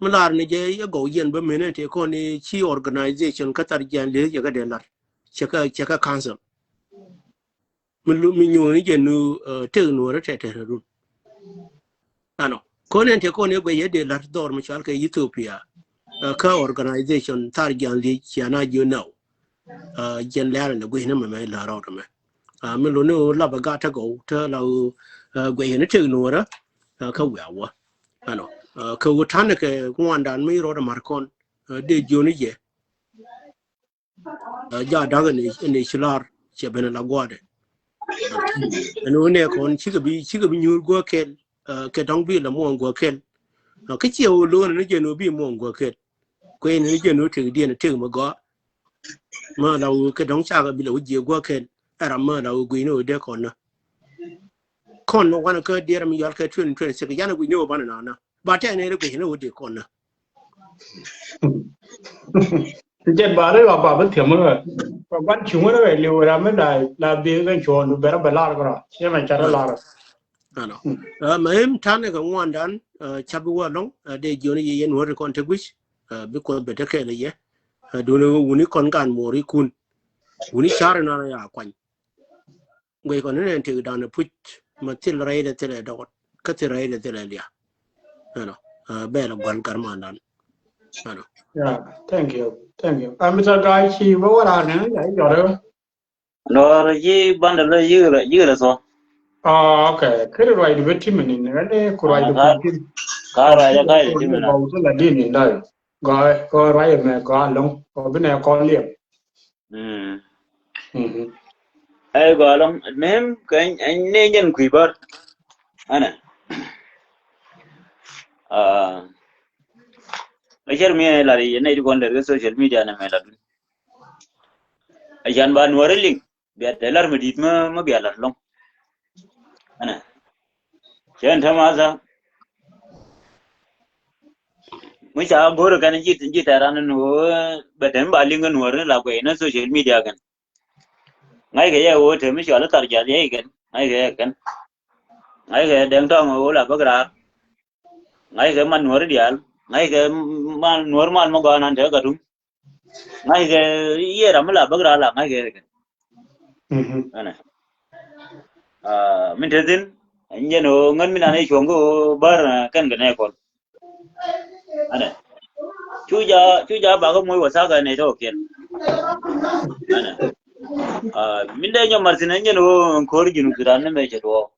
malar ni je go yen ba me ne te ko ni chi organization ka tar jal le ya ga de lar cheka council mi nyu ni je nu te nu ra te ru ano ko ne te ko ne be ye de lar dor mi chal ke Ethiopia ka organization tar jal le chiana you know jen la na go ne me la ro me mi lo no la ba ga ta go ta la go ye ne te nu ra ka wa ano ka wo tan ke ngwan dan mi ro da markon de joni je ja daga ne shilar che bena la gwade no ne kon chiga bi nyur go kel ke dong bi la mo go kel ke che o lo ne je no bi mo go kel ko ne je no te di ne te mo go ma la ke dong cha ga bi lo je go kel ara ma la go no de kon na kon no wana ka de mi yal ka 2026 ya na go no bana na ba te ne go no de kon na jet ba re ba ba thiam ma ban chung ma re liu ra me dai la bi ben chon nu bera bala ra che ma cha la ano ma em tan ga ngwan dan chabu wa long de joni ye no re kon te gwich bi ko be te ke le ye do no wuni kon kan mori kun wuni char na ya kwan ngwe kon ne te dan put ma til re de tele do ka ti re de tele ya ano be la gon kar ma dan ano yeah thank you Mr. Guy chi ba wa ra ne ya yo re no ji ban da yi la so ok cái rồi đi với mình này đấy cái rồi được cái ka ra ja kai ti mena bảo rất là đi này đây gọi có rồi mà có long có bên này có liệp ai go long mem cái anh ne nhân quỷ bớt ana Ajar mi lari yana itu konder social media na melar. Ajan ban wareling biar telar medit ma biar long. Ana. Jangan thamaza. Mucha bor kan jit aran no badam balingan war la ko ina social media kan. Ngai ke ya wo the mi shala tar ja ye kan. Ngai ke kan. Ngai ke deng tong wo la bagra. Ngai ke man war dial. Ngai ke man normal mo ga nan the gadum. Ngai ke ye ramla bagra la ngai ke kan. Ana. Min tedin njeno ngan min anai chongo bar kan gane kon ana chuja ba ko moy wasa ga ne to ken ana min de nyamar tin njeno kor ginu kiran ne me chedo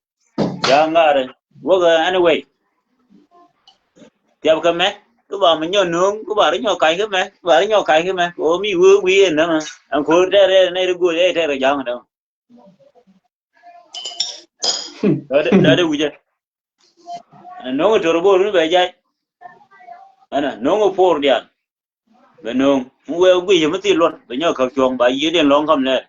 ya ngare woga anyway tiap ka me ko ba min nyo nung ko ba ri nyo kai ke me o mi wu wi en na an ko de ne ru go de re jang da da de wuje no to ro bo ru be jai ana no por dia bên nông mua quỷ cho mất tiền luôn bây giờ khẩu chuồng bà dưới đèn long cầm lên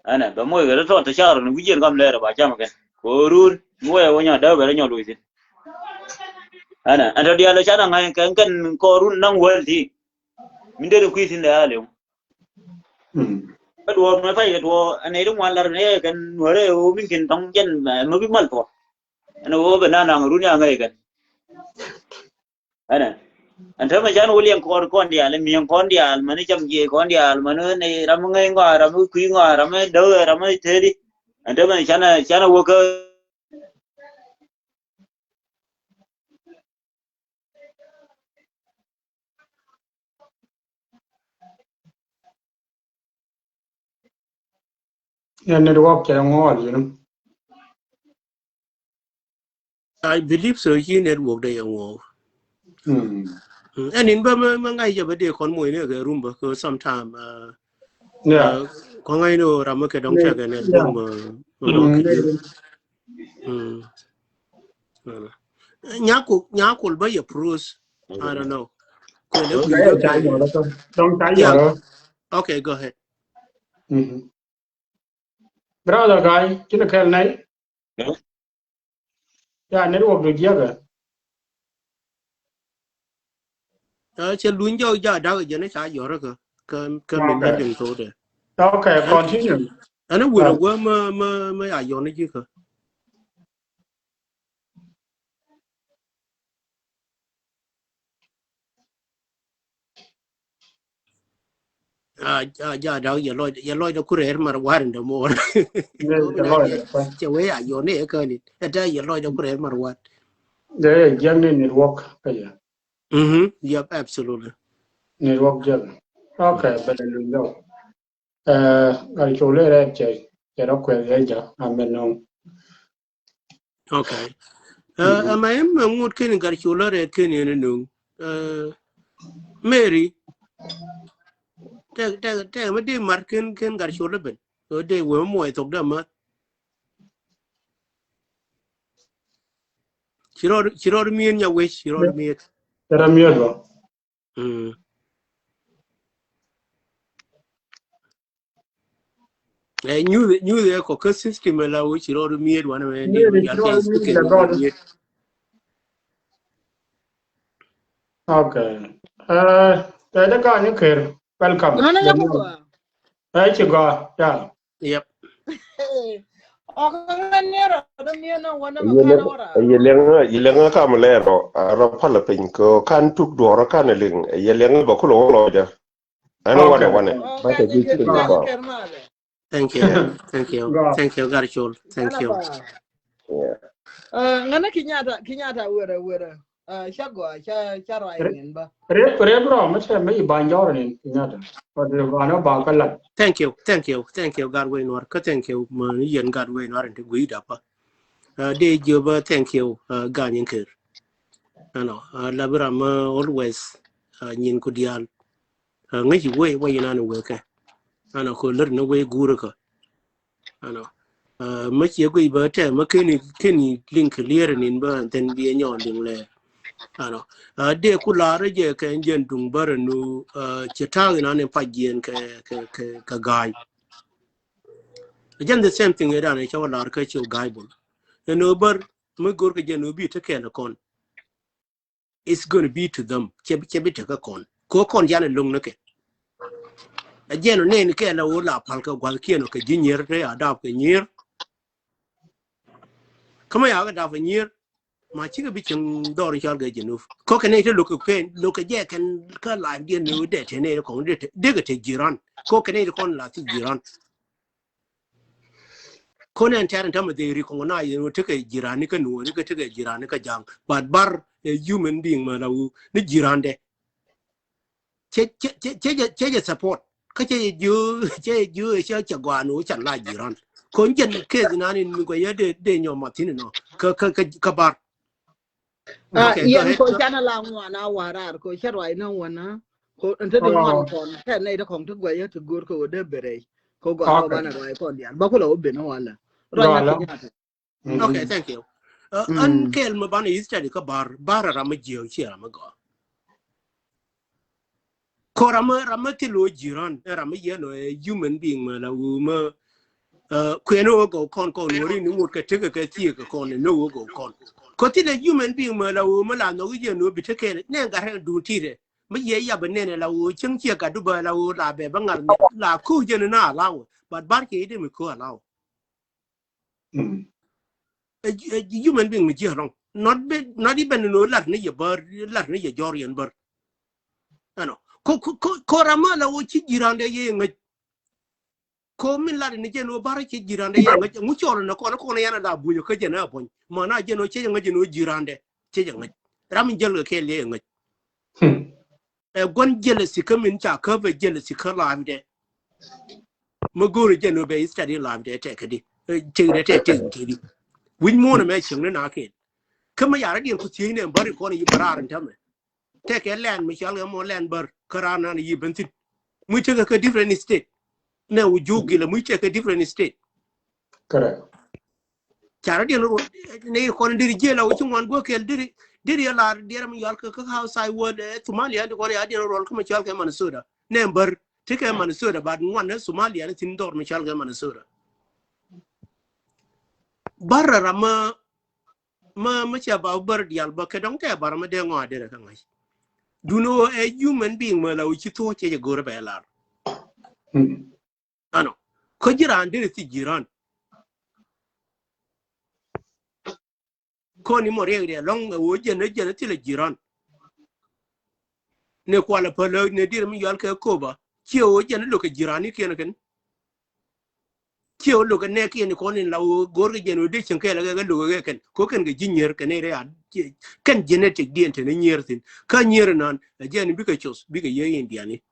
anh này bà mua cái đó thôi sao rồi quỷ cầm lên rồi bà cha mà cái cô run mua ở nhà đâu về đó nhà đuổi gì anh này anh đi là chắc là ngay cái cô run năng quên thì mình đưa được quỷ xin để liệu cái đùa nó phải cái đùa anh ấy đúng ngoài là này cái người đấy mình kinh trong chân mà mới biết mất thôi anh ấy bên nào run nhà ngay cái anh này anh thấy mà cháu nuôi liang con dia là miếng con dia mà nó chăm gì con dia mà nó này làm ngay ngoài làm quý ngoài làm đâu làm thế đi anh thấy mà cháu nó vô cơ nên network cái ngon gì lắm I believe so he network đây ngo anh in ba ngay giờ bây giờ con mồi nữa cái room ba có sometime có ngay nó làm cái đóng cái này room nhá cục bây giờ pros I don't know don't trái okay go ahead brother guy chứ là cái này ya network được chưa cái chơi luôn cho giờ đâu giờ nó xả gió rồi cái mình đã dừng số rồi okay continue anh vừa rồi qua mới ai gió nó chứ cơ giờ đâu giờ lôi đâu cứ mà qua đến đâu mua chơi với ai gió này cơ đi giờ lôi đâu cứ mà qua để dân nên network cái gì yep absolutely network dân okay bên đường đâu cái chỗ này là chơi nó quen cái gì à mình không okay mà em một cái cái chỗ này cái này nó Mary thế mà đi mark cái chỗ đó bên ở đây vừa mua thuộc đó mà chỉ rồi miên nhà quê chỉ rồi miên ra miên rồi như thế có cái system là chỉ rồi miên mà này đi okay đây là cái những cái welcome đấy chị gọi yeah yep Yelenga kamalero rapala pinko kan tuk dora kan ling yelenga bakulo loja ana wane bata jiki ko thank you Garchol thank you ngana kinyata wera cha go cha roi nin ba re bro mà sẽ mấy bạn giỏi này nhá và điều bạn nó bảo cái lần thank you God way nor ka thank you ma yen God way nor into gui da pa de joba thank you ga nyin ker ano la bra ma always nyin ku dial ngai ji way na no we ka ano ko ler no we guru ka ano ma che gui ba te ma kini link clear nin ba ten bi nyon ding le ano de ku la re je ka njen dung bar nu che tang na ne pa gen ka gai again the same thing era ne chawa lar ka chu gai bul no bar ma gor ka jenu bi te ke na kon it's going to be to them che bi te ka kon ko kon ya ne lung ne ke again ne ne ke la o la pal ka gwal ke no ka jinyer re ada ka nyer kama ya ga da fa nyer ma chi ga bi chen do ri chal ga jenu ko ka ne te lo ka je kan ka la de no de te ne ko de ga te jiran ko ka ne kon la ti jiran ko ne taran ta ma de ri ko na yi no te ka jirani ka no ni ka te ka jirani ka jang but bar human being ma lawu ni jirande che support ka che ju che gwa no chan la jiran ko njen ke na ni ko ya de nyo ma tin no ka bar okay go yen ahead ko chana la ngwana warar ko cha roi no wana ko ente de ngwan kon ta nei de kong tu gwe ya tu gur ko de bere ko gwa ko bana roi ko dial ba ko lo be no wala roi na rồi kinya okay thank you an kel ma bana yi study ka bar ra ma jiyo chi ra ma go ko ra ma ti lo jiran ra ma ye no human being ma la u ma kweno go kon no ri ni mut ka te ka ti ka kon no go kon ko ti le human being ma la u ma la no ye no bi te ke ne ga ha du ti de ma ye ya ba ne la u ching chi ka du ba la u la be ba ngal la ku je na la u but bar ke de mi ko la u human being mi ji rong not even no lat ne ye bar lat ne ye jorian bar ano ko rama la u chi jirande ye ngai ko min la ni je no bar chi jirande ye ngai mu choro na ko na yana da bu yo ke je na bon ma na je no che ngai je no jirande che je ngai ram jel ke le ngai gon jel si ka min cha ka be jel si ka la de mo go je no be study la de te ke di te di win mo na me ching na ke kama ya radian ku ti ne bari ko ni bararan tamme te ke land mi chal mo land bar karana ni bentin mu te ka different state na wu jugi la mu te ka different state correct cha radian ne ko ndiri jela wu chun go ke diri la dira mi yal ka house I would Somalia ko ya dira rol kuma chal ka Minnesota ne bar te ka Minnesota ba ngwan na Somalia ne tin dor mi chal ka Minnesota barra ma cha ba bar dial ba ka dong te bar ma de ngwa de ka ngai do know a human being ma la uchi to che go re belar ano ko jiran de ti jiran ko ni mo re de long wo je ne ti le jiran ne ko la pa le ne dir mi yal ka ko ba che wo je ne lo ka jirani ke ne ken che wo lo ka ne ke ne ko ni la wo gor ge no de chen ke la ga lo ga ken ko ken ge jinyer ke ne re a ken genetic dnt ne nyer tin ka nyer nan je ne bi ka chos bi ka ye indiani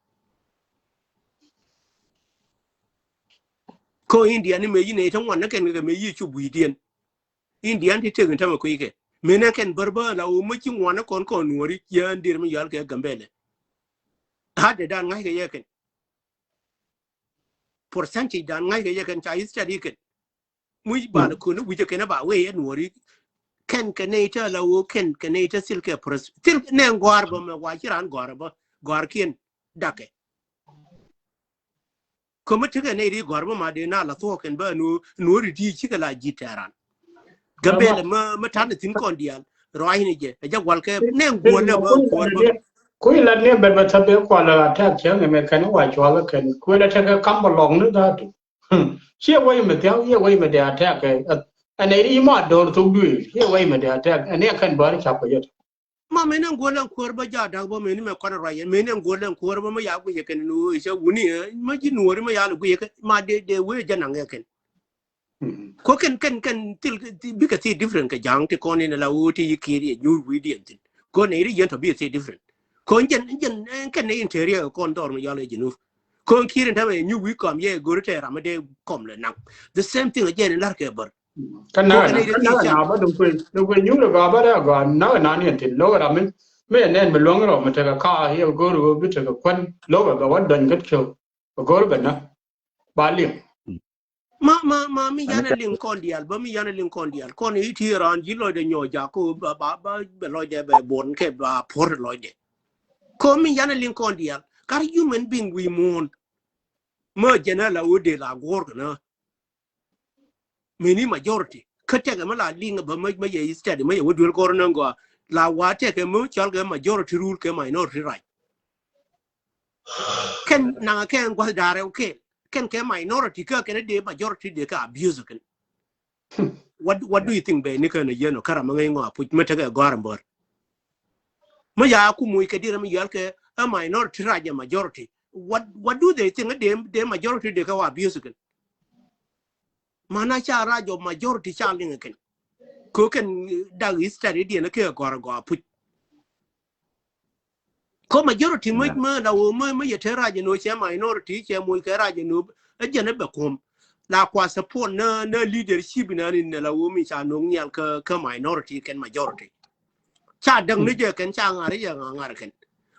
ko indiani me yine tan wannan ken ga me yi chu buidien indian ti tegen tama ko yike mena ken barba la o mukin wana kon nori ya ndir mi yal ke gambele hade dan ngai ke yeken percentage dan ngai ke yeken cha study ken muy ba na ko no wije ken ba we ya nori ken ta la o ken ta sil ke pros sil ne ngwar ba me wa kiran gwar ba gwar ken dake ko mutike ne ri gwar ba ma de na la to ken ba no ri ti chika la gitaran gambele ma tan tin kon dial roi ni je ja wal ke ne ngole ba ko ba cúi lần này bên bên tháp béo qua là tháp chéo người mình cái nó ngoài chó là cái cúi là tháp cái cắm vào lòng nữa đó chia quay mà theo chia quay mà để tháp cái anh ấy đi mà đồ thuộc đuôi chia quay mà để tháp anh ấy cần bảo nó chọc cái gì ma me ne ngole ko ba ja da ba me ni me kon roi me ne ngole ko ba ma ya ku ye ken no se wuni ma ji no ma ya lu ku ye ma de we ja na ken ko ken til bi ka ti different ka jang ti kon ni la u ti ki ri nyu wi di tin ko ne ri yen to be different ko jen kan ne interior ko ndor mi yale jinu ko kirin ta me nyu wi kom ye go te ramade kom le nang the same thing again in larke bar kan na ba dum ko nyu lo ga ba da ga na ni tin lo ga min me nen me lo ngro me te ka hi go ro bi te kwan lo ga wa dan gat kyo go ga na ba li ma mi yana link kon dial ba mi yana link kon dial kon i ti ran ji lo de nyo ja ko ba be lo de be bon ke ba por lo de ko mi yana link kon dial kar human being we moon ma jena la o de la gor na mini majority kete ga mala linga ba ma ye study ma ye wodul gor na go la wa te ke mu chal ga majority rule ke minority right ken na ken gwa dare okay ken ke minority ka ken de majority de ka abuse ken what do you think be ni kana yeno karama ngai ngo apu meta ga garambor ma ya ku mu ke dira mi yal ke a minority raja majority what do they think de majority de ka abuse ken mana cha rajo majority cha linga ken ko ken da study de na ke gar go apu ko majority mu la wo mu ye te raja no che minority che mu ke raja no ajene be kom la kwa support na leadership na ni la wo mi cha no nyal ka minority ken majority cha dang ni je ken cha ngari ya ngar ken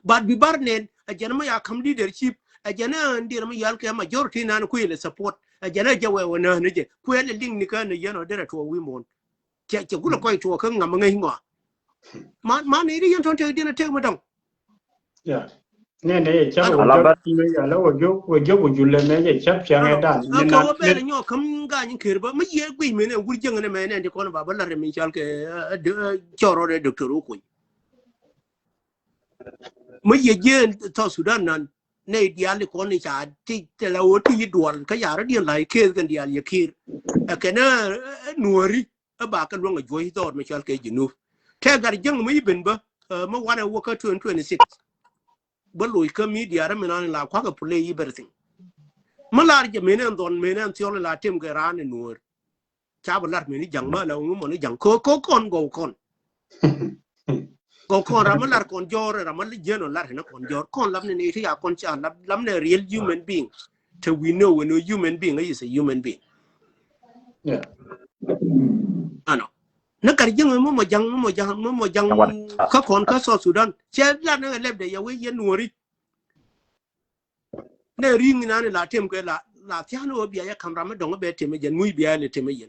but bi barnen ajene ma ya kam leadership ajene ndir ma yal ka majority na ku ile support ajene je we wona ni je ku ile ling ni ka ni ye no dere to wi mon che ku lo ko to ka ngam ngai ngo ma ni ri yen ton te dina te ma dang ya ne cha wo jo me ya lo wo jo wo ju le me ye cha cha ngai dan ni na ko be nyo kam ga ni ker ba ma ye gwi me ne wur jeng ne me ne ko ba ba la re mi chal ke choro de doctor ko ma ye je to Sudan nan ne dial ko ni cha ti te la o ti dual ka ya ra di lai ke kan dial ye kir ke na nuori ba ka lo ngo jo to me chal ke jinu te gar jeng mi ben ba ma wana wo ka 2026 ba lo ka media ra me na la kwa ka play everything malar je menen don menen tiole la tem ke ran nuor cha balar meni jang ma la ngu mo ni jang ko kon go kon ra malar kon jor ra mal jeno lar na kon jor kon lam ne ti ya kon cha lam ne real human being to we know when a human being is a human being yeah ano na kar jeng mo jang ka kon ka so Sudan che la na leb de ya we ye nuori ne ring na ne la tem ke la tiano bia ya kamra ma dongo be teme jen muy bia le teme yen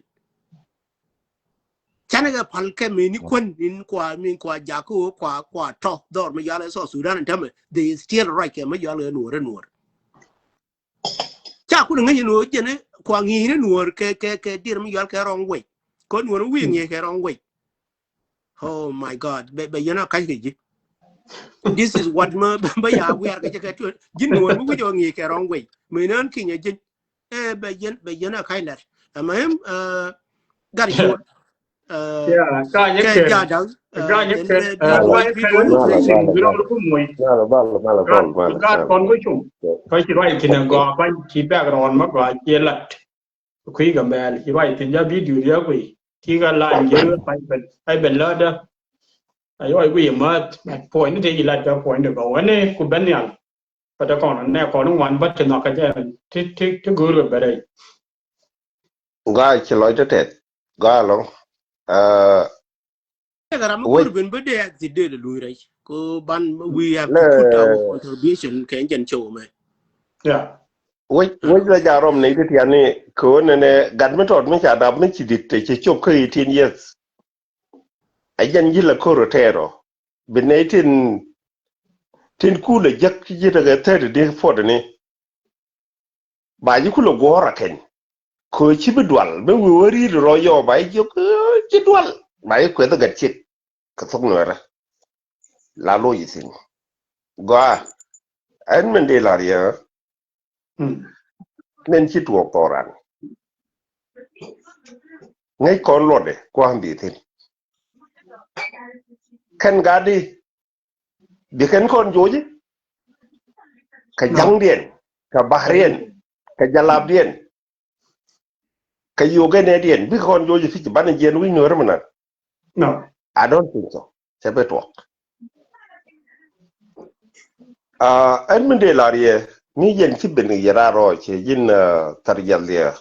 chana ga palke me ni kun in kwa jako kwa to dor ma yale so Sudan teme they still right ke ma yale nuor cha ku ngi no jene kwa ngi ne nuor ke dir ma yale ke wrong way ko nuor wi ngi ke wrong way oh my god be yana kai ji this is what ma ba ya we are ke tu jin nuor mu jo ngi ke wrong way me nan ki nya jin be yana kai lar amem gar shot yeah ka ye ke ja dang ye ke wa ye ke no ko sin bi ro ko moy ga kon ko chum ko chi rai tin go ba chi background ma ga che lat ku ga mel chi rai tin ya video ya ku chi ga la ye ai ben la da ai oi ku ma point ni te lat ga point de go ne ku ben ya pa ta kon ne ko no wan ba te no ka je ti go ro ba dai ga chi lo te ga lo garam ko ben be de accident de lurai ko ban we have to put our contribution can jen show me yeah we la jarom ne ti yani ko ne gad me tot me cha dab me chi dit te chop ko 18 years ajan yila ko rotero benetin tin kula jak ji daga tare de fod ne ba ji kula gora ken ko ci bidwal be wi wari ro yo ba ji ko ci dwal ba ko da gat ci ka sok no ra la lo yi sin go an men de la ya nen ci to toran ngay kon lode ko ambi tin kan gadi bi kan kon joji ka jangdien ka bahrien ka jalabdien ka yogene dien bi kon joji fi ban jen wi no ramana no I don't think so. It's a bit work. en men de larie ni yen ci ben yara ro ci yin tar yalle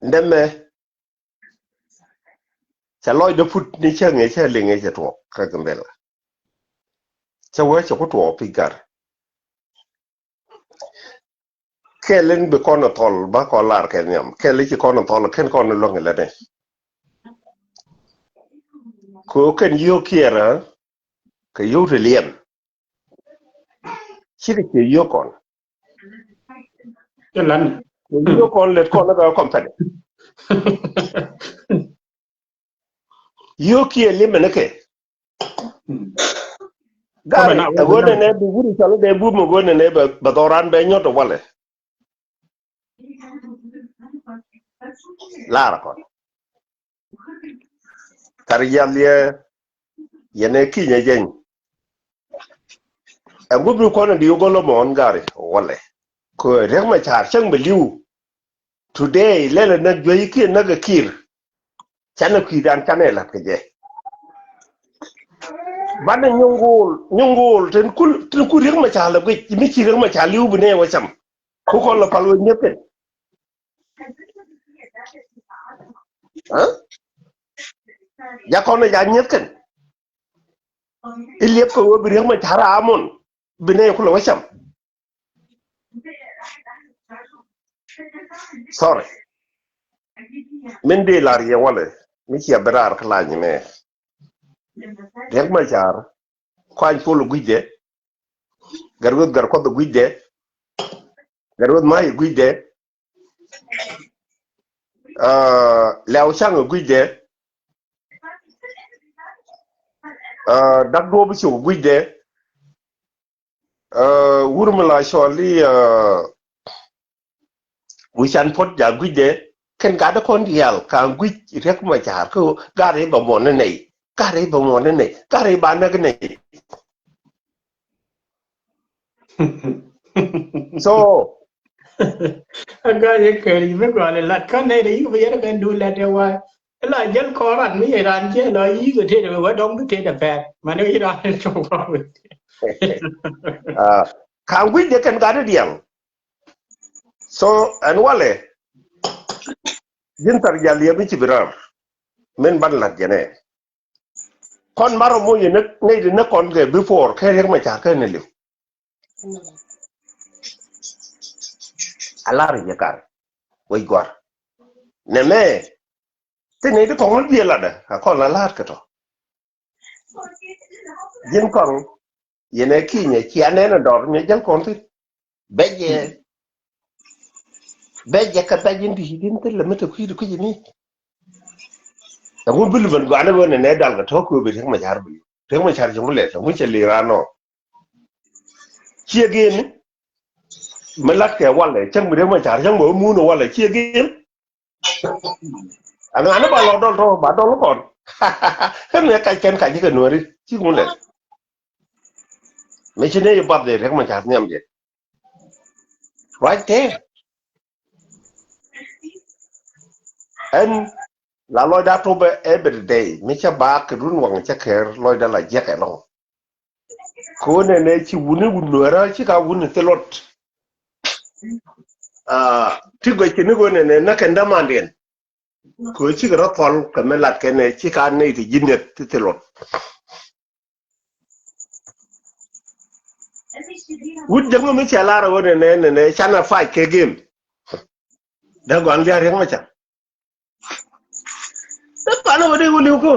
ndeme ca loy de put ni ca nge ca le nge ca to ka gambela ca wa ca ko to pigar kelen be kono tol ba ko lar ken yam kele ci kono tol ken kono lo ngela ne ko ken yo kiera ka yo te lien ci ke yo kon cái lần yo kon le kono ga company yo kie le menake có phải gari nào agone ne bu guri chalo de bu mo gone ne ba doran be nyoto wale lara kon tar yalle yene kinya jen agubu kono di golo mon gari wale ko rek ma char chang be liu today lele na joyi ki na ga kir chana ki dan kanela ke je bana nyungul ten kul rek ma char la ko mi ki rek ma char liu bu ne wa cham ko ko la palo ñeppe ha ya ko na ya ñeppen il yep ko wo bi rek ma char amon bi ne ko la wa cham sorry min de lar ye wala mi ci abrar kala ni me rek ma char kwañ polo guide garwod gar ko guide garwod mai guide lew chang guide dak do bu ci guide wurmala sholi wi chan pot ja guide ken ga da kon dial ka guid rek ma char ko gare ba mo ne nei gare ba mo ne nei gare ba na ne so cái gì cười mới gọi là lật con này đấy bây giờ bên đuôi lật đều qua là dân khó ăn mấy người ăn chứ là ý của thế là đông cái thế là bẹt mà nếu ý đó thì không có ka guide ken ga da dial so an wale jintar jaliya bi ci biram men ban la jene kon maro mo ye nak ngay di na kon ge before ke rek ma cha ke ne liw alar ye kar way gor ne me te ne di kon bi la da kon la lar ka to jin kon ye ne ki ne ki ane na dor ne jal kon ti beje ka tajin di din te la meta ku di ni da mo bulu ban gwana wona ne dal ga to ko be rek ma jar bu rek ma jar jumul le mu ce lirano ci gen ma lat ke wala cang bi rek ma jar jang bo mu no wala ci gen ana na ba lo dol to ba dol kon kan ne ka ken ka ji ka no ri ci mu le me ci ne yo bab de rek ma jar nyam je right there and la loy da to be every day mi cha ba ke run wang cha ker loy da la je ke long ko ne ci wuni wunu ra ci ka wuni telot ti go ci ne go ne na ken da mandien ko ci ga tol ka me lat ke ne ci ka ne ti jinnet ti telot wut jang mi cha la ra wona ne chana fight ke game da go an ya rek ma cha Paano ba dai wuli ko?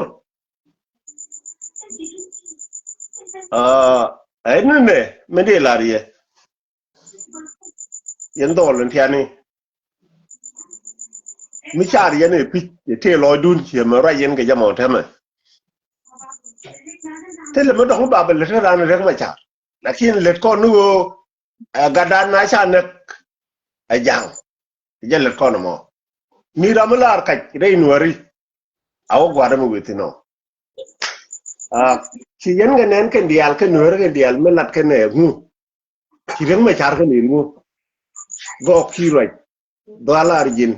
Ai ne me dai lariye. Yan dolon tiani. Mi chari yan e pi te lo dun chi ma ra yen ga jamo tama. Te le mo do ba ba le ra na rek ma cha. Lakin le ko nu ga dan na cha ne a jang. Je le ko no mo. Mi ra ma lar ka dai nuari. Awo gwada mu witino ci yen nga nen ken dial ken nuer ken dial melat ken ne ngu ci ren ma char ken ngu go ki roy dollar jin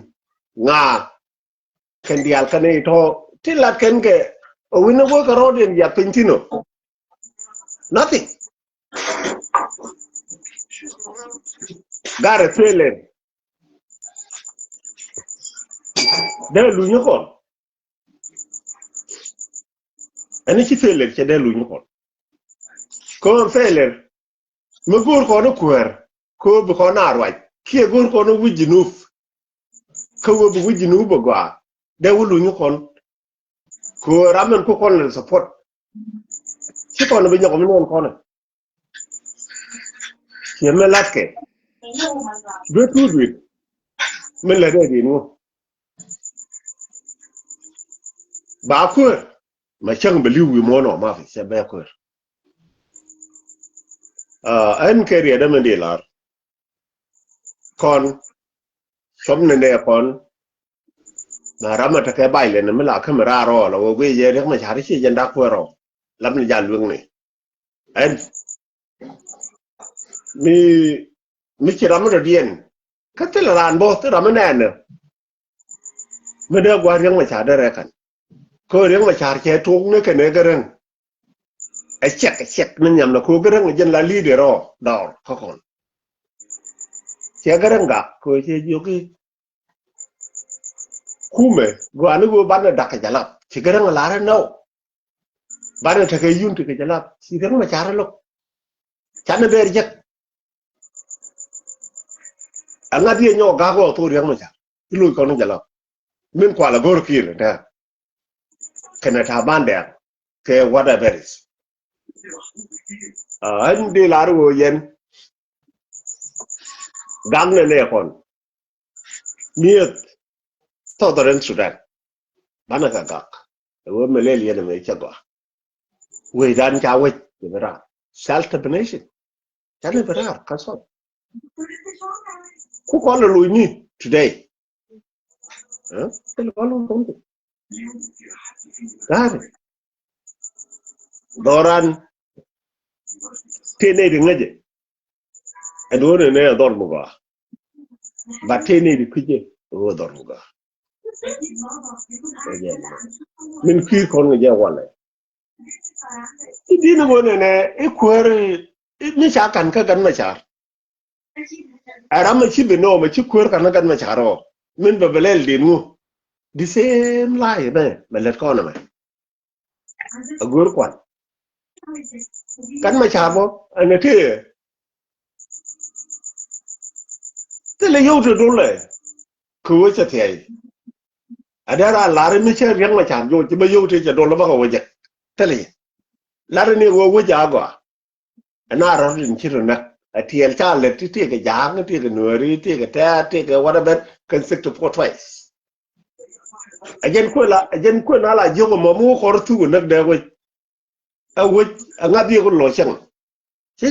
nga ken dial ken to ti lat ken ke o wino go ka rodin ya pentino nothing gare trailer de lu ñu ko ani ci trailer ci de lu ñu ko trailer ma góor ko no kuer ko bu ko na arwaj ki góor ko no wujinuf ko bu wujinu bo gwa de lu ñu ko ramen ko kon le support ci ko no bi ñoko mi non ko na ci me lakke do tout me la de di no ba ko ma chang be liwi mo no ma fi se be ko an kariya da mende lar kon som ne ne kon na rama ta kai bai le na mala kamera ro la wo gwe je rek ma chari chi janda ko ro lam ni jan lung ni an mi ci rama do dien ka te la ran bo te rama ne ne me de gwa rek ma cha da re kan ko rek ma char che tung ne ke ne ga ren ai check nên nhầm là cô cái răng dân là li để ro đỏ khó còn che cái răng cả cô che vô cái khu mẹ gua nó gua bán là đặc cái lắm chỉ cái răng là lá nó bán là cái yun thì cái lắm chỉ cái răng là chả lúc chả nó về giấc anh nghe đi nhau gà gua tôi răng mà chả cái lùi con nó chả lắm mình qua là gor kia nè cái này thà ban đẹp cái whatever is anh đi lá rồi yên gang này nè con miệt tao tao đến Sudan bán là gạc rồi mình lấy liền mình chắc quá người đàn cháu ấy thì phải ra self determination chắc là phải ra cái số cũng có là lùi nhỉ today cái là có luôn không được cái Doran tene di ngaje ado ne ne dor muga ba tene di kuje o dor muga min ki kon nge wala idi ne wona ne e kwere ni cha kan ka gan ma cha ara ma chi be no ma chi kwere kan gan ma cha ro min ba belel di nu the same lie ne belet ko na ma agur kwan kan ma cha bo ana te le yo do le ku cha thai adara la re mi cha riang ma cha yo chi ba yo te cha do la ba ko je te le la re ni wo ja go ana ro rin chi ro na atiel cha le ti ti ke yang ti ke no ri ti ke ta ti ke whatever concept for twice ajen ko na la yo mo mu ko tu na de go awut ngadi ko lo chang chứ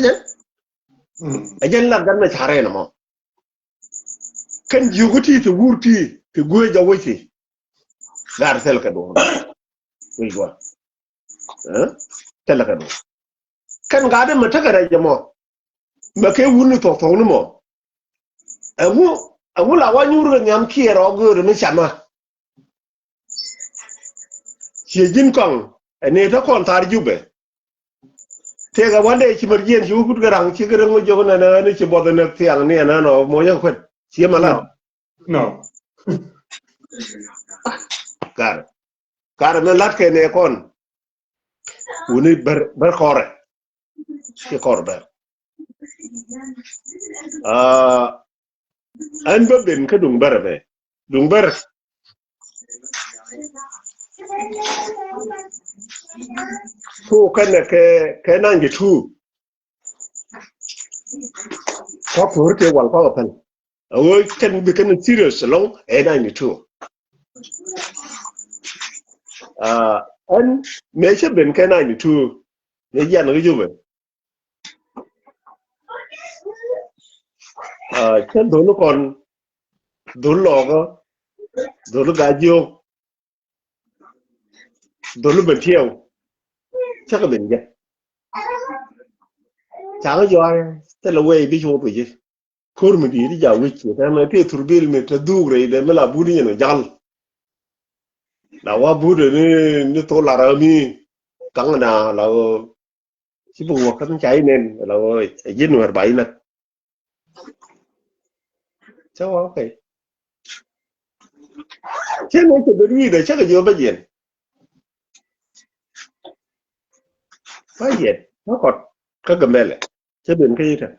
ajen la gan ma chare na mo kan yuguti to wurti to goja wati gar sel ka do wi go tel ka do kan ga da mata ga da mo ma kai wunu to to mo awu la wa nyuru nyam ki ro go ro mi chama ci jin kong ne ta kon tar jube tega wande ci marien ci wukut garang ci garang mo jogo na ne ci bodo na tiang ne na no mo ya ko ci mala no kar me lat ke ne kon woni ber khore ci korbe an ba ben ka dung ber be dung ber so kan ke nan ji tu ko ko ke wal ko pen oi kan bi kan serious long e nan ji tu an me che ben ke nan ji tu ne ya no ju be chen do no kon do lo go do ga jo do ben thieu chắc là mình vậy chẳng có do thế là quay bị chụp vậy cô mình đi giờ quay chuyện thế mà cái turbil mình ta du rồi để mà là bút đi nó giăng là qua bút rồi nó to là rồi mi căng là si bu wa kan chai nen la oi jin war bai na cháu ok chứ nói chuyện bên đi để chắc là vô bao nhiêu nó còn có cầm lên chứ bên cái gì thôi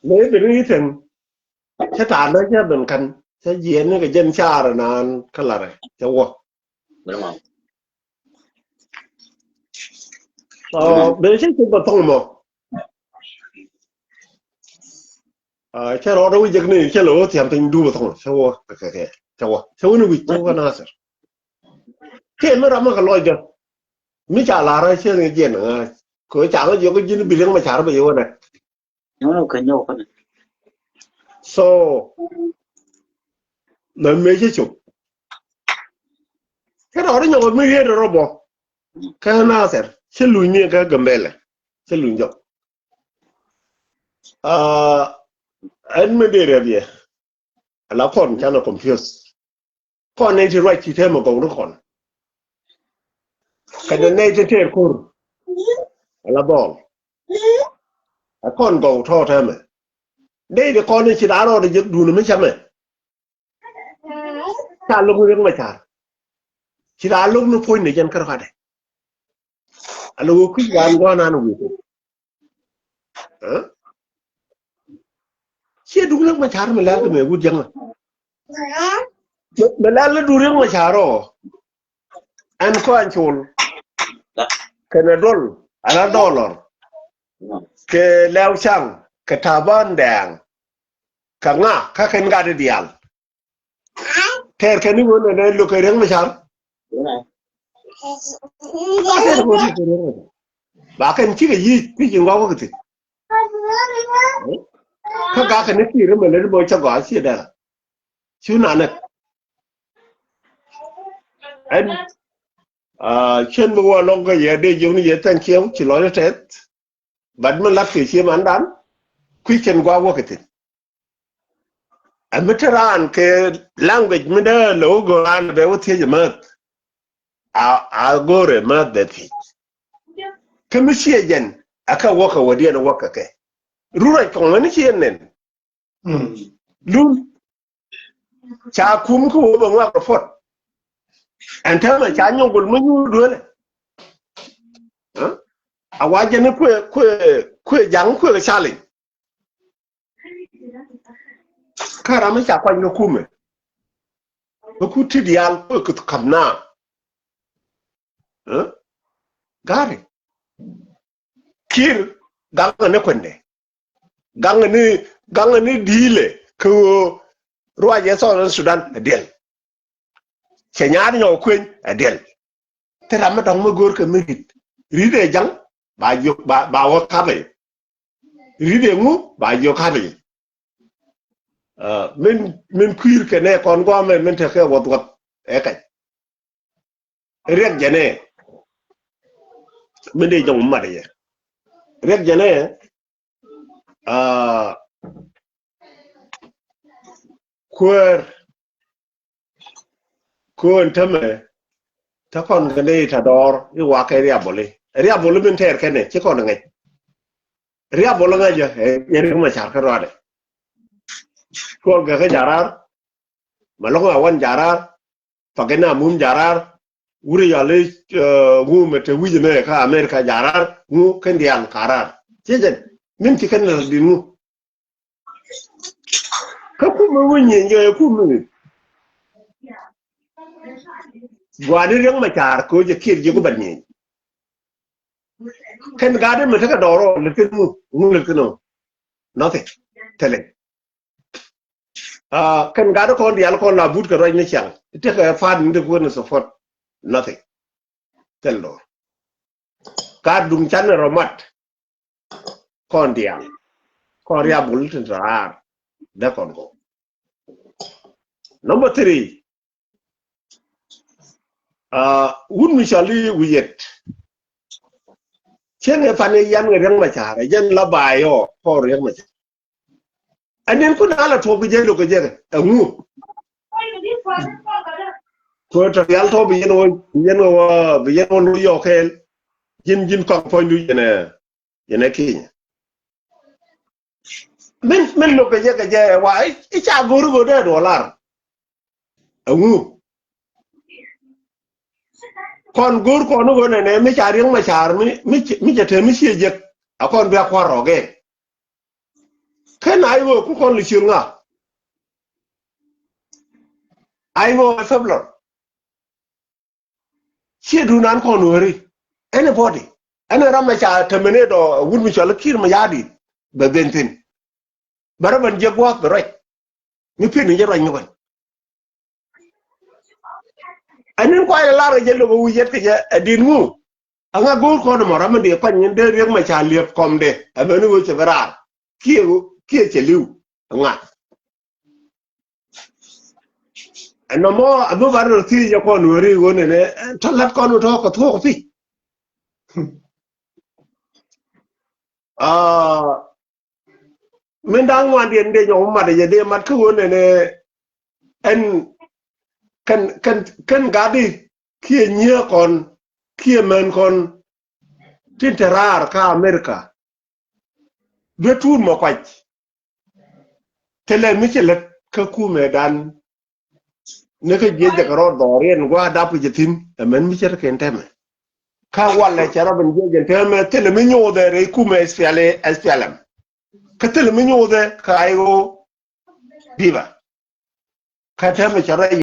nếu bên cái thằng chứ tàn đó chứ bên cạnh chứ diễn cái dân cha rồi nè cái là này cháu qua đúng không bên chứ chúng ta thông mà chứ nó đâu có này chứ lỗ thì em tin đủ thông cháu cái cháu nó bị cháu cái nào sao cái mà làm cái loại đó mấy chả là ra chứ cái gì nữa cái chả có gì cái gì nó bị riêng mà chả nó bị vô này nó cái nhau cái này so nó mấy cái chụp cái đó nó nhau mấy cái đó bỏ cái nào sao chứ lùi như cái gầm bè này chứ lùi nhau anh mới đi rồi vậy là con cho nó confuse con này thì right thì thêm một câu nó còn cái này thì thêm kur là ball con cầu thọ thêm đây là con này chỉ đá rồi để đủ nó mới chấm này cha lúc nó mà cha chỉ đá lúc nó phơi này chân cái đó đấy lúc cái gan qua nào nó bị chỉ đúng lúc mà cha mình làm cái mình vui chăng mình làm là đủ lúc mà cha rồi anh có anh chôn cái này $1 cái leo chăng cái thà ban đèn cái ngã cái khen gà đi đial thế cái này muốn này lúc cái rừng mà chán bà cái chỉ cái gì cái gì ngon cái gì cái gà cái này chỉ là mình lấy bôi cho gà xí đây chú nào nè anh trên bùa long cái gì đây dùng như thế chiếu chỉ nói thế bạn mình lắp cái chiếc màn đán quy trình qua cái gì anh biết rằng cái language mình đó lâu rồi anh bé có thể mà gore mà để thì cái mình chia dân aka waka wadi na waka cái rura còn mình chia nên luôn cha kum ko bằng waka phật anh thấy mà cha nhung còn mới nhu đuôi này waje ne kwe jang kwe sali kara ma cha kwany no kume ko kuti dial ko kamna gari kir ganga ne kwende ganga ne dile ko ruaje so Sudan del chenyar nyo kwen del tera ma dong ma gor ka mirit ride jang ba wo kabe ride ngu ba yo kabe min kuir ke ne kon go men te ke wot e ka rek jene min de jong ma de rek jene kuer tame ta kon ke ne ta dor i wa ke ria bole min ter ke ne ci kon ngai ria bole nga je e ri ma char ka rode ko ga jarar malonga wan jarar pagena mun jarar uri yale ngu mete wije ka Amerika jarar ngu kendian karar jejen min ci ken la di ngu ka ku mu wunye nge ku mu gwadi reng ma char ko je kir je ko banni ken gade mete ka doro le ken ngu le ken nothing tele kan gado kon dial kon la but ka roy ne chang te ka faad ni de ko ne support nothing tel do ka dum chan romat kon dial kon ria bul tin rar da kon go number 3 un mi chali wiyet chen e fane yan nge reng ma chare yen la bayo ko reng ma anh ko na la to bi je lo ko je ngu ko to yal to bi yen wo bi yen wo yo kel yin kong point du yana Kenya men lo ke je wa I cha guru go de dollar angu kon gur ko no go ne mi cha riang ma char mi je te mi sie je a kon ba kwa roge ken ai go ku kon li nga ai go february sie du nan kon wori anybody ana rama cha temene do wun mi chala kir ma yadi be bentin baraban je gwa do right mi pin je ro nyon anin ko ay la ra je lo wu jet ke je din mu anga gol ko no rama de pan nyen de riang ma cha liep kom de abenu go che bara kie che liu nga no mo abu bar ti je ko no ri go ne talat ko no to ko to fi min dang wan dien de nyom ma de de mat ko ne en kan gadi kie nye kon kie men kon tinterar ka Amerika de tur mo kwaj tele mi chelet ka ku me dan ne ka je de ro do ren gwa da pu jetin men mi chet ken teme ka wala chara ben je teme tele mi nyo de re ku me SPLM ka tele mi nyo de ka ayo diva ka teme chara